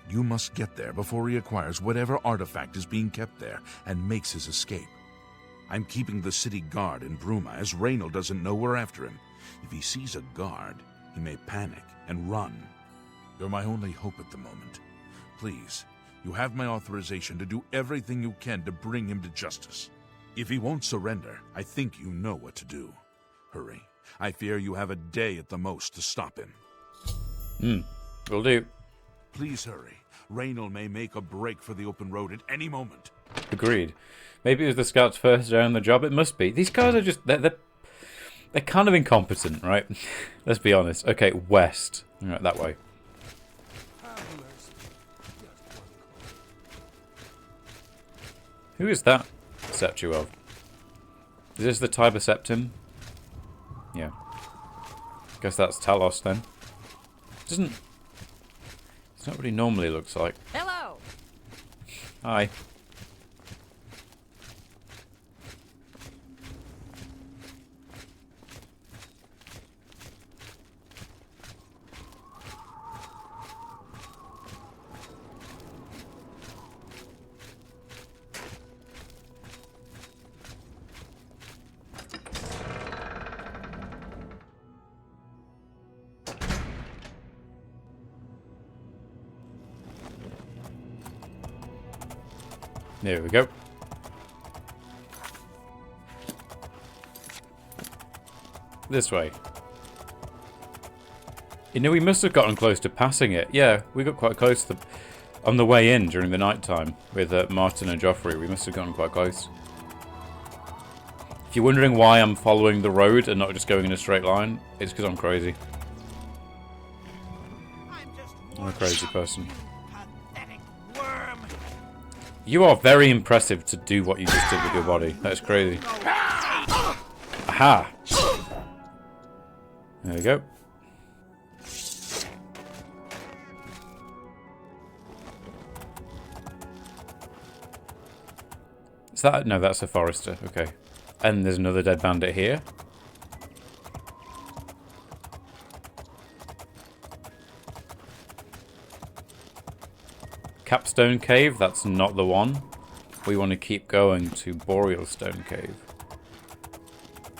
You must get there before he acquires whatever artifact is being kept there and makes his escape. I'm keeping the city guard in Bruma, as Raynal doesn't know we're after him. If he sees a guard, he may panic and run. You're my only hope at the moment. Please, you have my authorization to do everything you can to bring him to justice. If he won't surrender, I think you know what to do. Hurry. I fear you have a day at the most to stop him. Will do. Please hurry. Raynal may make a break for the open road at any moment. Agreed. Maybe it was the scout's first day on the job. It must be. These guys are just... They're kind of incompetent, right? Let's be honest. Okay, west. All right, that way. Who is that statue of? Is this the Tiber Septim? Yeah. Guess that's Talos then. Doesn't... It's not what he normally looks like. Hello! Hi. There we go. This way. You know, we must have gotten close to passing it. Yeah, we got quite close to on the way in during the night time with Martin and Joffrey. We must have gotten quite close. If you're wondering why I'm following the road and not just going in a straight line, it's because I'm crazy. I'm a crazy person. You are very impressive to do what you just did with your body. That's crazy. Aha! There we go. Is that... No, that's a forester. Okay. And there's another dead bandit here. Capstone Cave, that's not the one. we want to keep going to Boreal Stone Cave.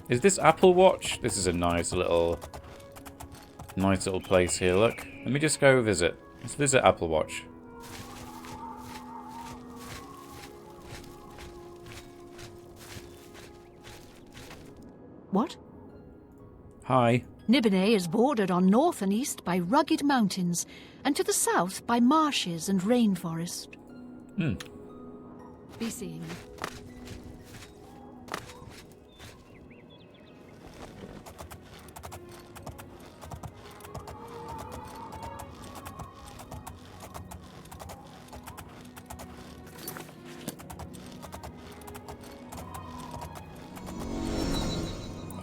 Is this Apple Watch? This is a nice little place here, look. Let me just go visit. Let's visit Apple Watch. What? Hi. Nibene is bordered on north and east by rugged mountains, and to the south by marshes and rainforest. Be seeing you.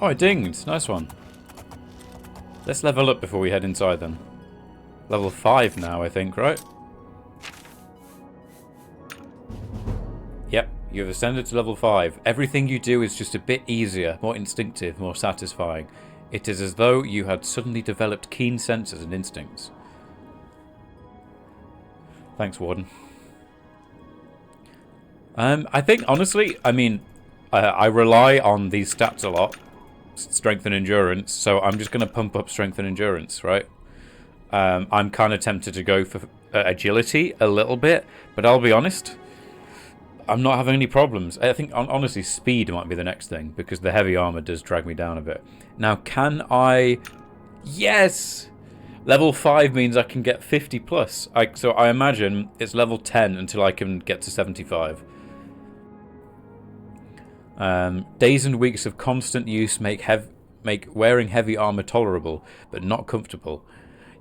Oh, I dinged. Nice one. Let's level up before we head inside then. Level 5 now, I think, right? Yep, you've ascended to level 5. Everything you do is just a bit easier, more instinctive, more satisfying. It is as though you had suddenly developed keen senses and instincts. Thanks, Warden. I think, honestly, I mean, I rely on these stats a lot. Strength and endurance, so I'm just going to pump up strength and endurance, right? I'm kind of tempted to go for agility a little bit, but I'll be honest, I'm not having any problems. I think, honestly, speed might be the next thing, because the heavy armor does drag me down a bit. Now, can I... Yes! Level 5 means I can get 50 plus. So I imagine it's level 10 until I can get to 75. Days and weeks of constant use make wearing heavy armor tolerable, but not comfortable.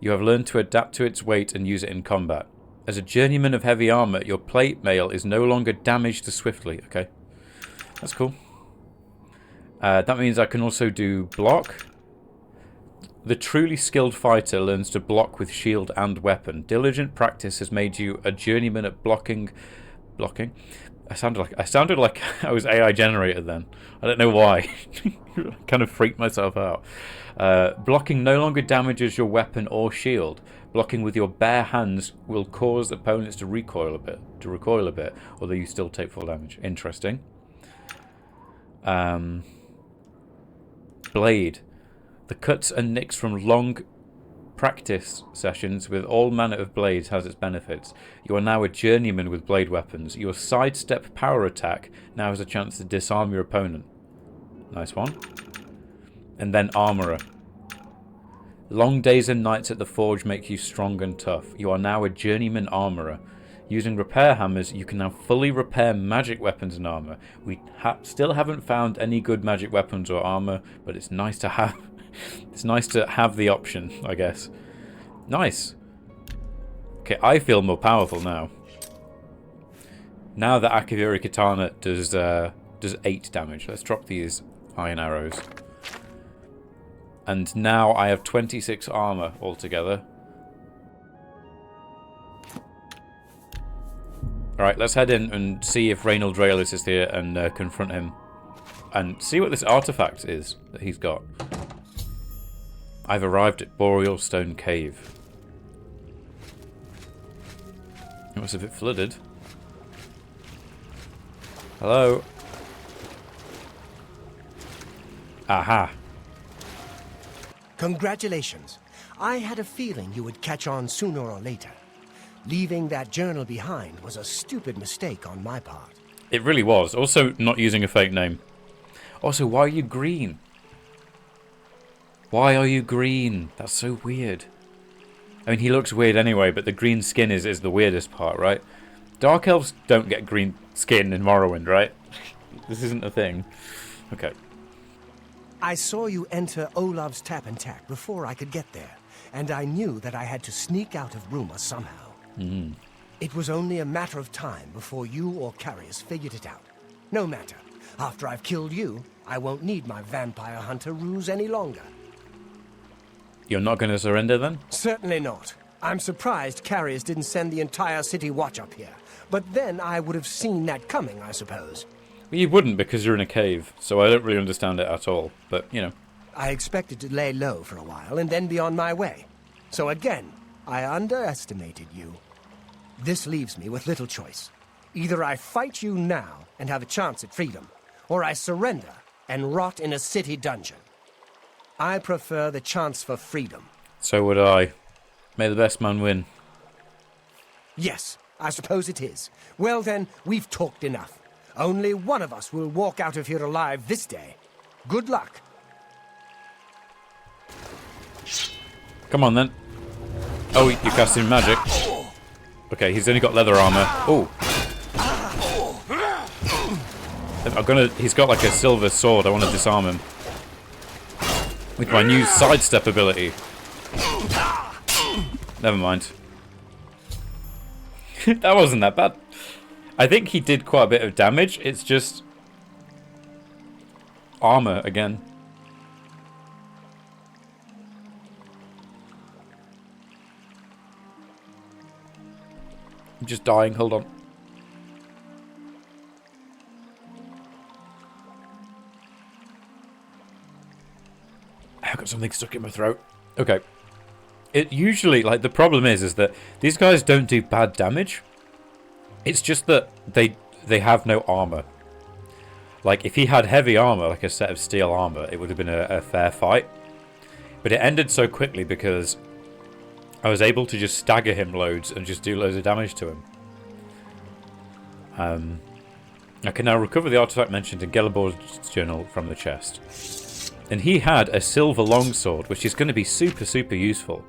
You have learned to adapt to its weight and use it in combat. As a journeyman of heavy armor, your plate mail is no longer damaged as swiftly. Okay, that's cool. That means I can also do block. The truly skilled fighter learns to block with shield and weapon. Diligent practice has made you a journeyman at blocking. I sounded like I was AI generated then. I don't know why. Kind of freaked myself out. Blocking no longer damages your weapon or shield. Blocking with your bare hands will cause opponents to recoil a bit, although you still take full damage. Interesting. Blade. The cuts and nicks from long practice sessions with all manner of blades has its benefits. You are now a journeyman with blade weapons. Your sidestep power attack now has a chance to disarm your opponent. Nice one. And then armorer. Long days and nights at the forge make you strong and tough. You are now a journeyman armorer. Using repair hammers, you can now fully repair magic weapons and armor. We still haven't found any good magic weapons or armor, but it's nice to have. It's nice to have the option, I guess. Nice. Okay, I feel more powerful now. Now that Akiviri Katana does 8 damage. Let's drop these iron arrows. And now I have 26 armor altogether. Alright, let's head in and see if Reynold Draelis is here and confront him. And see what this artifact is that he's got. I've arrived at Boreal Stone Cave. It was a bit flooded. Hello? Aha. Congratulations. I had a feeling you would catch on sooner or later. Leaving that journal behind was a stupid mistake on my part. It really was. Also, not using a fake name. Also, why are you green? Why are you green? That's so weird. I mean, he looks weird anyway, but the green skin is the weirdest part, right? Dark elves don't get green skin in Morrowind, right? This isn't a thing. Okay. I saw you enter Olav's Tap and Tack before I could get there, and I knew that I had to sneak out of Bruma somehow. It was only a matter of time before you or Carius figured it out. No matter. After I've killed you, I won't need my vampire hunter ruse any longer. You're not going to surrender then? Certainly not. I'm surprised Carius didn't send the entire city watch up here. But then I would have seen that coming, I suppose. Well, you wouldn't because you're in a cave, so I don't really understand it at all. But, you know. I expected to lay low for a while and then be on my way. So again, I underestimated you. This leaves me with little choice. Either I fight you now and have a chance at freedom, or I surrender and rot in a city dungeon. I prefer the chance for freedom. So would I. May the best man win. Yes, I suppose it is. Well then, we've talked enough. Only one of us will walk out of here alive this day. Good luck. Come on then. Oh, you're casting magic. Okay, he's only got leather armor. Oh. He's got like a silver sword. I want to disarm him. With my new sidestep ability. Never mind. That wasn't that bad. I think he did quite a bit of damage. It's just armor again. I'm just dying. Hold on. I've got something stuck in my throat. Okay. It usually, like, the problem is that these guys don't do bad damage. It's just that they have no armor. Like, if he had heavy armor, like a set of steel armor, it would have been a fair fight. But it ended so quickly because I was able to just stagger him loads and just do loads of damage to him. I can now recover the artifact mentioned in Gellibor's journal from the chest. And he had a silver longsword, which is going to be super, super useful.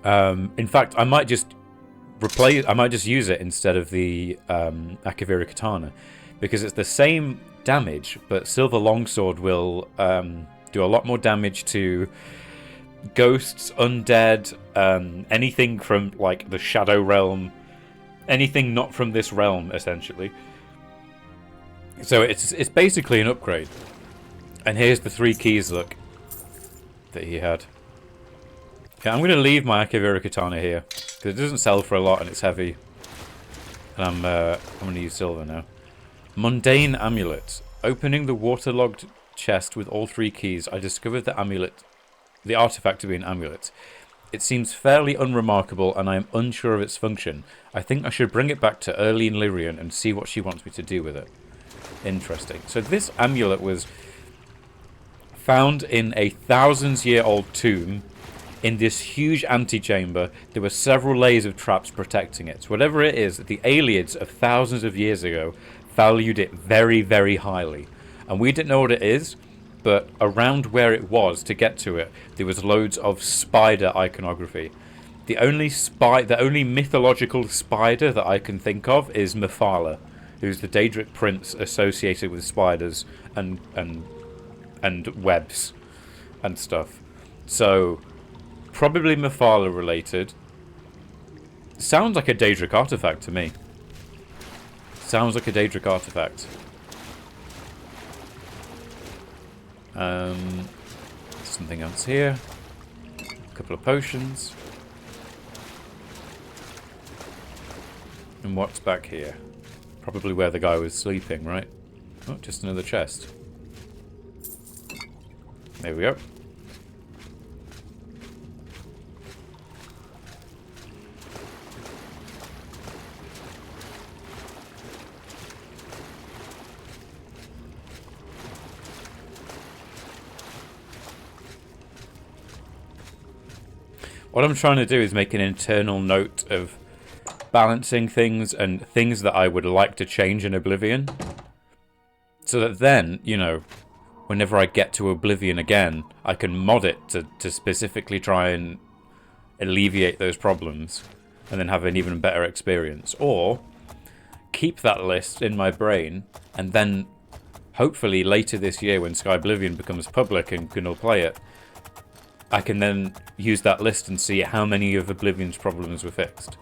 In fact, I might just use it instead of the Akavira katana, because it's the same damage, but silver longsword will do a lot more damage to ghosts, undead, anything from like the Shadow Realm, anything not from this realm, essentially. So it's basically an upgrade. And here's the 3 keys, look, that he had. Okay, I'm going to leave my Akavira katana here, because it doesn't sell for a lot and it's heavy. And I'm going to use silver now. Mundane amulet. Opening the waterlogged chest with all 3 keys, I discovered the artifact to be an amulet. It seems fairly unremarkable, and I am unsure of its function. I think I should bring it back to Erlene Lyrian and see what she wants me to do with it. Interesting. So this amulet was found in a thousands-year-old tomb in this huge antechamber. There were several layers of traps protecting it. So whatever it is, the Aliens of thousands of years ago valued it very, very highly. And we didn't know what it is, but around where it was, to get to it, there was loads of spider iconography. The only mythological spider that I can think of is Mephala, who's the Daedric prince associated with spiders and webs and stuff. So probably Mephala related. Sounds like a Daedric artifact to me. Sounds like a Daedric artifact. Something else here. A couple of potions. And what's back here? Probably where the guy was sleeping, right? Oh, just another chest. There we go. What I'm trying to do is make an internal note of balancing things and things that I would like to change in Oblivion. So that then, you know, whenever I get to Oblivion again, I can mod it to specifically try and alleviate those problems and then have an even better experience. Or keep that list in my brain and then hopefully later this year when Sky Oblivion becomes public and can all play it, I can then use that list and see how many of Oblivion's problems were fixed.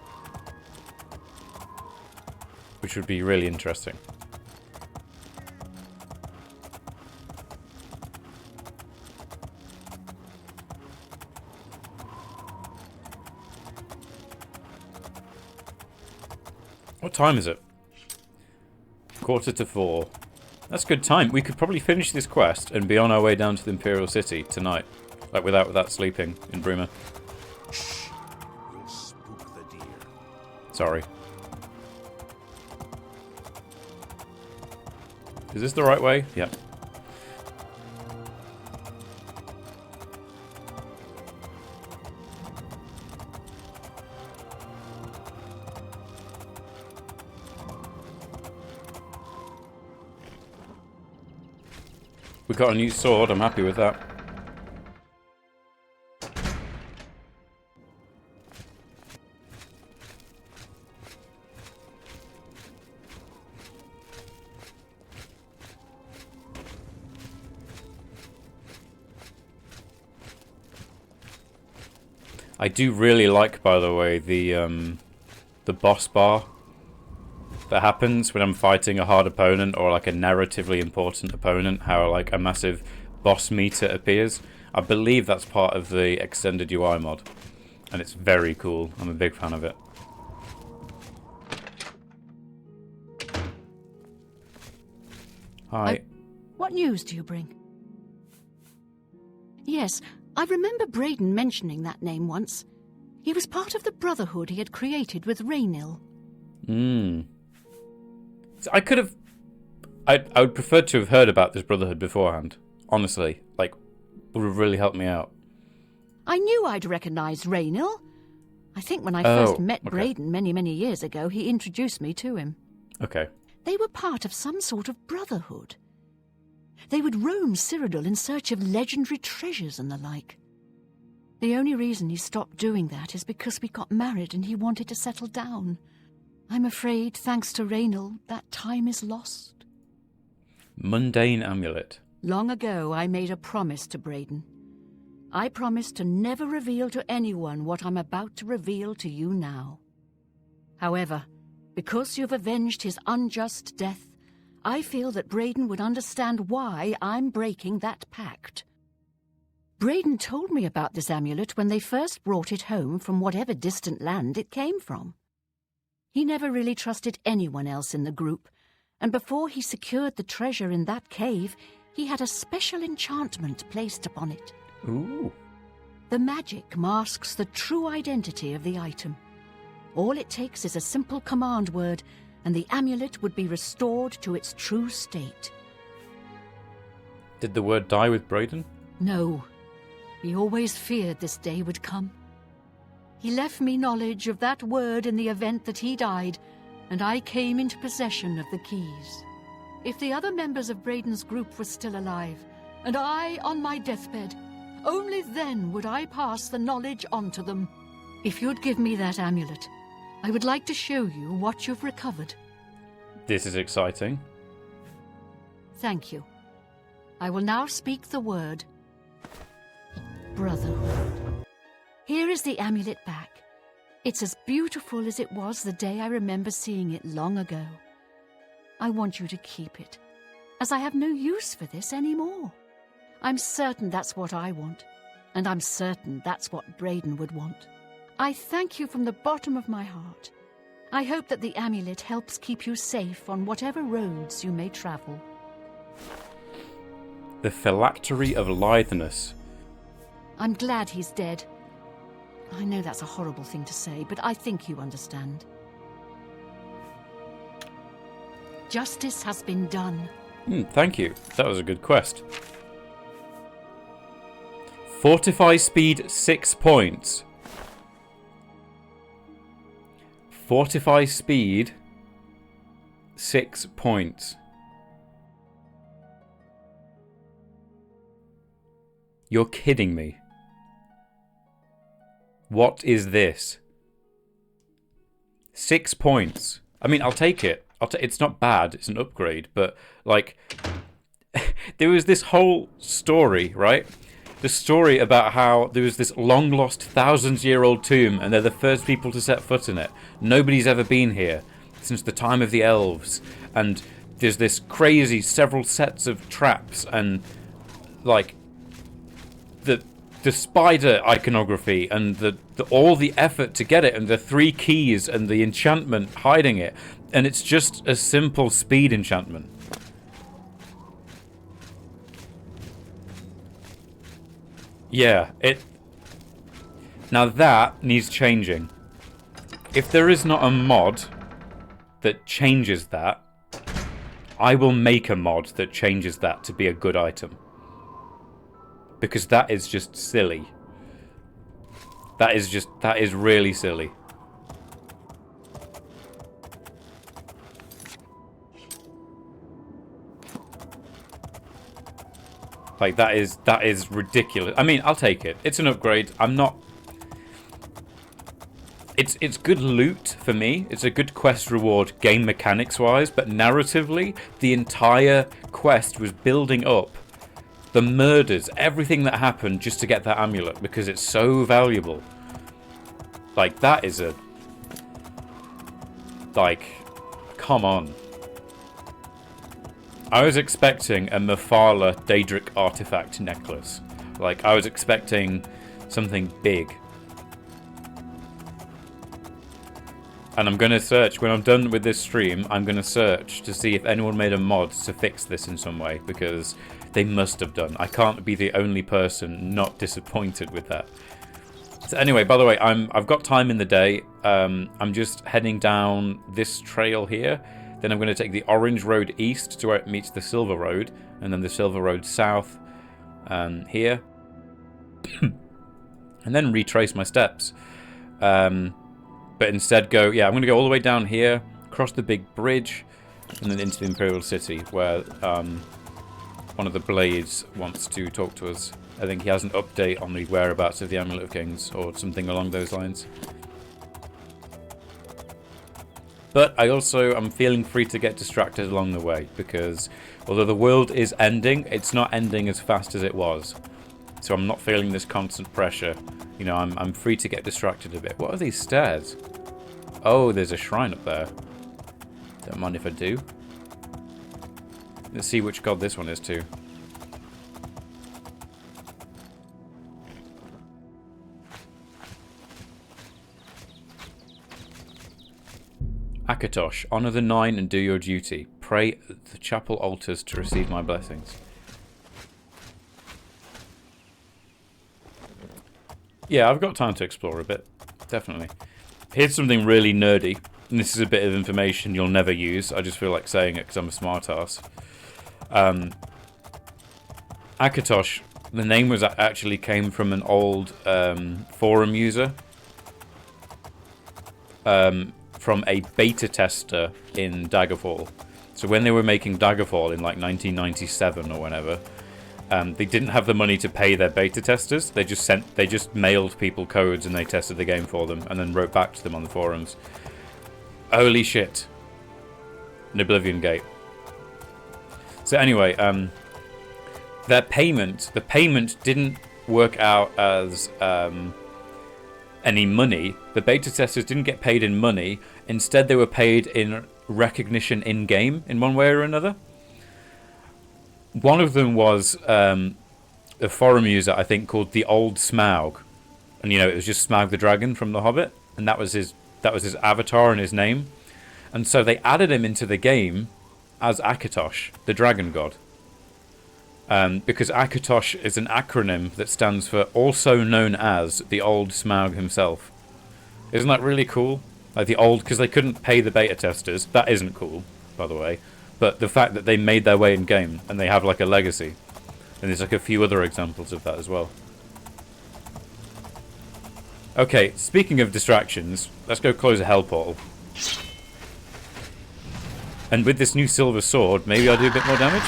Which would be really interesting. What time is it? 3:45. That's a good time. We could probably finish this quest and be on our way down to the Imperial City tonight. Like without sleeping in Bruma. Shh. You'll spook the deer. Sorry. Is this the right way? Yep. We got a new sword, I'm happy with that. I do really like, by the way, the boss bar that happens when I'm fighting a hard opponent or like a narratively important opponent, how like a massive boss meter appears. I believe that's part of the extended UI mod, and it's very cool. I'm a big fan of it. Hi. What news do you bring? Yes, I remember Braden mentioning that name once. He was part of the Brotherhood he had created with Raynil. I could have... I would prefer to have heard about this Brotherhood beforehand. Honestly. Like, would have really helped me out. I knew I'd recognise Raynil. I think when I first met Braden many, many years ago, he introduced me to him. Okay. They were part of some sort of brotherhood. They would roam Cyrodiil in search of legendary treasures and the like. The only reason he stopped doing that is because we got married and he wanted to settle down. I'm afraid, thanks to Raynil, that time is lost. Mundane amulet. Long ago, I made a promise to Braden. I promised to never reveal to anyone what I'm about to reveal to you now. However, because you've avenged his unjust death, I feel that Braden would understand why I'm breaking that pact. Braden told me about this amulet when they first brought it home from whatever distant land it came from. He never really trusted anyone else in the group, and before he secured the treasure in that cave, he had a special enchantment placed upon it. Ooh. The magic masks the true identity of the item. All it takes is a simple command word, and the amulet would be restored to its true state. Did the word die with Braden? No. He always feared this day would come. He left me knowledge of that word in the event that he died, and I came into possession of the keys. If the other members of Braden's group were still alive, and I on my deathbed, only then would I pass the knowledge on to them. If you'd give me that amulet, I would like to show you what you've recovered. This is exciting. Thank you. I will now speak the word Brotherhood. Here is the amulet back. It's as beautiful as it was the day I remember seeing it long ago. I want you to keep it, as I have no use for this anymore. I'm certain that's what I want, and I'm certain that's what Braden would want. I thank you from the bottom of my heart. I hope that the amulet helps keep you safe on whatever roads you may travel. The phylactery of litheness. I'm glad he's dead. I know that's a horrible thing to say, but I think you understand. Justice has been done. Thank you. That was a good quest. Fortify speed 6 points. Fortify speed 6 points. You're kidding me. What is this? 6 points. I mean, I'll take it. It's not bad. It's an upgrade. But, like, there was this whole story, right? The story about how there was this long-lost thousands-year-old tomb and they're the first people to set foot in it. Nobody's ever been here since the time of the elves. And there's this crazy several sets of traps and, like, the spider iconography and all the effort to get it and the 3 keys and the enchantment hiding it. And it's just a simple speed enchantment. Yeah, now that needs changing. If there is not a mod that changes that, I will make a mod that changes that to be a good item. Because that is just silly. That is really silly. Like, that is ridiculous. I mean, I'll take it. It's an upgrade. I'm not... It's good loot for me. It's a good quest reward game mechanics-wise, but narratively, the entire quest was building up the murders, everything that happened just to get that amulet, because it's so valuable. Like, that is a... Like, come on. I was expecting a Mephala Daedric artifact necklace. Like, I was expecting something big. And I'm going to search, when I'm done with this stream, I'm going to search to see if anyone made a mod to fix this in some way, because they must have done. I can't be the only person not disappointed with that. So anyway, by the way, I've got time in the day. I'm just heading down this trail here. Then I'm going to take the orange road east to where it meets the silver road, and then the silver road south here. And then retrace my steps. But instead go, yeah, I'm going to go all the way down here, across the big bridge, and then into the Imperial City, where one of the Blades wants to talk to us. I think he has an update on the whereabouts of the Amulet of Kings, or something along those lines. But I also am feeling free to get distracted along the way, because although the world is ending, it's not ending as fast as it was. So I'm not feeling this constant pressure. You know, I'm free to get distracted a bit. What are these stairs? Oh, there's a shrine up there. Don't mind if I do. Let's see which god this one is to. Akatosh, honor the 9 and do your duty. Pray at the chapel altars to receive my blessings. Yeah, I've got time to explore a bit. Definitely. Here's something really nerdy. And this is a bit of information you'll never use. I just feel like saying it because I'm a smartass. Akatosh, the name was actually came from an old forum user. From a beta tester in Daggerfall. So when they were making Daggerfall in like 1997 or whenever, they didn't have the money to pay their beta testers. They just mailed people codes and they tested the game for them and then wrote back to them on the forums. Holy shit. An Oblivion gate. So anyway, the payment didn't work out as any money. The beta testers didn't get paid in money. Instead, they were paid in recognition in-game in one way or another. One of them was a forum user, I think, called the Old Smaug, and you know, it was just Smaug the Dragon from The Hobbit, and that was his avatar and his name. And so they added him into the game as Akatosh, the Dragon God, because Akatosh is an acronym that stands for also known as the Old Smaug himself. Isn't that really cool? Like the old, because they couldn't pay the beta testers. That isn't cool, by the way. But the fact that they made their way in game and they have like a legacy. And there's like a few other examples of that as well. Okay, speaking of distractions, let's go close a hell portal. And with this new silver sword, maybe I'll do a bit more damage?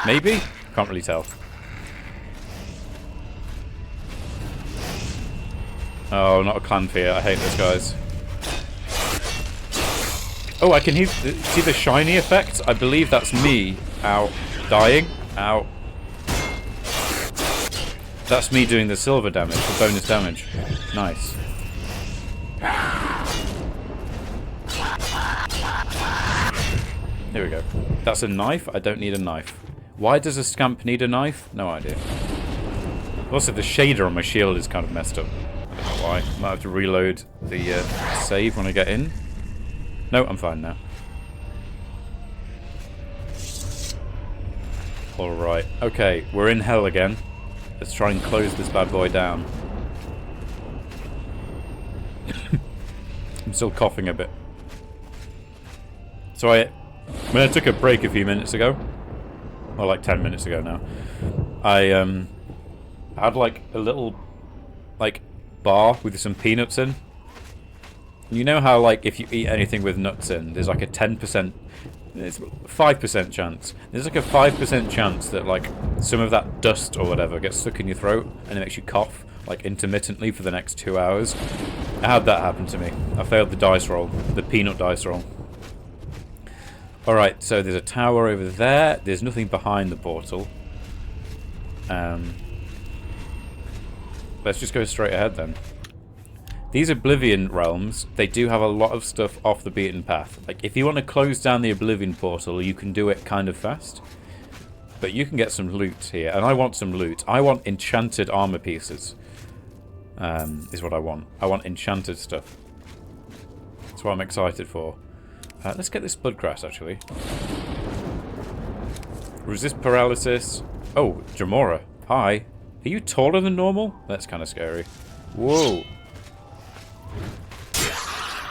Maybe? Can't really tell. Oh, not a Clanfear. I hate those guys. Oh, I can see the shiny effect? I believe that's me. Ow. Dying. Ow. That's me doing the silver damage, the bonus damage. Nice. There we go. That's a knife? I don't need a knife. Why does a scamp need a knife? No idea. Also, the shader on my shield is kind of messed up. I don't know why. I might have to reload the save when I get in. No, I'm fine now. Alright. Okay, we're in hell again. Let's try and close this bad boy down. I'm still coughing a bit. So When I took a break a few minutes ago, or like 10 minutes ago now, I had like a little like bar with some peanuts in. You know how like if you eat anything with nuts in, there's like a 10%, it's 5% chance. There's like a 5% chance that like some of that dust or whatever gets stuck in your throat and it makes you cough like intermittently for the next 2 hours. I had that happen to me. I failed the dice roll, the peanut dice roll. Alright, so there's a tower over there. There's nothing behind the portal. Let's just go straight ahead then. These Oblivion realms, they do have a lot of stuff off the beaten path. Like, if you want to close down the Oblivion portal, you can do it kind of fast. But you can get some loot here, and I want some loot. I want enchanted armor pieces. Is what I want. I want enchanted stuff. That's what I'm excited for. Let's get this bloodcrest, actually. Resist paralysis. Oh, Jamora. Hi. Are you taller than normal? That's kind of scary. Whoa.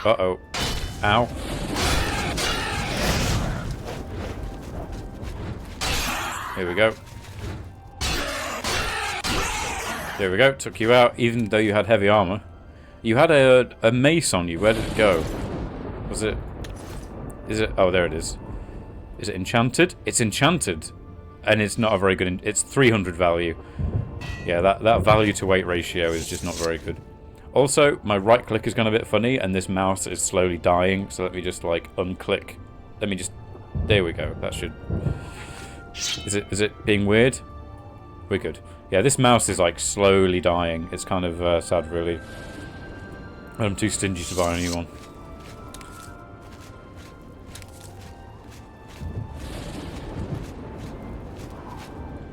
Uh-oh. Ow. Here we go. There we go. Took you out, even though you had heavy armor. You had a mace on you. Where did it go? Was it... Is it... Oh, there it is. Is it enchanted? It's enchanted. And it's not a very good... It's 300 value. Yeah, that value to weight ratio is just not very good. Also, my right click has gone a bit funny, and this mouse is slowly dying. So let me just, like, unclick. Let me just... There we go. That should... Is it being weird? We're good. Yeah, this mouse is, like, slowly dying. It's kind of sad, really. I'm too stingy to buy a new one.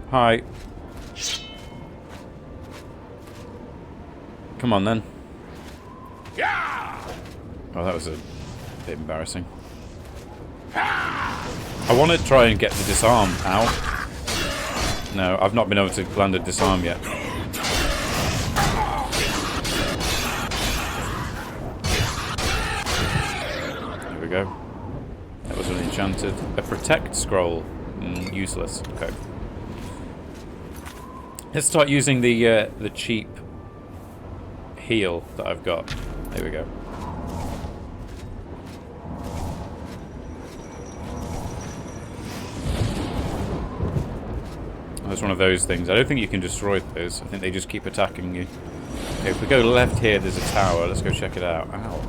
Hi. Come on, then. Oh, that was a bit embarrassing. I want to try and get the disarm. Ow. No, I've not been able to land a disarm yet. There we go. That was unenchanted. A protect scroll. Useless. Okay. Let's start using the cheap heal that I've got. There we go. That's one of those things. I don't think you can destroy those. I think they just keep attacking you. Okay, if we go left here, there's a tower. Let's go check it out. Ow.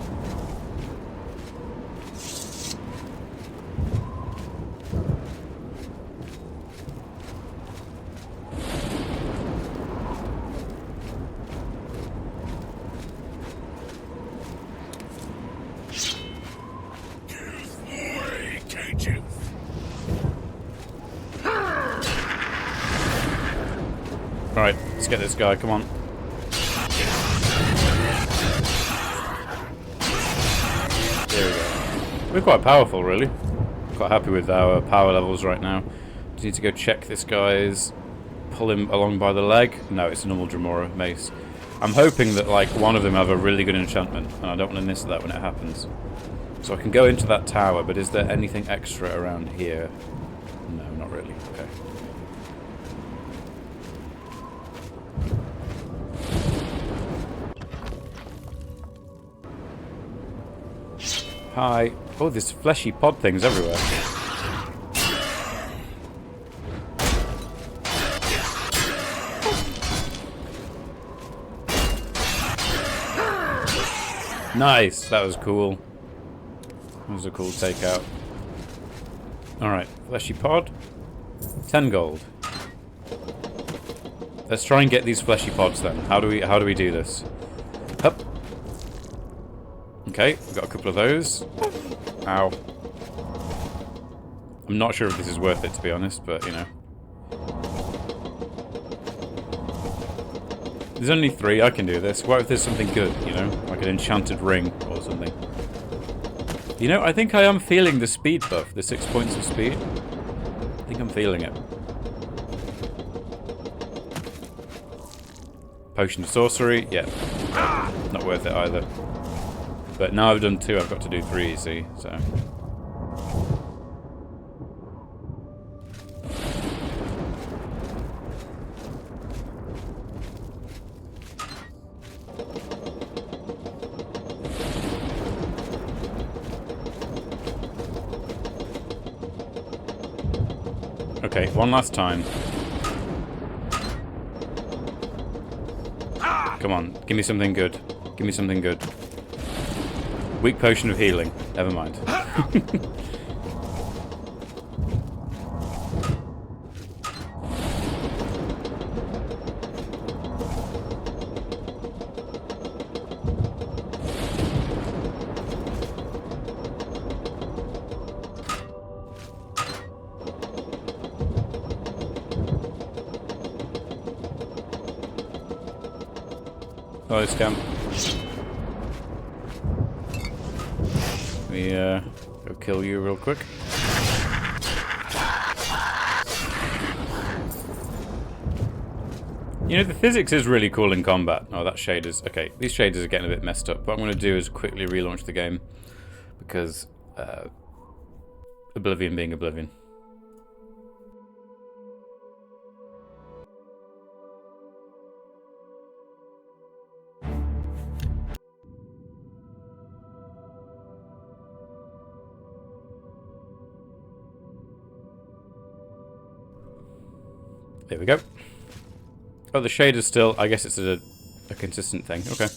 Alright, let's get this guy, come on. There we go. We're quite powerful, really. Quite happy with our power levels right now. Just need to go check this guy's... Pull him along by the leg. No, it's a normal Dremora mace. I'm hoping that, like, one of them have a really good enchantment, and I don't want to miss that when it happens. So I can go into that tower, but is there anything extra around here? No, not really. Okay. Hi. Oh, there's fleshy pod things everywhere. Nice. That was cool. That was a cool takeout. Alright. Fleshy pod. 10 gold. Let's try and get these fleshy pods then. How do we do this? Hup. Okay, we've got a couple of those. Ow. I'm not sure if this is worth it, to be honest, but, you know. There's only 3, I can do this. What if there's something good, you know? Like an enchanted ring or something. You know, I think I am feeling the speed buff, the 6 points of speed. I think I'm feeling it. Potion of sorcery, yeah. Not worth it either. But now I've done 2, I've got to do 3, you see, so... Okay, one last time. Come on, give me something good. Give me something good. Weak potion of healing. Never mind. Oh, scam. We go kill you real quick. You know, the physics is really cool in combat. Oh, that shaders. Okay, these shaders are getting a bit messed up. What I'm going to do is quickly relaunch the game because Oblivion being Oblivion. There we go. Oh, the shader's still... I guess it's a consistent thing. Okay.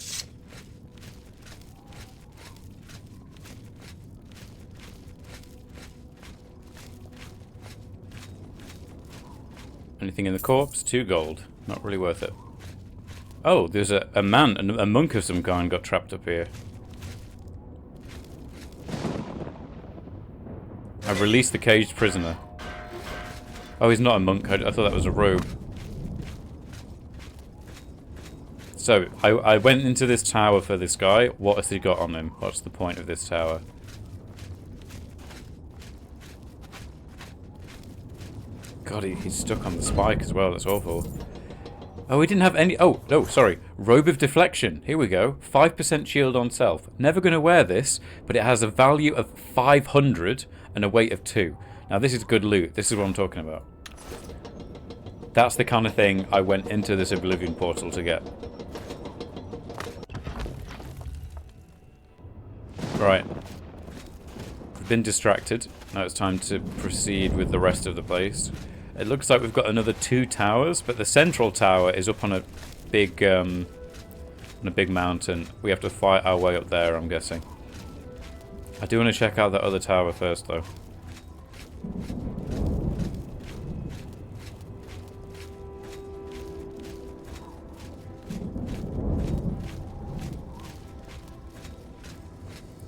Anything in the corpse? 2 gold. Not really worth it. Oh, there's a man, a monk of some kind got trapped up here. I've released the caged prisoner. Oh, he's not a monk. I thought that was a robe. So, I went into this tower for this guy. What has he got on him? What's the point of this tower? God, he's stuck on the spike as well. That's awful. Oh, he didn't have any... Oh, no, sorry. Robe of Deflection. Here we go. 5% shield on self. Never going to wear this, but it has a value of 500 and a weight of 2. Now, this is good loot. This is what I'm talking about. That's the kind of thing I went into this Oblivion portal to get. Right. We've been distracted. Now it's time to proceed with the rest of the place. It looks like we've got another 2 towers, but the central tower is up on a big mountain. We have to fight our way up there, I'm guessing. I do want to check out that other tower first, though.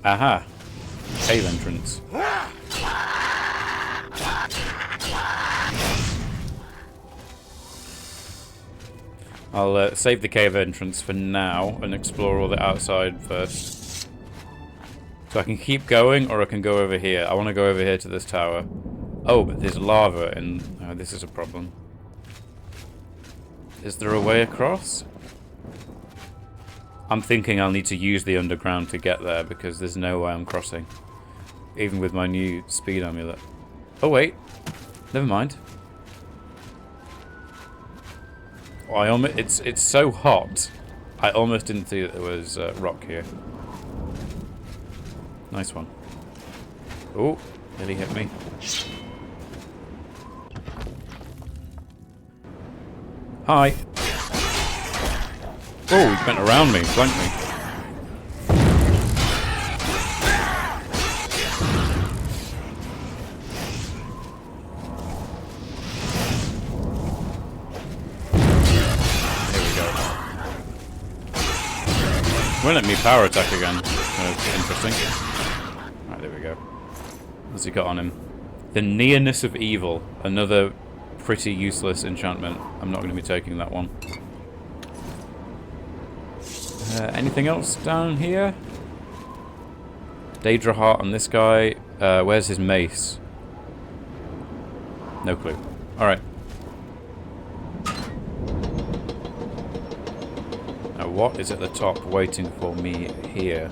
Aha! Cave entrance. I'll save the cave entrance for now and explore all the outside first. So I can keep going, or I can go over here. I want to go over here to this tower. Oh, but there's lava, and this is a problem. Is there a way across? I'm thinking I'll need to use the underground to get there, because there's no way I'm crossing. Even with my new speed amulet. Oh, wait. Never mind. Oh, it's so hot. I almost didn't see that there was rock here. Nice one. Oh, nearly hit me. Hi. Oh, he went around me, flanked me. There we go. Won't let me power attack again. Interesting. Right, there we go. What's he got on him? The Nearness of Evil. Another pretty useless enchantment. I'm not going to be taking that one. Anything else down here? Daedra Heart on this guy. Where's his mace? No clue. Alright. Now what is at the top waiting for me here?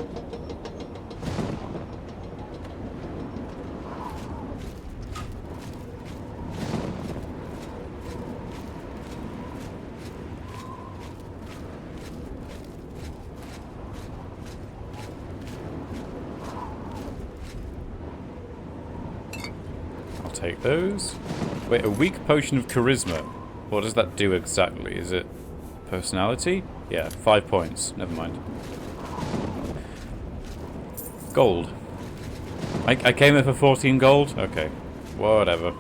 Take those. Wait, a weak potion of charisma. What does that do exactly? Is it personality? Yeah, 5 points. Never mind. Gold. I came here for 14 gold? Okay. Whatever.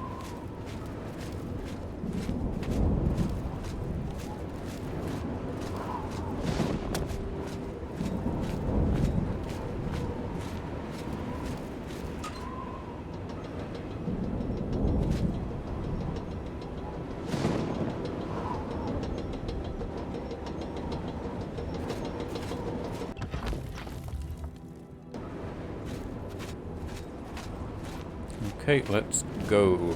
Okay, let's go.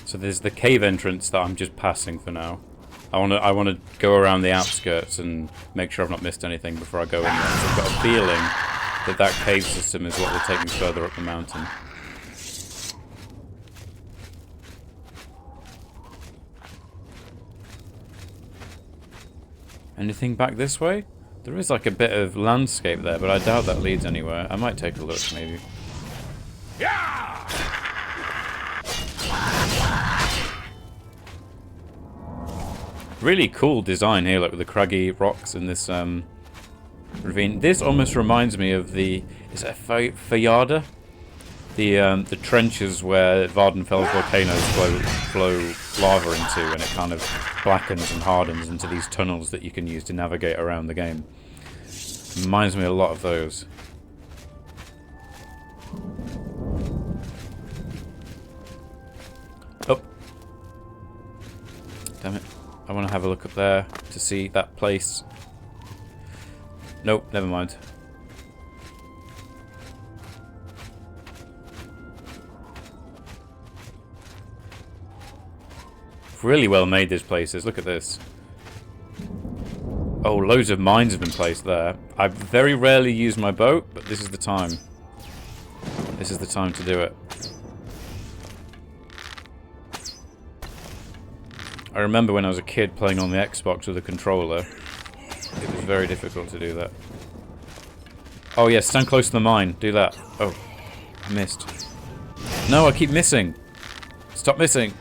So there's the cave entrance that I'm just passing for now. I wanna go around the outskirts and make sure I've not missed anything before I go in there. So I've got a feeling that cave system is what will take me further up the mountain. Anything back this way? There is like a bit of landscape there, but I doubt that leads anywhere. I might take a look, maybe. Really cool design here, like with the craggy rocks in this ravine. This almost reminds me of the... Is it Fayada? The trenches where Vardenfell's volcanoes flow lava into, and it kind of blackens and hardens into these tunnels that you can use to navigate around the game. Reminds me a lot of those. Oh. Damn it. I want to have a look up there to see that place. Nope, never mind. Really well made these places. Look at this. Oh, loads of mines have been placed there. I very rarely use my boat, but this is the time. This is the time to do it. I remember when I was a kid playing on the Xbox with a controller. It was very difficult to do that. Oh yeah, stand close to the mine. Do that. Oh, I missed. No, I keep missing. Stop missing.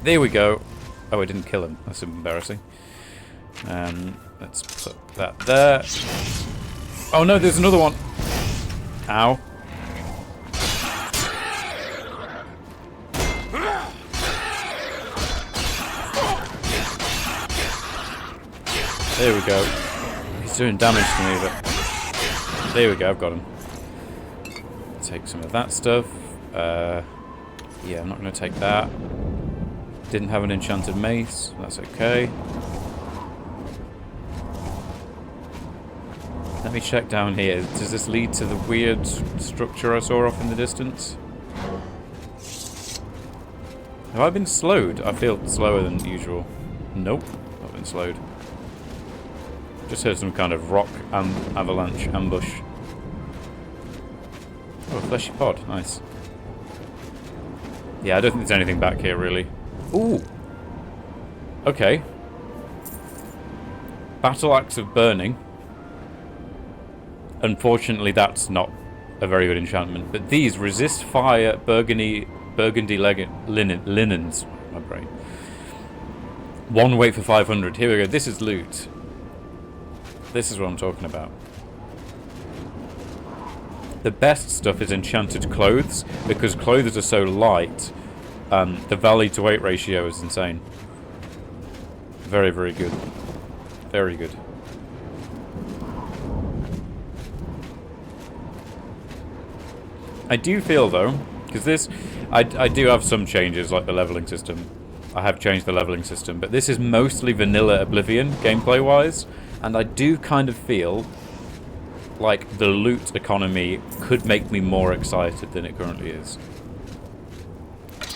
There we go. Oh, I didn't kill him. That's embarrassing. Let's put that there. Oh no, there's another one. Ow. There we go. He's doing damage to me, but... There we go, I've got him. Take some of that stuff. Yeah, I'm not going to take that. Didn't have an enchanted mace. That's okay. Let me check down here. Does this lead to the weird structure I saw off in the distance? Have I been slowed? I feel slower than usual. Nope, not been slowed. Just heard some kind of rock avalanche ambush. Oh, a fleshy pod. Nice. Yeah, I don't think there's anything back here, really. Ooh! Okay. Battle Axe of Burning. Unfortunately, that's not a very good enchantment. But these resist fire burgundy linens. My brain. One weight for 500. Here we go. This is loot. This is what I'm talking about. The best stuff is enchanted clothes, because clothes are so light. The value to weight ratio is insane. Very, very good. Very good. I do feel though, because this, I do have some changes like the leveling system. I have changed the leveling system, but this is mostly vanilla Oblivion gameplay wise. And I do kind of feel like the loot economy could make me more excited than it currently is.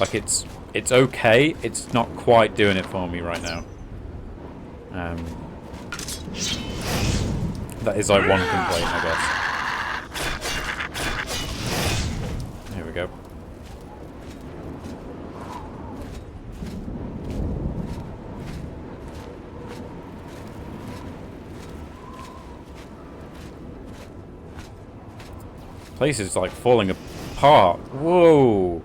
Like it's okay, it's not quite doing it for me right now. That is like one complaint, I guess. Here we go. Place is like falling apart. Whoa.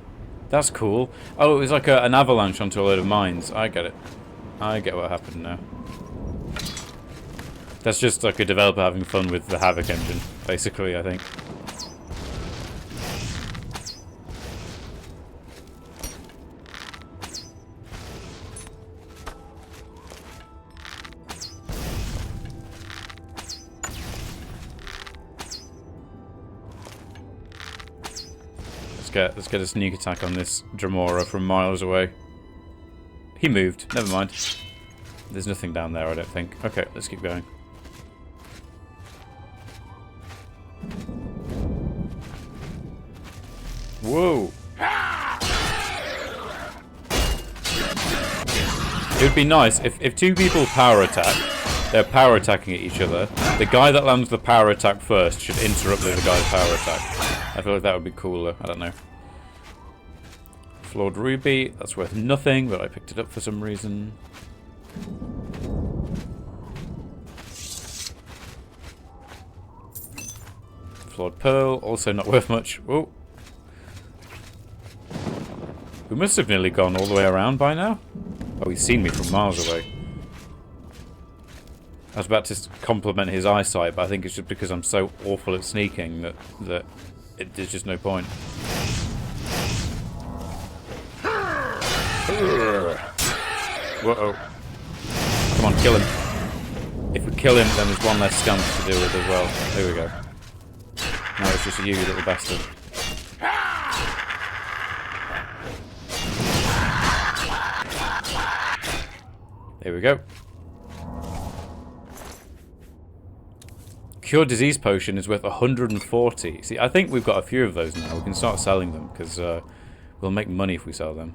That's cool. Oh, it was like an avalanche onto a load of mines. I get it. I get what happened now. That's just like a developer having fun with the Havoc engine, basically, I think. Let's get a sneak attack on this Dremora from miles away. He moved. Never mind. There's nothing down there, I don't think. Okay, let's keep going. Whoa! It would be nice if two people power attack, they're power attacking at each other. The guy that lands the power attack first should interrupt the other guy's power attack. I feel like that would be cooler. I don't know. Flawed ruby. That's worth nothing, but I picked it up for some reason. Flawed pearl. Also not worth much. Whoa. We must have nearly gone all the way around by now. Oh, he's seen me from miles away. I was about to compliment his eyesight, but I think it's just because I'm so awful at sneaking that there's just no point. Whoa. Come on, kill him. If we kill him, then there's one less scum to deal with as well. There we go. Now it's just you little bastard. There we go. Cure Disease Potion is worth 140. See, I think we've got a few of those now. We can start selling them, because we'll make money if we sell them.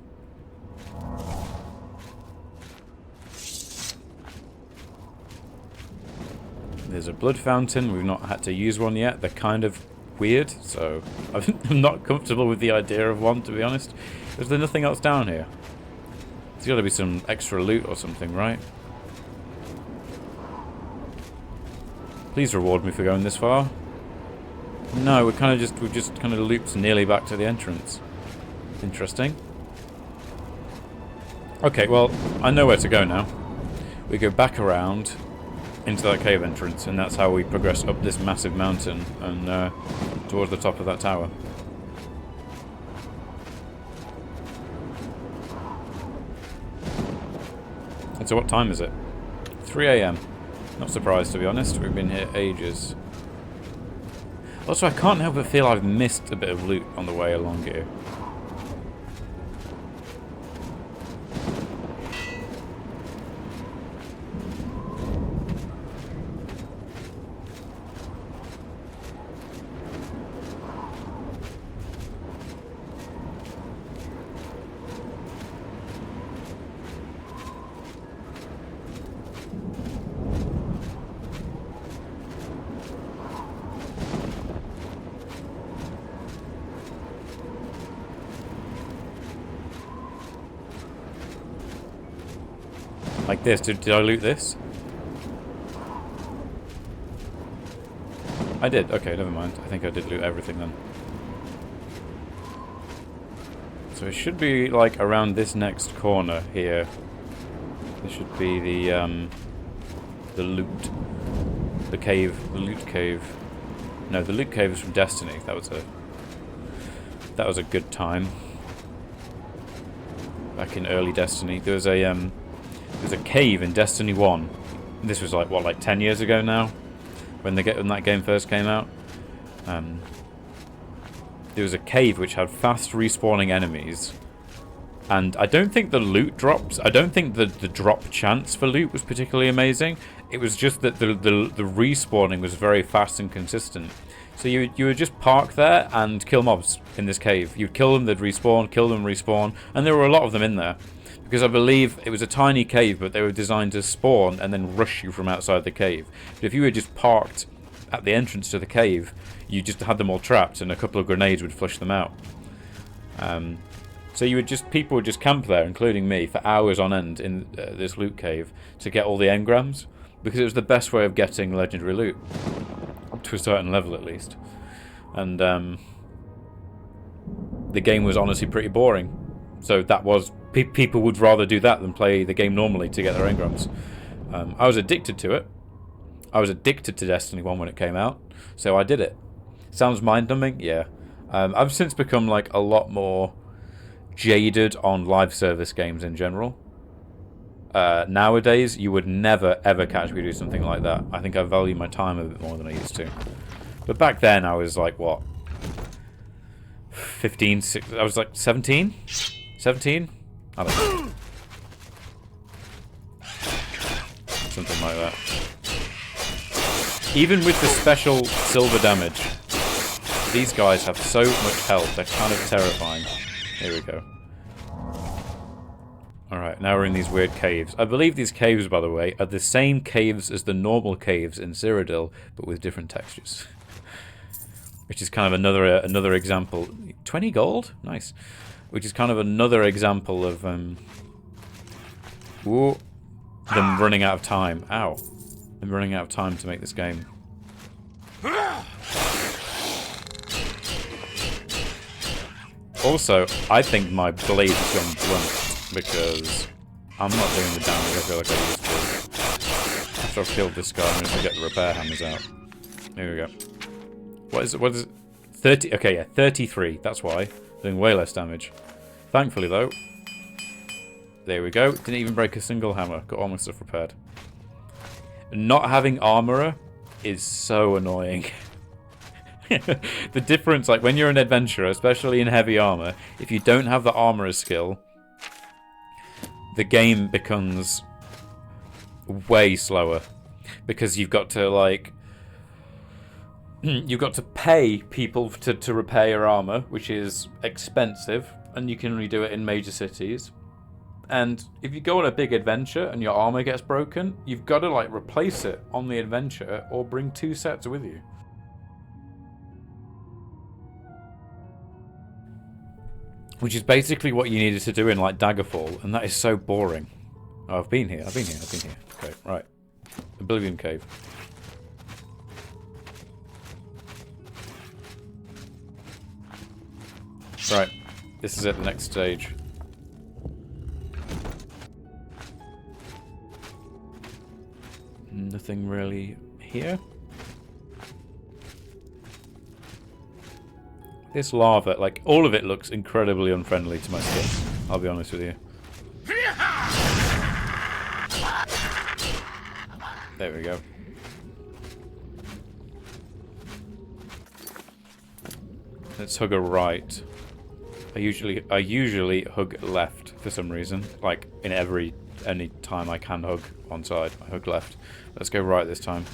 There's a blood fountain. We've not had to use one yet. They're kind of weird, so I'm not comfortable with the idea of one, to be honest. Is there nothing else down here? There's got to be some extra loot or something, right? Please reward me for going this far. No, we've just kind of looped nearly back to the entrance. Interesting. Okay, well, I know where to go now. We go back around into that cave entrance, and that's how we progress up this massive mountain and towards the top of that tower. And so what time is it? 3 AM. Not surprised, to be honest. We've been here ages. Also, I can't help but feel I've missed a bit of loot on the way along here. Like this. Did I loot this? I did. Okay, never mind. I think I did loot everything then. So it should be like around this next corner here. This should be the loot. The cave. The loot cave. No, the loot cave is from Destiny. That was a good time. Back in early Destiny. There's a cave in Destiny 1. This was like, what, like 10 years ago now? When that game first came out? There was a cave which had fast respawning enemies. And I don't think the loot drops... I don't think the drop chance for loot was particularly amazing. It was just that the respawning was very fast and consistent. So you would just park there and kill mobs in this cave. You'd kill them, they'd respawn, kill them, respawn. And there were a lot of them in there. Because I believe it was a tiny cave, but they were designed to spawn and then rush you from outside the cave. But if you were just parked at the entrance to the cave, you just had them all trapped, and a couple of grenades would flush them out. So people would just camp there, including me, for hours on end in this loot cave to get all the engrams, because it was the best way of getting legendary loot, to a certain level at least. And the game was honestly pretty boring. So that was... people would rather do that than play the game normally to get their engrams. I was addicted to it. I was addicted to Destiny 1 when it came out. So I did it. Sounds mind-numbing? Yeah. I've since become like a lot more jaded on live service games in general. Nowadays, you would never ever catch me do something like that. I think I value my time a bit more than I used to. But back then, I was like, what? 15, 16, I was like 17? 17? I don't know. Something like that. Even with the special silver damage, these guys have so much health, they're kind of terrifying. Here we go. Alright, now we're in these weird caves. I believe these caves, by the way, are the same caves as the normal caves in Cyrodiil, but with different textures. Which is kind of another example. 20 gold? Nice. Which is kind of another example of them running out of time. Ow. Them running out of time to make this game. Also, I think my blade has gone blunt because I'm not doing the damage I feel like I used to. After I've killed this guy, I'm going to get the repair hammers out. Here we go. What is it? 30? Okay, yeah, 33. That's why. Doing way less damage. Thankfully, though. There we go. Didn't even break a single hammer. Got all my stuff repaired. Not having armorer is so annoying. The difference, like when you're an adventurer, especially in heavy armor, if you don't have the armorer skill, the game becomes way slower. Because you've got to, like... You've got to pay people to repair your armor, which is expensive, and you can only do it in major cities. And if you go on a big adventure and your armor gets broken, you've got to like replace it on the adventure or bring 2 sets with you. Which is basically what you needed to do in like Daggerfall, and that is so boring. Oh, I've been here. Okay, right. Oblivion Cave. Right, this is it, the next stage. Nothing really here. This lava, like, all of it looks incredibly unfriendly to my skin. I'll be honest with you. There we go. Let's hug a right. I usually hug left for some reason. Like in any time I can hug one side, I hug left. Let's go right this time.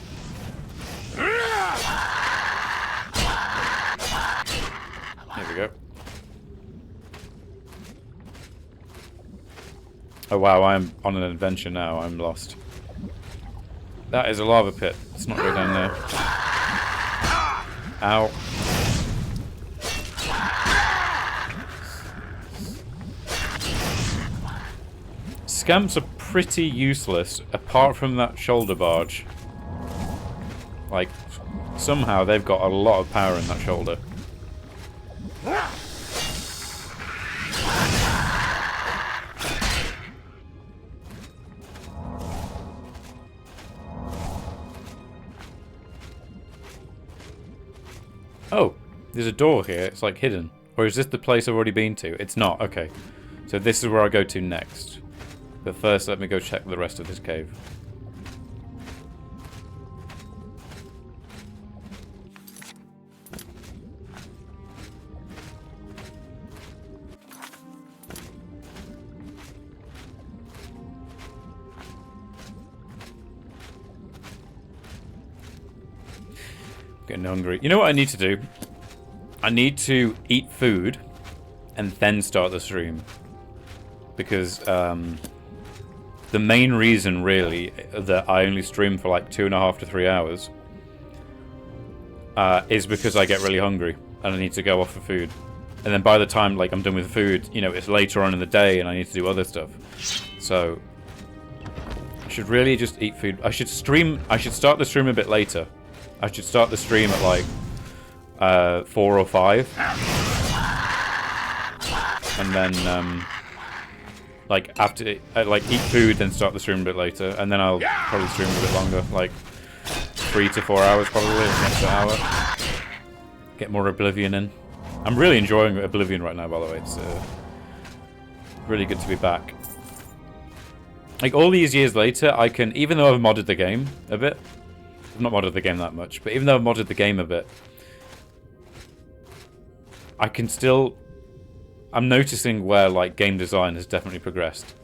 There we go. Oh wow, I'm on an adventure now. I'm lost. That is a lava pit. Let's not go down there. Ow. Scamps are pretty useless, apart from that shoulder barge. Like, somehow they've got a lot of power in that shoulder. Oh, there's a door here. It's like hidden. Or is this the place I've already been to? It's not. Okay. So this is where I go to next. But first, let me go check the rest of this cave. Getting hungry. You know what I need to do? I need to eat food and then start the stream. Because, the main reason, really, that I only stream for like 2.5 to 3 hours is because I get really hungry and I need to go off for food. And then by the time like I'm done with food, you know, it's later on in the day and I need to do other stuff. So I should really just eat food. I should start the stream a bit later. I should start the stream at like 4 or 5. And then, like, after, like, eat food, then start the stream a bit later. And then I'll probably stream a bit longer, like 3 to 4 hours probably, next hour. Get more Oblivion in. I'm really enjoying Oblivion right now, by the way. It's really good to be back. Like, all these years later, I can, even though I've modded the game a bit, I've not modded the game that much, but even though I've modded the game a bit, I can still, I'm noticing where, like, game design has definitely progressed.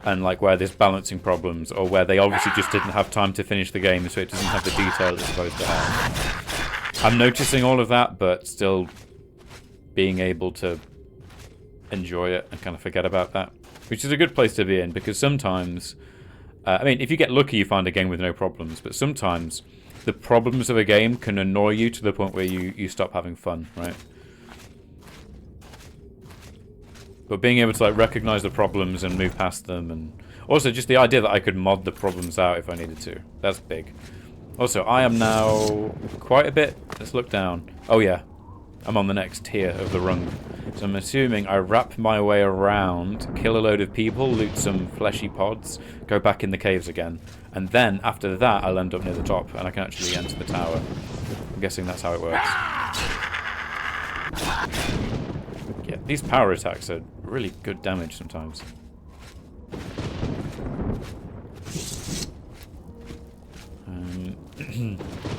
And, like, where there's balancing problems, or where they obviously just didn't have time to finish the game, so it doesn't have the detail it's supposed to have. I'm noticing all of that, but still being able to enjoy it and kind of forget about that. Which is a good place to be in, because sometimes, I mean, if you get lucky, you find a game with no problems, but sometimes the problems of a game can annoy you to the point where you stop having fun, right? But being able to, like, recognize the problems and move past them, and also just the idea that I could mod the problems out if I needed to, that's big. Also, I am now quite a bit, let's look down. Oh yeah, I'm on the next tier of the rung. So I'm assuming I wrap my way around, kill a load of people, loot some fleshy pods, go back in the caves again. And then, after that, I'll end up near the top, and I can actually enter the tower. I'm guessing that's how it works. Yeah, these power attacks are really good damage sometimes.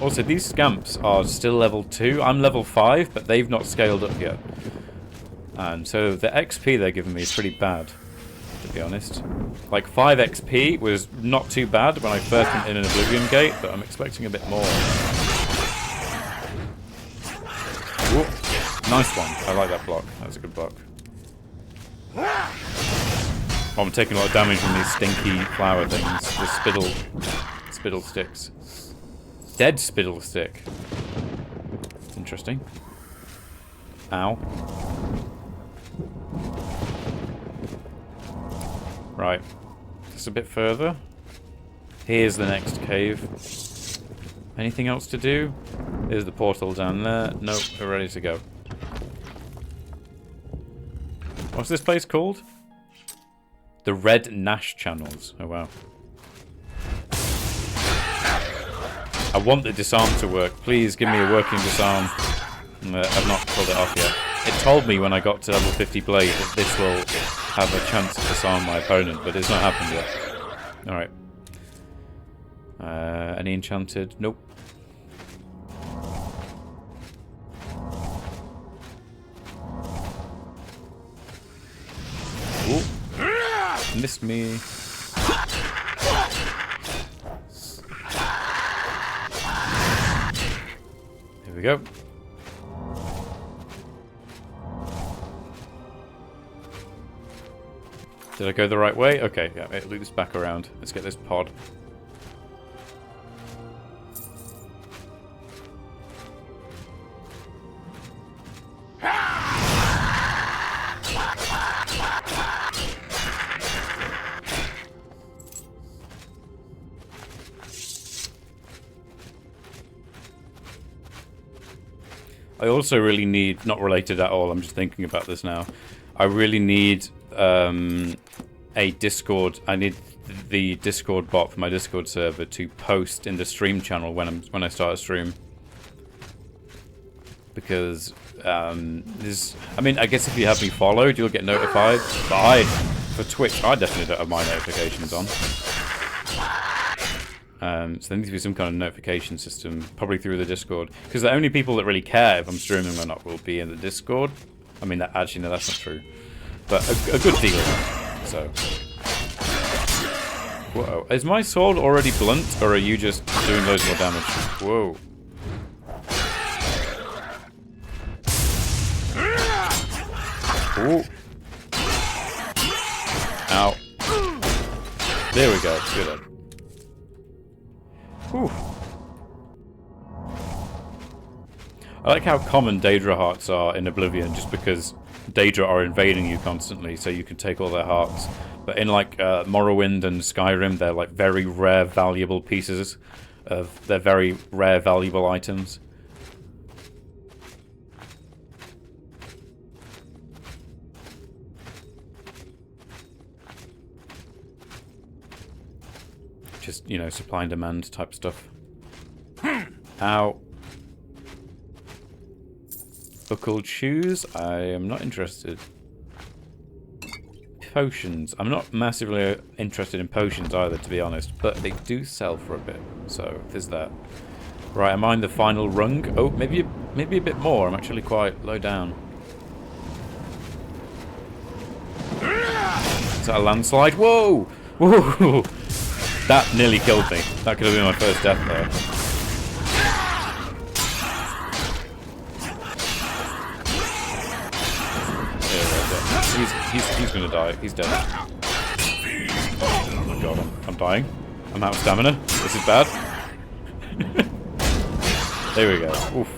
Also, these scamps are still level 2. I'm level 5, but they've not scaled up yet. And so the XP they're giving me is pretty bad, to be honest. Like, 5 XP was not too bad when I first went in an Oblivion gate, but I'm expecting a bit more. Ooh, nice one. I like that block. That's a good block. Oh, I'm taking a lot of damage from these stinky flower things. The spittle sticks. Dead spittle stick. Interesting. Ow. Right. Just a bit further. Here's the next cave. Anything else to do? There's the portal down there. Nope, we're ready to go. What's this place called? The Red Nash Channels. Oh, wow. I want the disarm to work. Please give me a working disarm. I've not pulled it off yet. It told me when I got to level 50 blade that this will have a chance to disarm my opponent, but it's not happened yet. Alright. Any enchanted? Nope. Ooh. Missed me. Here we go. Did I go the right way? Okay, yeah, it loops back around. Let's get this pod. I also really need, not related at all, I'm just thinking about this now. I really need a Discord. I need the Discord bot for my Discord server to post in the stream channel when I start a stream. Because there's, I mean, I guess if you have me followed, you'll get notified. But for Twitch, I definitely don't have my notifications on. So there needs to be some kind of notification system, probably through the Discord. Because the only people that really care if I'm streaming or not will be in the Discord. I mean, that, actually, no, that's not true. But a good deal. So. Whoa. Is my sword already blunt, or are you just doing loads more damage? Whoa. Ooh. Ow. There we go. Good. Whew. I like how common Daedra hearts are in Oblivion, just because Daedra are invading you constantly, so you can take all their hearts. But in like Morrowind and Skyrim, they're like very rare, valuable pieces of. They're very rare, valuable items. you know, supply and demand type stuff. Ow. Buckled shoes? I am not interested. Potions. I'm not massively interested in potions either, to be honest, but they do sell for a bit, so there's that. Right, am I in the final rung? Oh, maybe a bit more. I'm actually quite low down. Is that a landslide? Whoa! Whoa! That nearly killed me. That could have been my first death there. He's gonna die. He's dead. Oh my god, I'm dying. I'm out of stamina. This is bad. There we go. Oof.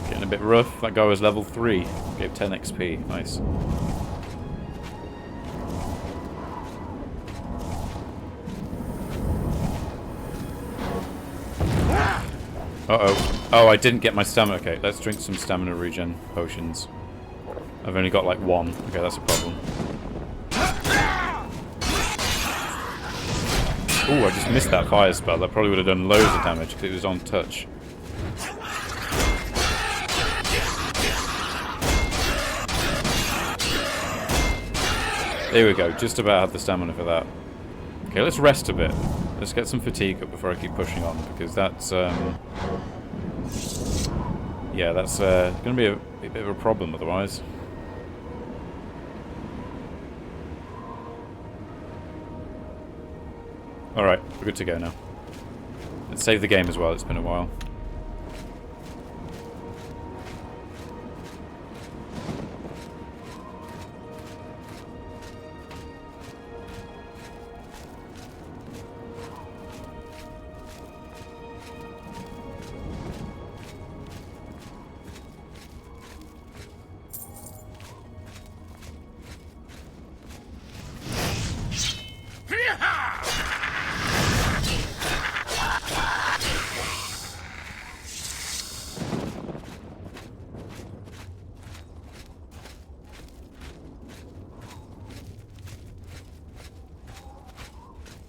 Getting a bit rough. That guy was level 3. Gave 10 XP. Nice. Uh-oh. Oh, I didn't get my stamina. Okay, let's drink some stamina regen potions. I've only got like 1. Okay, that's a problem. Ooh, I just missed that fire spell. That probably would have done loads of damage because it was on touch. There we go. Just about had the stamina for that. Okay, let's rest a bit. Let's get some fatigue up before I keep pushing on, because that's yeah, that's going to be a bit of a problem otherwise. Alright, we're good to go now. Let's save the game as well, it's been a while.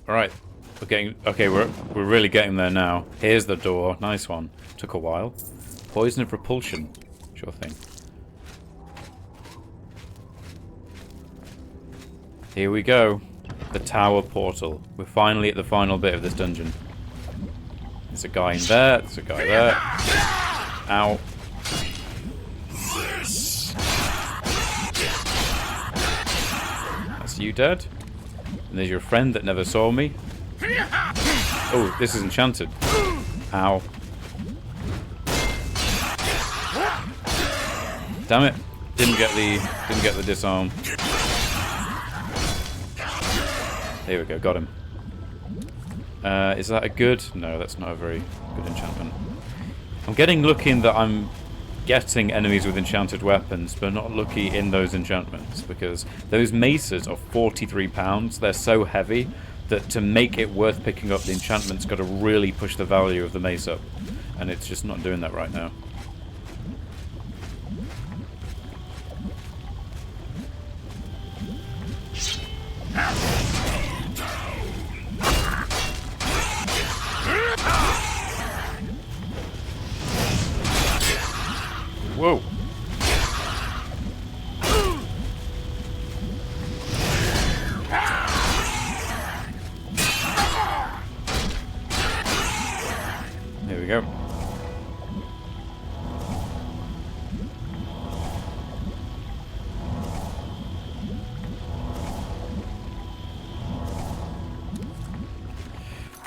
Alright, we're getting... Okay, we're really getting there now. Here's the door. Nice one. Took a while. Poison of repulsion. Sure thing. Here we go. The tower portal. We're finally at the final bit of this dungeon. There's a guy in there. There's a guy there. Ow. That's you dead. And there's your friend that never saw me. Oh, this is enchanted. Ow. Damn it. Didn't get the disarm. There we go, got him. Is that a good? No, that's not a very good enchantment. I'm getting lucky in that I'm getting enemies with enchanted weapons, but not lucky in those enchantments, because those maces are £43. They're so heavy that to make it worth picking up, the enchantment's got to really push the value of the mace up, and it's just not doing that right now. Whoa. There we go.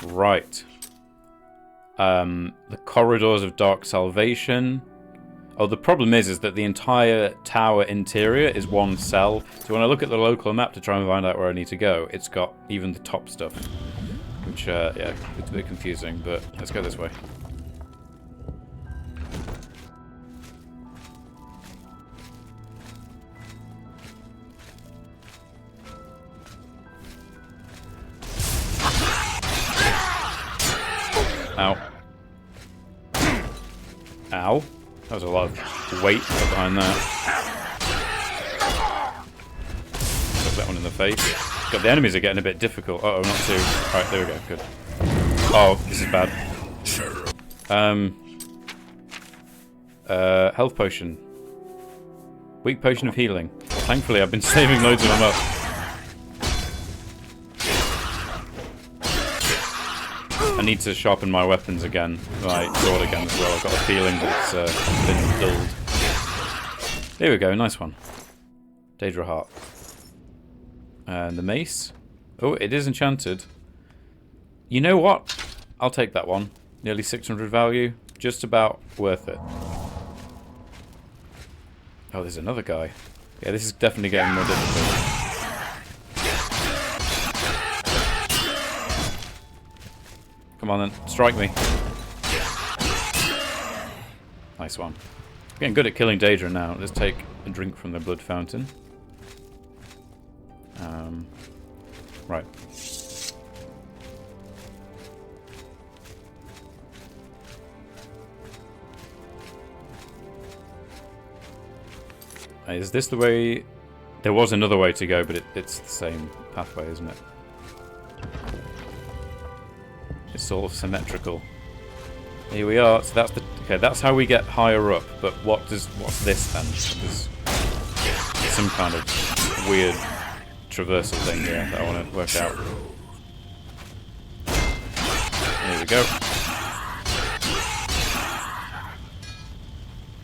Right. The Corridors of Dark Salvation. Oh, the problem is that the entire tower interior is one cell. So when I look at the local map to try and find out where I need to go, it's got even the top stuff. Which, yeah, it's a bit confusing, but let's go this way. Ow. Ow. That was a lot of weight behind that. Took that one in the face. God, the enemies are getting a bit difficult. Uh oh, not too. Alright, there we go, good. Oh, this is bad. Health potion. Weak potion of healing. Thankfully, I've been saving loads of them up. I need to sharpen my weapons again. My sword again as well. I've got a feeling that it's been dulled. There we go, nice one. Daedra Heart. And the mace. Oh, it is enchanted. You know what? I'll take that one. Nearly 600 value. Just about worth it. Oh, there's another guy. Yeah, this is definitely getting more difficult. Come on then, strike me. Nice one. Getting good at killing Daedra now. Let's take a drink from the blood fountain. Right. Is this the way? There was another way to go, but it's the same pathway, isn't it? It's sort of symmetrical. Here we are. So that's the that's how we get higher up. But what's this then? There's some kind of weird traversal thing here that I want to work out. There we go.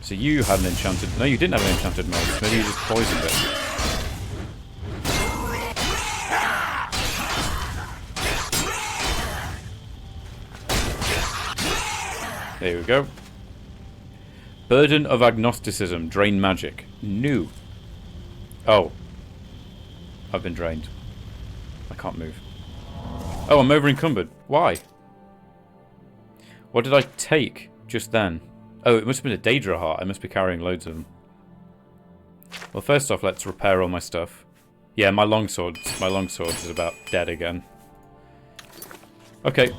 So you had an enchanted... No, you didn't have an enchanted mace. Maybe you just poisoned it. There we go. Burden of Agnosticism. Drain magic. New. Oh. I've been drained. I can't move. Oh, I'm over encumbered. Why? What did I take just then? Oh, it must have been a Daedra Heart. I must be carrying loads of them. Well, first off, let's repair all my stuff. Yeah, my longsword is about dead again. Okay.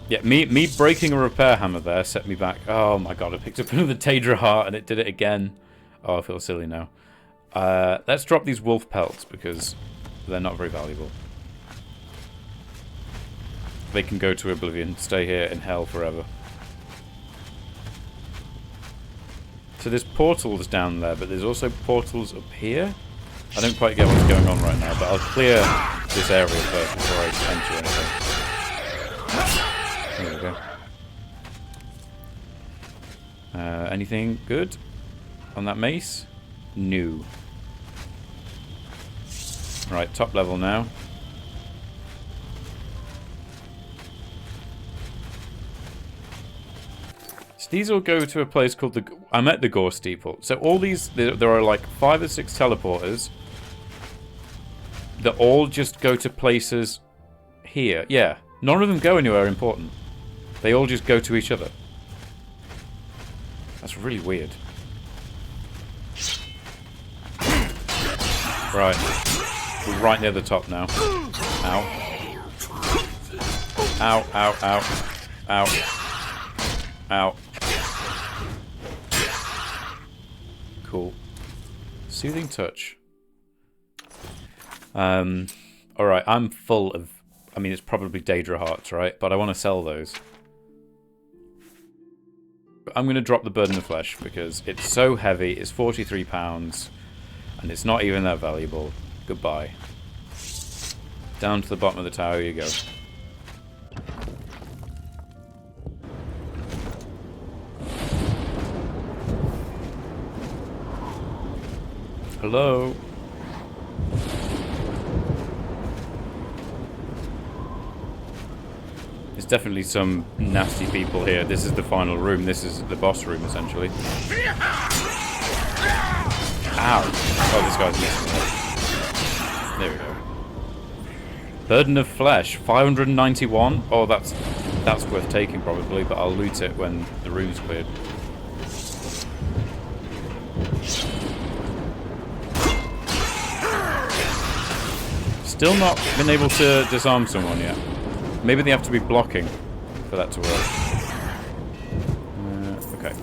Yeah, me breaking a repair hammer there set me back. Oh my god, I picked up another Daedra Heart and it did it again. Oh, I feel silly now. Let's drop these wolf pelts because they're not very valuable. They can go to Oblivion, stay here in hell forever. So there's portals down there, but there's also portals up here. I don't quite get what's going on right now, but I'll clear this area first before I enter anything. There we go. Anything good on that mace? No. Right, top level now. These all go to a place called the... I'm at the Gore Steeple. So all these... There are like 5 or 6 teleporters that all just go to places here. Yeah. None of them go anywhere important. They all just go to each other. That's really weird. Right. We're right near the top now. Ow. Ow, ow, ow. Ow. Ow. Cool. Soothing touch. Alright, I'm full of... I mean, it's probably Daedra Hearts, right? But I want to sell those. I'm going to drop the Burden of Flesh because it's so heavy. It's £43. And it's not even that valuable. Goodbye. Down to the bottom of the tower you go. Hello? There's definitely some nasty people here. This is the final room. This is the boss room, essentially. Ow! Oh, this guy's missing. There we go. Burden of Flesh, 591. Oh, that's worth taking probably, but I'll loot it when the room's cleared. Still not been able to disarm someone yet. Maybe they have to be blocking for that to work. Okay.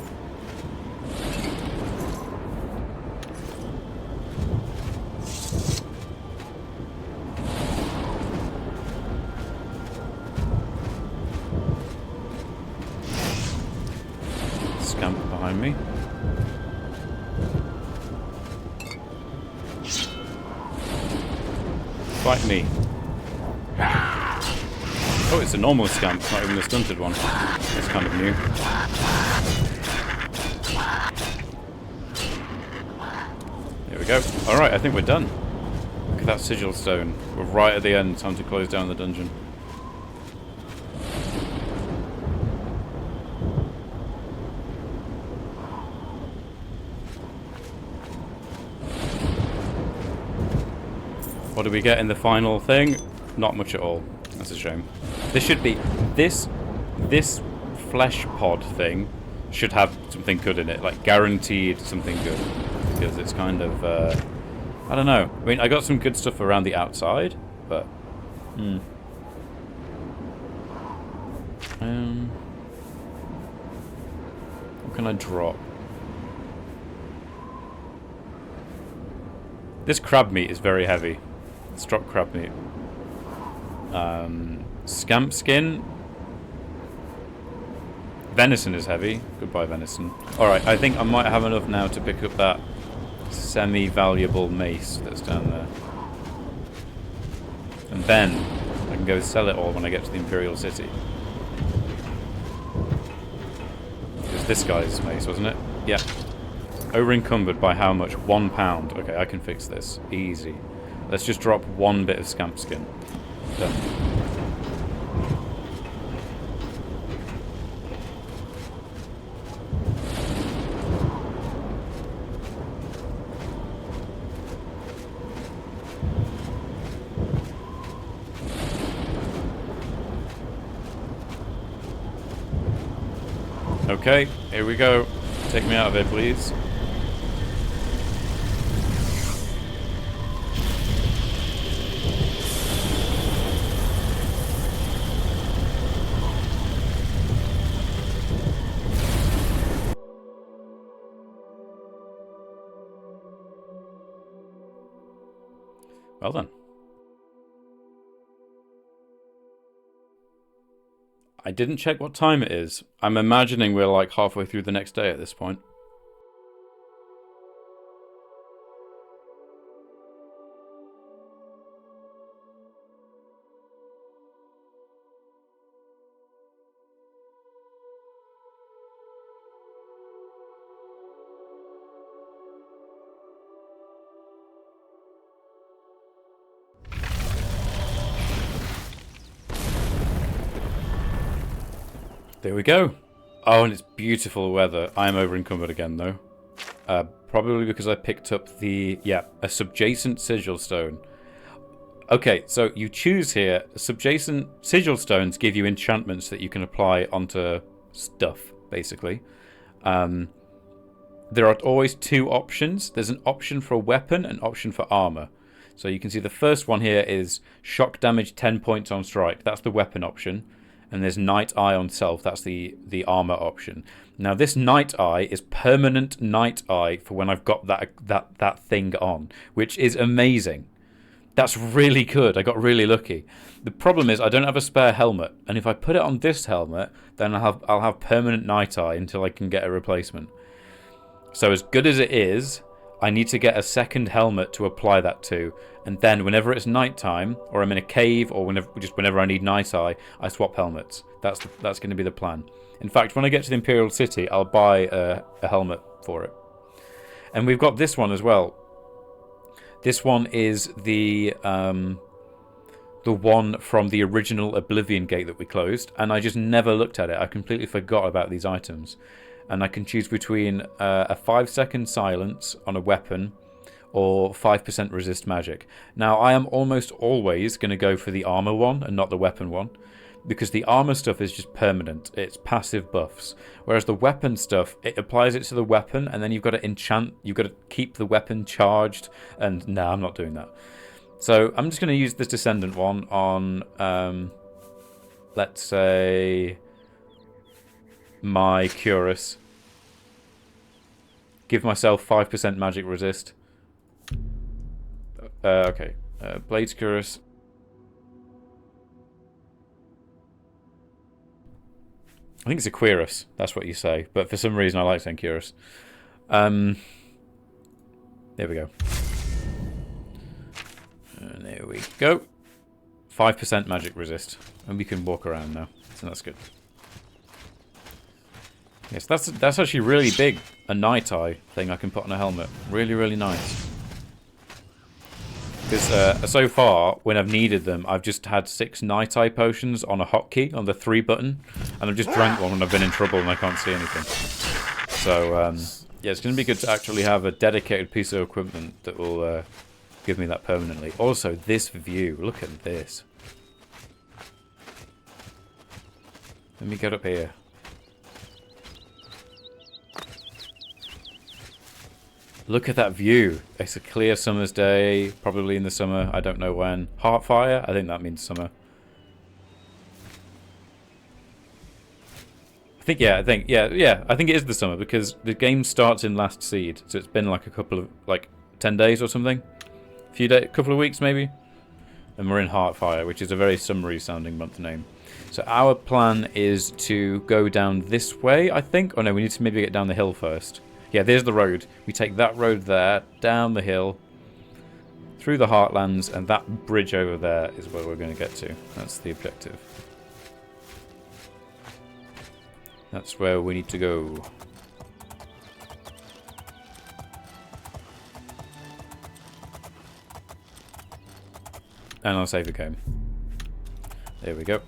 behind me. Fight me. Oh, it's a normal scamp, not even a stunted one. That's kind of new. There we go. Alright, I think we're done. Look at that sigil stone. We're right at the end, time to close down the dungeon. What do we get in the final thing? Not much at all. That's a shame. This should be... This flesh pod thing should have something good in it. Like, guaranteed something good. Because it's kind of... I don't know. I mean, I got some good stuff around the outside, but... What can I drop? This crab meat is very heavy. Let's drop crab meat. Scamp skin. Venison is heavy. Goodbye, venison. Alright, I think I might have enough now to pick up that semi-valuable mace that's down there. And then I can go sell it all when I get to the Imperial City. It was this guy's mace, wasn't it? Yeah. Over encumbered by how much? £1. Okay, I can fix this. Easy. Let's just drop one bit of scamp skin. Done. Okay, here we go. Take me out of here, please. Well done. I didn't check what time it is. I'm imagining we're like halfway through the next day at this point. There we go. Oh, and it's beautiful weather. I am over encumbered again, though. Probably because I picked up the... Yeah, a subjacent sigil stone. Okay, so you choose here. Subjacent sigil stones give you enchantments that you can apply onto stuff, basically. There are always two options. There's an option for a weapon and an option for armor. So you can see the first one here is shock damage 10 points on strike. That's the weapon option. And there's Night Eye on self. That's the armor option. Now this Night Eye is permanent Night Eye for when I've got that thing on, which is amazing. That's really good. I got really lucky. The problem is I don't have a spare helmet, and if I put it on this helmet, then I'll have permanent Night Eye until I can get a replacement. So as good as it is, I need to get a second helmet to apply that to, and then whenever it's nighttime, or I'm in a cave, or whenever I need Night Eye, I swap helmets. That's going to be the plan. In fact, when I get to the Imperial City, I'll buy a helmet for it. And we've got this one as well. This one is the one from the original Oblivion gate that we closed, and I just never looked at it. I completely forgot about these items. And I can choose between a 5-second silence on a weapon or 5% resist magic. Now, I am almost always going to go for the armor one and not the weapon one, because the armor stuff is just permanent. It's passive buffs. Whereas the weapon stuff, it applies it to the weapon, and then you've got to enchant, you've got to keep the weapon charged, and no, I'm not doing that. So I'm just going to use this Descendant one on, let's say... my Curus. Give myself 5% magic resist. Okay. Blades Curus. I think it's Aquirus. That's what you say. But for some reason, I like saying Curus. There we go. And there we go. 5% magic resist. And we can walk around now. So that's good. Yes, that's actually really big. A night eye thing I can put on a helmet. Really, really nice. Because so far, when I've needed them, I've just had 6 night eye potions on a hotkey, on the 3 button. And I've just drank one when I've been in trouble and I can't see anything. So, yeah, it's going to be good to actually have a dedicated piece of equipment that will give me that permanently. Also, this view. Look at this. Let me get up here. Look at that view. It's a clear summer's day, probably in the summer. I don't know when. Heartfire? I think that means summer. I think it is the summer because the game starts in Last Seed, so it's been like a couple of 10 days or something, couple of weeks maybe, and we're in Heartfire, which is a very summery sounding month name. So our plan is to go down this way, I think. Oh no, we need to maybe get down the hill first. Yeah, there's the road. We take that road there, down the hill, through the Heartlands, and that bridge over there is where we're going to get to. That's the objective. That's where we need to go. And I'll save the game. There we go.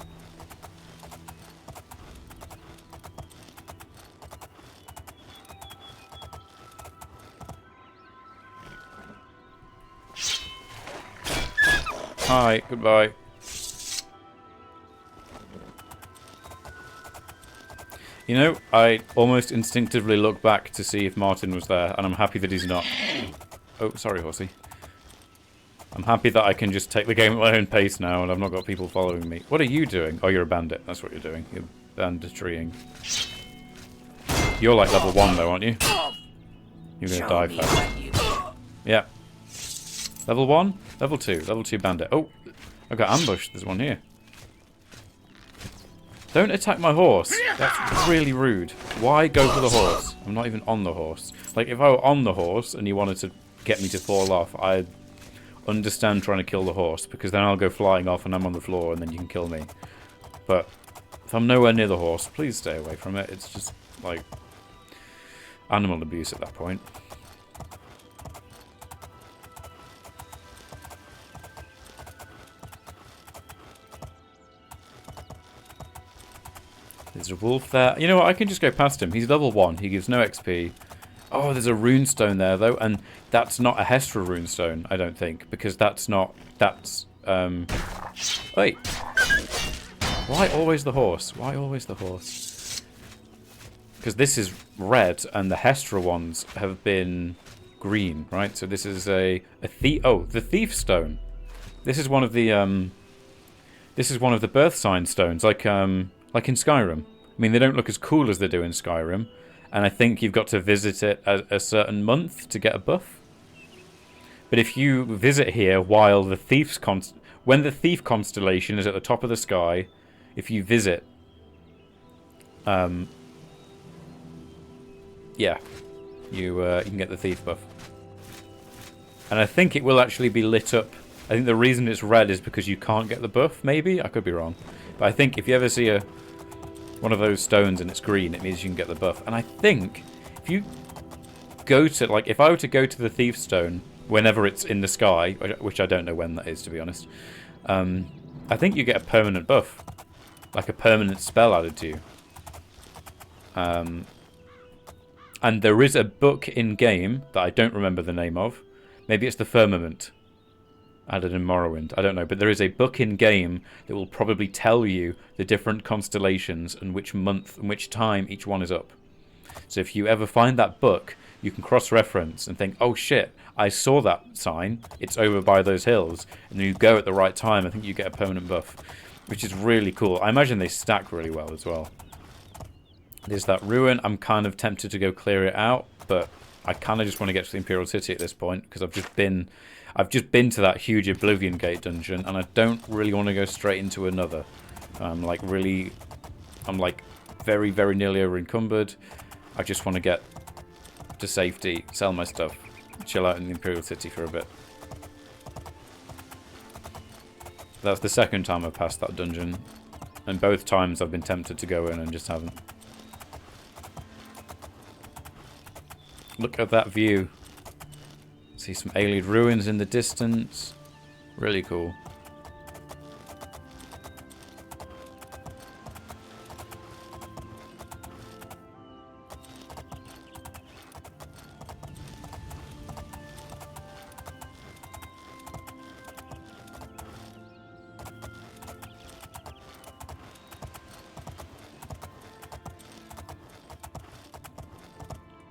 Hi, goodbye. You know, I almost instinctively look back to see if Martin was there, and I'm happy that he's not. Oh, sorry, horsey. I'm happy that I can just take the game at my own pace now, and I've not got people following me. What are you doing? Oh, you're a bandit. That's what you're doing. You're banditrying. You're like level 1, though, aren't you? You're gonna die fast. Yeah. Level 1? Level 2. Level 2 bandit. Oh, I got ambushed. There's one here. Don't attack my horse. That's really rude. Why go for the horse? I'm not even on the horse. Like, if I were on the horse and you wanted to get me to fall off, I'd understand trying to kill the horse, because then I'll go flying off and I'm on the floor and then you can kill me. But if I'm nowhere near the horse, please stay away from it. It's just, like, animal abuse at that point. There's a wolf there. You know what? I can just go past him. He's level 1. He gives no XP. Oh, there's a runestone there, though. And that's not a Hestra runestone, I don't think. Because that's not... That's... Wait. Why always the horse? Why always the horse? Because this is red, and the Hestra ones have been green, right? So this is a thief... Oh, the thief stone. This is one of the... This is one of the birth sign stones, like in Skyrim. I mean, they don't look as cool as they do in Skyrim, and I think you've got to visit it a certain month to get a buff. But if you visit here while the when the thief constellation is at the top of the sky, if you visit, yeah, you can get the thief buff. And I think it will actually be lit up. I think the reason it's red is because you can't get the buff, maybe? I could be wrong. But I think if you ever see one of those stones and it's green, it means you can get the buff. And I think if you go to, like, if I were to go to the thief stone whenever it's in the sky, which I don't know when that is, to be honest, I think you get a permanent buff. Like a permanent spell added to you. And there is a book in-game that I don't remember the name of. Maybe it's the Firmament added in Morrowind. I don't know. But there is a book in-game that will probably tell you the different constellations and which month and which time each one is up. So if you ever find that book, you can cross-reference and think, oh shit, I saw that sign. It's over by those hills. And then you go at the right time. I think you get a permanent buff, which is really cool. I imagine they stack really well as well. There's that ruin. I'm kind of tempted to go clear it out, but I kind of just want to get to the Imperial City at this point because I've just been to that huge Oblivion Gate dungeon, and I don't really want to go straight into another. I'm like very, very nearly over encumbered. I just want to get to safety, sell my stuff, chill out in the Imperial City for a bit. That's the second time I've passed that dungeon, and both times I've been tempted to go in and just haven't. Look at that view. See some alien ruins in the distance. Really cool.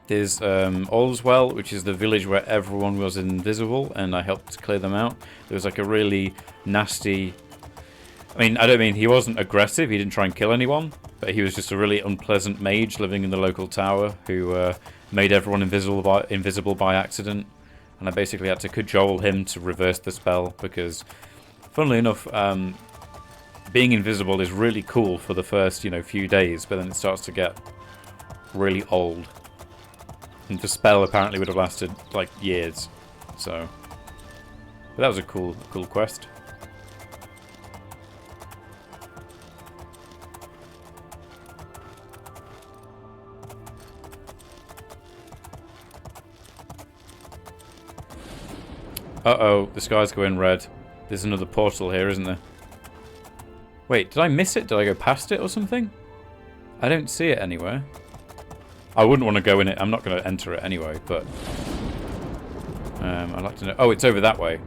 There's Allswell, which is the village where everyone was invisible, and I helped clear them out. There was like a really nasty... I mean, I don't mean he wasn't aggressive, he didn't try and kill anyone, but he was just a really unpleasant mage living in the local tower who made everyone invisible by accident. And I basically had to cajole him to reverse the spell, because, funnily enough, being invisible is really cool for the first, few days, but then it starts to get really old. And the spell apparently would have lasted, like, years. So... But that was a cool quest. Uh-oh, the sky's going red. There's another portal here, isn't there? Wait, did I miss it? Did I go past it or something? I don't see it anywhere. I wouldn't want to go in it. I'm not going to enter it anyway, but... I'd like to know... Oh, it's over that way.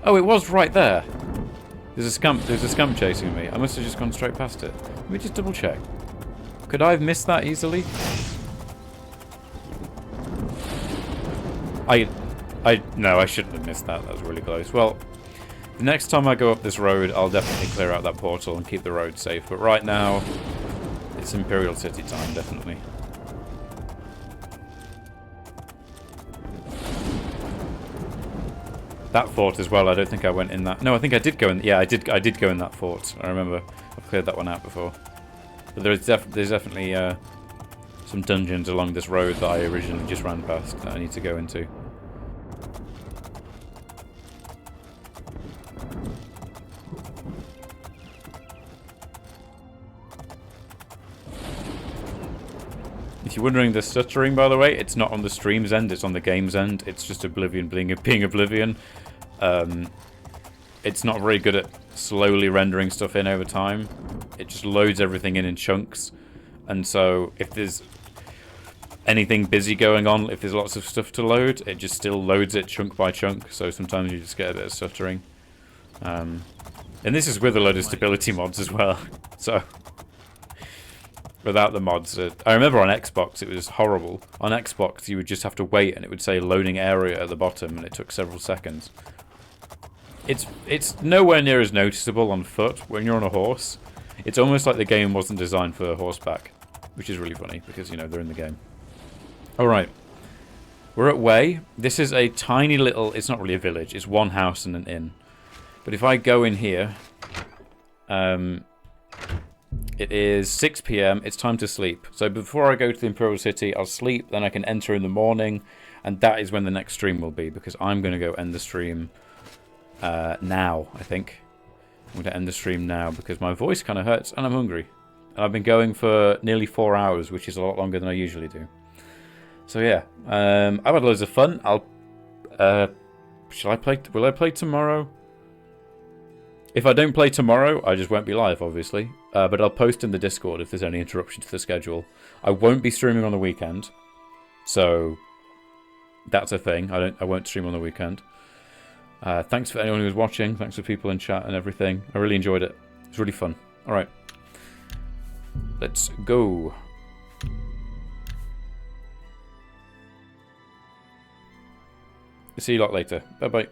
Oh, it was right there. There's a scamp chasing me. I must have just gone straight past it. Let me just double check. Could I have missed that easily? No, I shouldn't have missed that. That was really close. Well, the next time I go up this road, I'll definitely clear out that portal and keep the road safe. But right now, it's Imperial City time, definitely. That fort as well, I don't think I went in that. No, I think I did go in. Yeah, I did go in that fort. I remember. I've cleared that one out before. But there's definitely some dungeons along this road that I originally just ran past that I need to go into. If you're wondering the stuttering, by the way, it's not on the stream's end, it's on the game's end. It's just Oblivion being Oblivion. It's not very good at slowly rendering stuff in over time. It just loads everything in chunks. And so if there's anything busy going on, if there's lots of stuff to load, it just still loads it chunk by chunk. So sometimes you just get a bit of stuttering. And this is with a load of stability mods as well. So... Without the mods, I remember on Xbox it was horrible. On Xbox you would just have to wait and it would say loading area at the bottom and it took several seconds. It's nowhere near as noticeable on foot when you're on a horse. It's almost like the game wasn't designed for horseback, which is really funny because, they're in the game. Alright, we're at Way. This is a tiny little, it's not really a village, it's one house and an inn. But if I go in here, it is 6 PM, it's time to sleep. So before I go to the Imperial City, I'll sleep, then I can enter in the morning, and that is when the next stream will be, because I'm going to go end the stream now, I think. I'm going to end the stream now, because my voice kind of hurts, and I'm hungry. And I've been going for nearly 4 hours, which is a lot longer than I usually do. So yeah, I've had loads of fun. Will I play tomorrow? If I don't play tomorrow, I just won't be live, obviously. But I'll post in the Discord if there's any interruption to the schedule. I won't be streaming on the weekend, so that's a thing. I won't stream on the weekend. Thanks for anyone who was watching. Thanks for people in chat and everything. I really enjoyed it. It was really fun. All right, let's go. See you lot later. Bye bye.